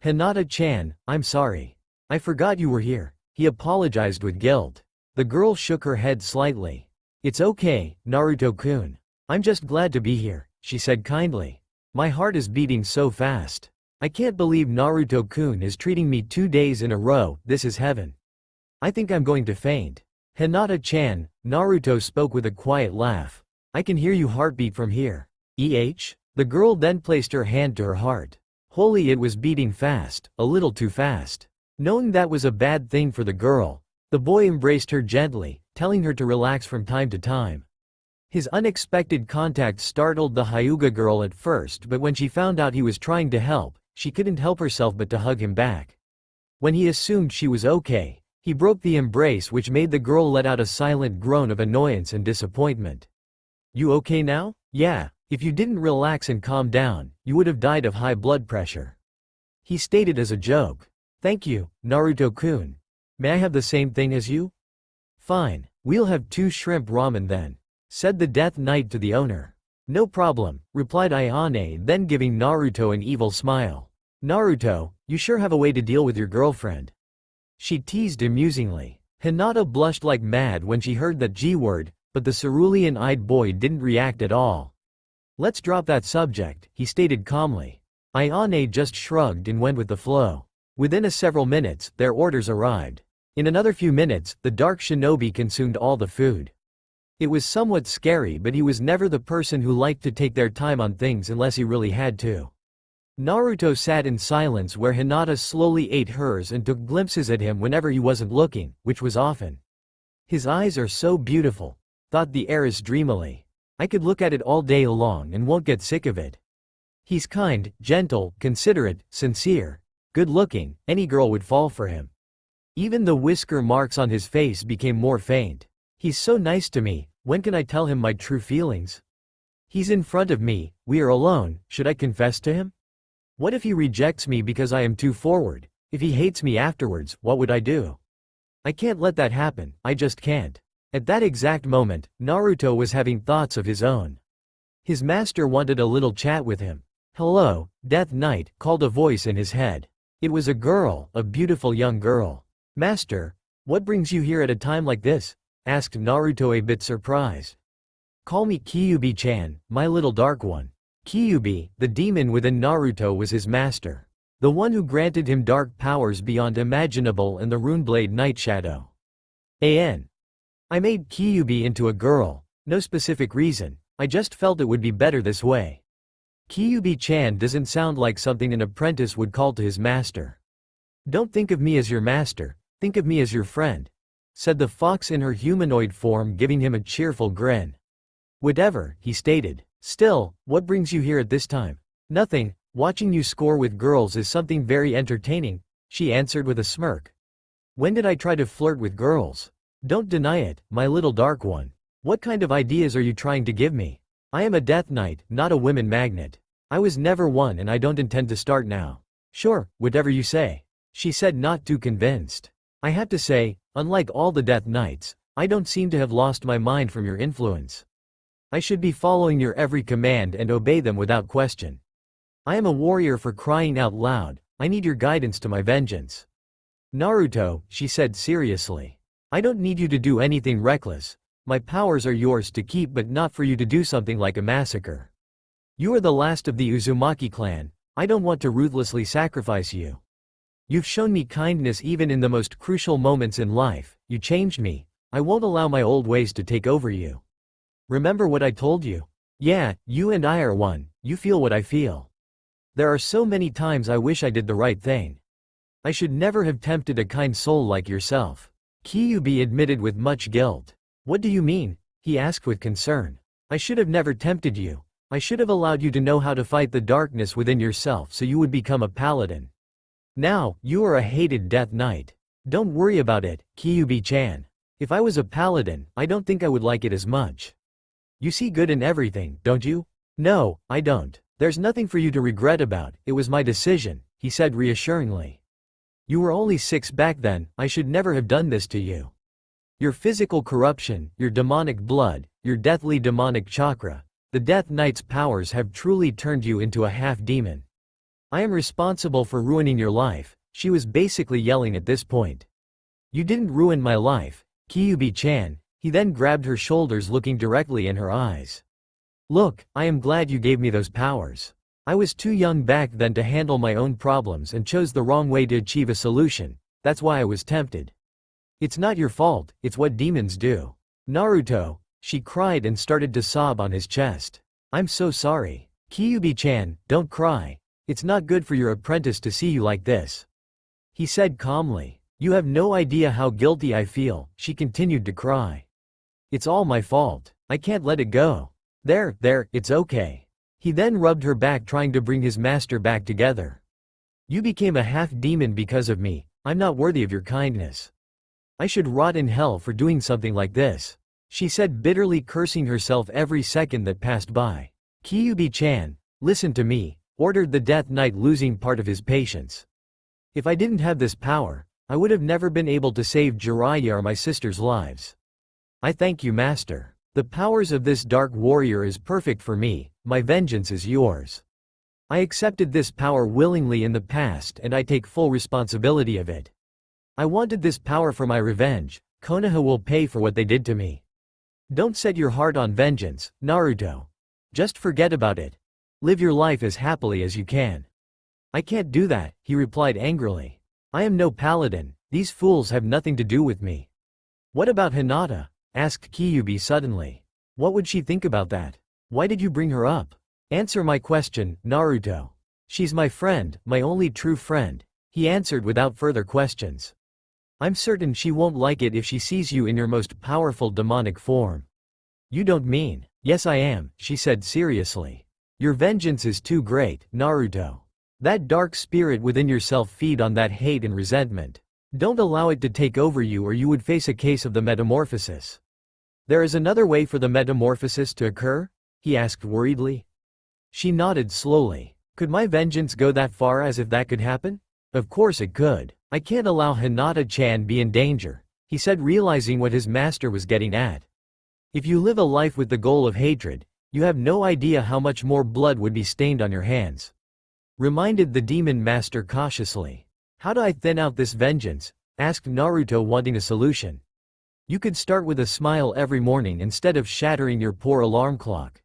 Hinata-chan, I'm sorry. I forgot you were here. He apologized with guilt. The girl shook her head slightly. It's okay, Naruto-kun. I'm just glad to be here, she said kindly. My heart is beating so fast. I can't believe Naruto-kun is treating me 2 days in a row, this is heaven. I think I'm going to faint. Hinata-chan, Naruto spoke with a quiet laugh. I can hear you heartbeat from here. The girl then placed her hand to her heart. Holy, it was beating fast, a little too fast. Knowing that was a bad thing for the girl, the boy embraced her gently, telling her to relax from time to time. His unexpected contact startled the Hyuga girl at first, but when she found out he was trying to help, she couldn't help herself but to hug him back. When he assumed she was okay, he broke the embrace, which made the girl let out a silent groan of annoyance and disappointment. You okay now? Yeah, if you didn't relax and calm down, you would have died of high blood pressure. He stated as a joke. Thank you, Naruto-kun. May I have the same thing as you? Fine, we'll have 2 shrimp ramen then, said the Death Knight to the owner. No problem, replied Ayane, then giving Naruto an evil smile. Naruto, you sure have a way to deal with your girlfriend. She teased amusingly. Hinata blushed like mad when she heard that G-word, but the cerulean-eyed boy didn't react at all. Let's drop that subject, he stated calmly. Ayane just shrugged and went with the flow. Within several minutes, their orders arrived. In another few minutes, the dark shinobi consumed all the food. It was somewhat scary, but he was never the person who liked to take their time on things unless he really had to. Naruto sat in silence where Hinata slowly ate hers and took glimpses at him whenever he wasn't looking, which was often. His eyes are so beautiful, thought the heiress dreamily. I could look at it all day long and won't get sick of it. He's kind, gentle, considerate, sincere, good-looking, any girl would fall for him. Even the whisker marks on his face became more faint. He's so nice to me, when can I tell him my true feelings? He's in front of me, we are alone, should I confess to him? What if he rejects me because I am too forward? If he hates me afterwards, what would I do? I can't let that happen, I just can't. At that exact moment, Naruto was having thoughts of his own. His master wanted a little chat with him. Hello, Death Knight, called a voice in his head. It was a girl, a beautiful young girl. Master, what brings you here at a time like this? Asked Naruto, a bit surprised. Call me Kyuubi-chan, my little dark one. Kyuubi, the demon within Naruto, was his master. The one who granted him dark powers beyond imaginable and the Runeblade Nightshadow. I made Kyuubi into a girl, no specific reason, I just felt it would be better this way. Kyuubi-chan doesn't sound like something an apprentice would call to his master. Don't think of me as your master, think of me as your friend, said the fox in her humanoid form, giving him a cheerful grin. Whatever, he stated. Still, what brings you here at this time? Nothing, watching you score with girls is something very entertaining, she answered with a smirk. When did I try to flirt with girls? Don't deny it, my little dark one. What kind of ideas are you trying to give me? I am a death knight, not a women magnet. I was never one and I don't intend to start now. Sure, whatever you say, she said, not too convinced. I have to say, unlike all the death knights, I don't seem to have lost my mind from your influence. I should be following your every command and obey them without question. I am a warrior, for crying out loud, I need your guidance to my vengeance. Naruto, she said seriously. I don't need you to do anything reckless. My powers are yours to keep, but not for you to do something like a massacre. You are the last of the Uzumaki clan, I don't want to ruthlessly sacrifice you. You've shown me kindness even in the most crucial moments in life, you changed me, I won't allow my old ways to take over you. Remember what I told you? Yeah, you and I are one, you feel what I feel. There are so many times I wish I did the right thing. I should never have tempted a kind soul like yourself. Kyuubi admitted with much guilt. What do you mean? He asked with concern. I should have never tempted you. I should have allowed you to know how to fight the darkness within yourself so you would become a paladin. Now, you are a hated death knight. Don't worry about it, Kyuubi-chan. If I was a paladin, I don't think I would like it as much. You see good in everything, don't you? No, I don't. There's nothing for you to regret about, it was my decision, he said reassuringly. You were only 6 back then, I should never have done this to you. Your physical corruption, your demonic blood, your deathly demonic chakra, the Death Knight's powers have truly turned you into a half-demon. I am responsible for ruining your life, she was basically yelling at this point. You didn't ruin my life, Kyuubi-chan, he then grabbed her shoulders, looking directly in her eyes. Look, I am glad you gave me those powers. I was too young back then to handle my own problems and chose the wrong way to achieve a solution, that's why I was tempted. It's not your fault, it's what demons do. Naruto, she cried and started to sob on his chest. I'm so sorry. Kyuubi-chan, don't cry. It's not good for your apprentice to see you like this. He said calmly. You have no idea how guilty I feel, she continued to cry. It's all my fault. I can't let it go. There, it's okay. He then rubbed her back, trying to bring his master back together. You became a half-demon because of me, I'm not worthy of your kindness. I should rot in hell for doing something like this, she said, bitterly cursing herself every second that passed by. Kyuubi-chan, listen to me, ordered the Death Knight, losing part of his patience. If I didn't have this power, I would have never been able to save Jiraiya or my sister's lives. I thank you, master. The powers of this dark warrior is perfect for me, my vengeance is yours. I accepted this power willingly in the past and I take full responsibility of it. I wanted this power for my revenge, Konoha will pay for what they did to me. Don't set your heart on vengeance, Naruto. Just forget about it. Live your life as happily as you can. I can't do that, he replied angrily. I am no paladin, these fools have nothing to do with me. What about Hinata? Asked Kyuubi suddenly. What would she think about that? Why did you bring her up? Answer my question, Naruto. She's my friend, my only true friend, he answered without further questions. I'm certain she won't like it if she sees you in your most powerful demonic form. You don't mean? Yes, I am, she said seriously. Your vengeance is too great, Naruto. That dark spirit within yourself, feed on that hate and resentment. Don't allow it to take over you or you would face a case of the metamorphosis. There is another way for the metamorphosis to occur? He asked worriedly. She nodded slowly. Could my vengeance go that far, as if that could happen? Of course it could. I can't allow Hinata-chan be in danger, he said, realizing what his master was getting at. If you live a life with the goal of hatred, you have no idea how much more blood would be stained on your hands. Reminded the demon master cautiously. How do I thin out this vengeance? Asked Naruto, wanting a solution. You could start with a smile every morning instead of shattering your poor alarm clock.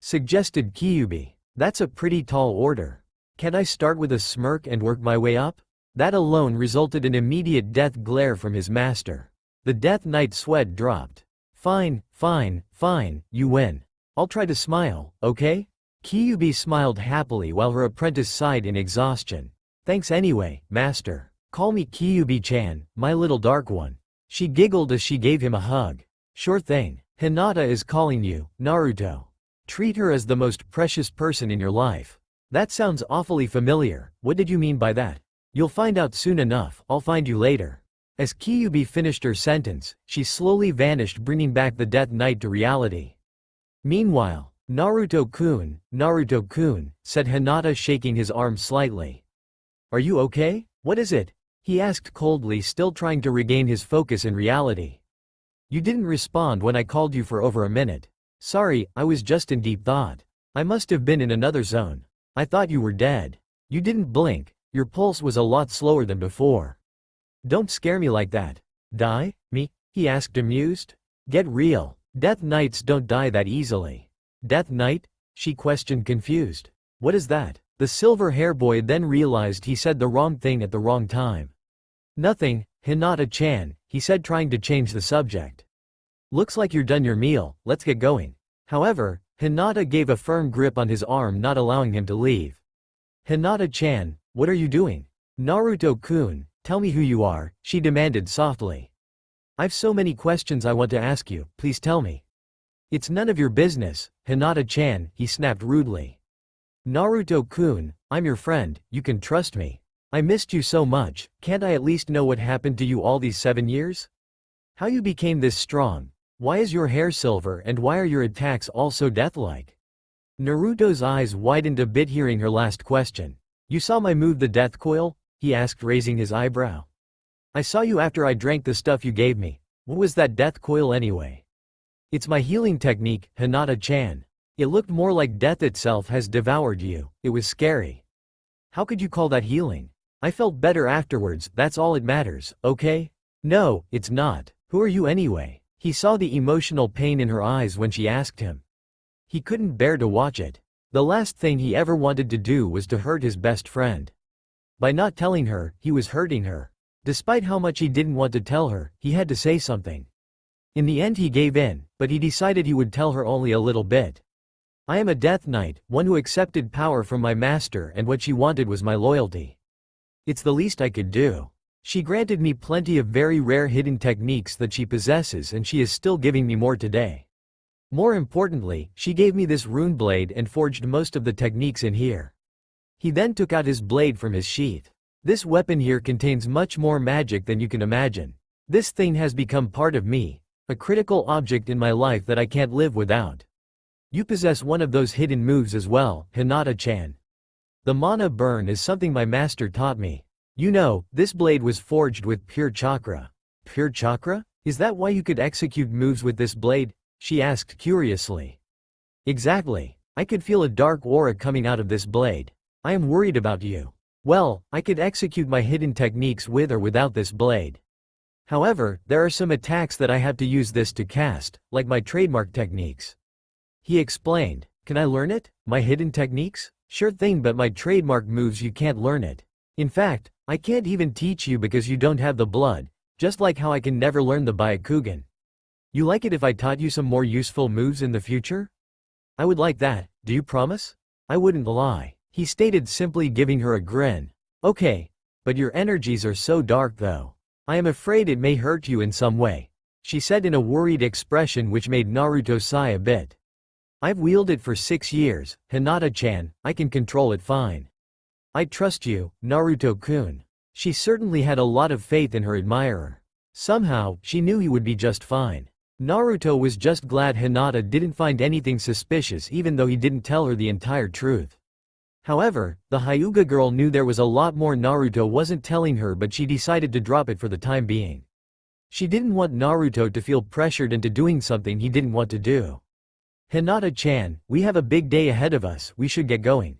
Suggested Kyuubi. That's a pretty tall order. Can't I start with a smirk and work my way up? That alone resulted in immediate death glare from his master. The Death Knight's sweat dropped. Fine, fine, fine, you win. I'll try to smile, okay? Kyuubi smiled happily while her apprentice sighed in exhaustion. Thanks anyway, master. Call me Kyuubi-chan, my little dark one. She giggled as she gave him a hug. Sure thing. Hinata is calling you, Naruto. Treat her as the most precious person in your life. That sounds awfully familiar. What did you mean by that? You'll find out soon enough. I'll find you later. As Kyuubi finished her sentence, she slowly vanished, bringing back the Death Knight to reality. Meanwhile, Naruto-kun, said Hinata, shaking his arm slightly. Are you okay? What is it? He asked coldly, still trying to regain his focus in reality. You didn't respond when I called you for over a minute. Sorry, I was just in deep thought. I must have been in another zone. I thought you were dead. You didn't blink. Your pulse was a lot slower than before. Don't scare me like that. Die? Me? He asked, amused. Get real. Death Knights don't die that easily. Death Knight? She questioned, confused. What is that? The silver hair boy then realized he said the wrong thing at the wrong time. Nothing, Hinata-chan, he said, trying to change the subject. Looks like you're done your meal, let's get going. However, Hinata gave a firm grip on his arm, not allowing him to leave. Hinata-chan, what are you doing? Naruto-kun, tell me who you are, she demanded softly. I've so many questions I want to ask you, please tell me. It's none of your business, Hinata-chan, he snapped rudely. Naruto-kun, I'm your friend, you can trust me. I missed you so much, can't I at least know what happened to you all these 7 years? How you became this strong? Why is your hair silver and why are your attacks all so death-like? Naruto's eyes widened a bit hearing her last question. You saw my move, the death coil? He asked, raising his eyebrow. I saw you after I drank the stuff you gave me. What was that death coil anyway? It's my healing technique, Hinata-chan. It looked more like death itself has devoured you. It was scary. How could you call that healing? I felt better afterwards, that's all it matters, okay? No, it's not. Who are you anyway? He saw the emotional pain in her eyes when she asked him. He couldn't bear to watch it. The last thing he ever wanted to do was to hurt his best friend. By not telling her, he was hurting her. Despite how much he didn't want to tell her, he had to say something. In the end he gave in, but he decided he would tell her only a little bit. I am a Death Knight, one who accepted power from my master, and what she wanted was my loyalty. It's the least I could do. She granted me plenty of very rare hidden techniques that she possesses, and she is still giving me more today. More importantly, she gave me this rune blade and forged most of the techniques in here. He then took out his blade from his sheath. This weapon here contains much more magic than you can imagine. This thing has become part of me, a critical object in my life that I can't live without. You possess one of those hidden moves as well, Hinata-chan. The mana burn is something my master taught me. You know, this blade was forged with pure chakra. Pure chakra? Is that why you could execute moves with this blade? She asked curiously. Exactly. I could feel a dark aura coming out of this blade. I am worried about you. Well, I could execute my hidden techniques with or without this blade. However, there are some attacks that I have to use this to cast, like my trademark techniques. He explained. Can I learn it? My hidden techniques? Sure thing, but my trademark moves you can't learn it. In fact, I can't even teach you because you don't have the blood, just like how I can never learn the Byakugan. You like it if I taught you some more useful moves in the future? I would like that, do you promise? I wouldn't lie, he stated, simply giving her a grin. Okay, but your energies are so dark though. I am afraid it may hurt you in some way, she said in a worried expression which made Naruto sigh a bit. I've wielded it for 6 years, Hinata-chan, I can control it fine. I trust you, Naruto-kun. She certainly had a lot of faith in her admirer. Somehow, she knew he would be just fine. Naruto was just glad Hinata didn't find anything suspicious, even though he didn't tell her the entire truth. However, the Hyuga girl knew there was a lot more Naruto wasn't telling her, but she decided to drop it for the time being. She didn't want Naruto to feel pressured into doing something he didn't want to do. Hinata-chan, we have a big day ahead of us, we should get going.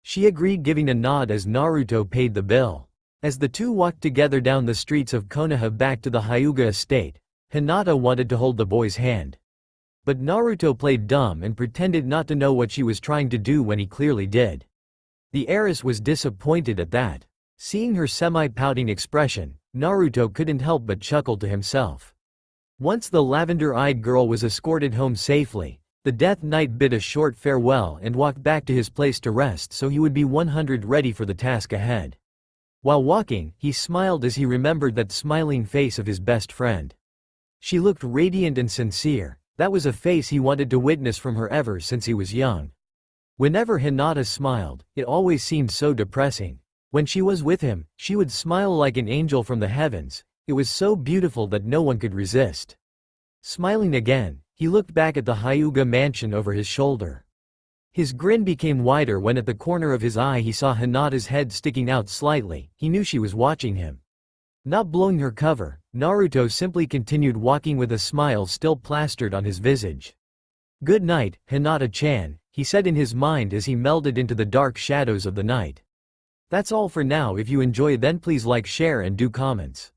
She agreed, giving a nod as Naruto paid the bill. As the two walked together down the streets of Konoha back to the Hyuga estate, Hinata wanted to hold the boy's hand. But Naruto played dumb and pretended not to know what she was trying to do when he clearly did. The heiress was disappointed at that. Seeing her semi-pouting expression, Naruto couldn't help but chuckle to himself. Once the lavender-eyed girl was escorted home safely, the Death Knight bid a short farewell and walked back to his place to rest so he would be 100 ready for the task ahead. While walking, he smiled as he remembered that smiling face of his best friend. She looked radiant and sincere. That was a face he wanted to witness from her ever since he was young. Whenever Hinata smiled, it always seemed so depressing. When she was with him, she would smile like an angel from the heavens. It was so beautiful that no one could resist. Smiling again, he looked back at the Hyuga mansion over his shoulder. His grin became wider when at the corner of his eye he saw Hinata's head sticking out slightly. He knew she was watching him. Not blowing her cover, Naruto simply continued walking with a smile still plastered on his visage. "Good night, Hinata-chan," he said in his mind as he melded into the dark shadows of the night. That's all for now. If you enjoy, then please like, share and do comments.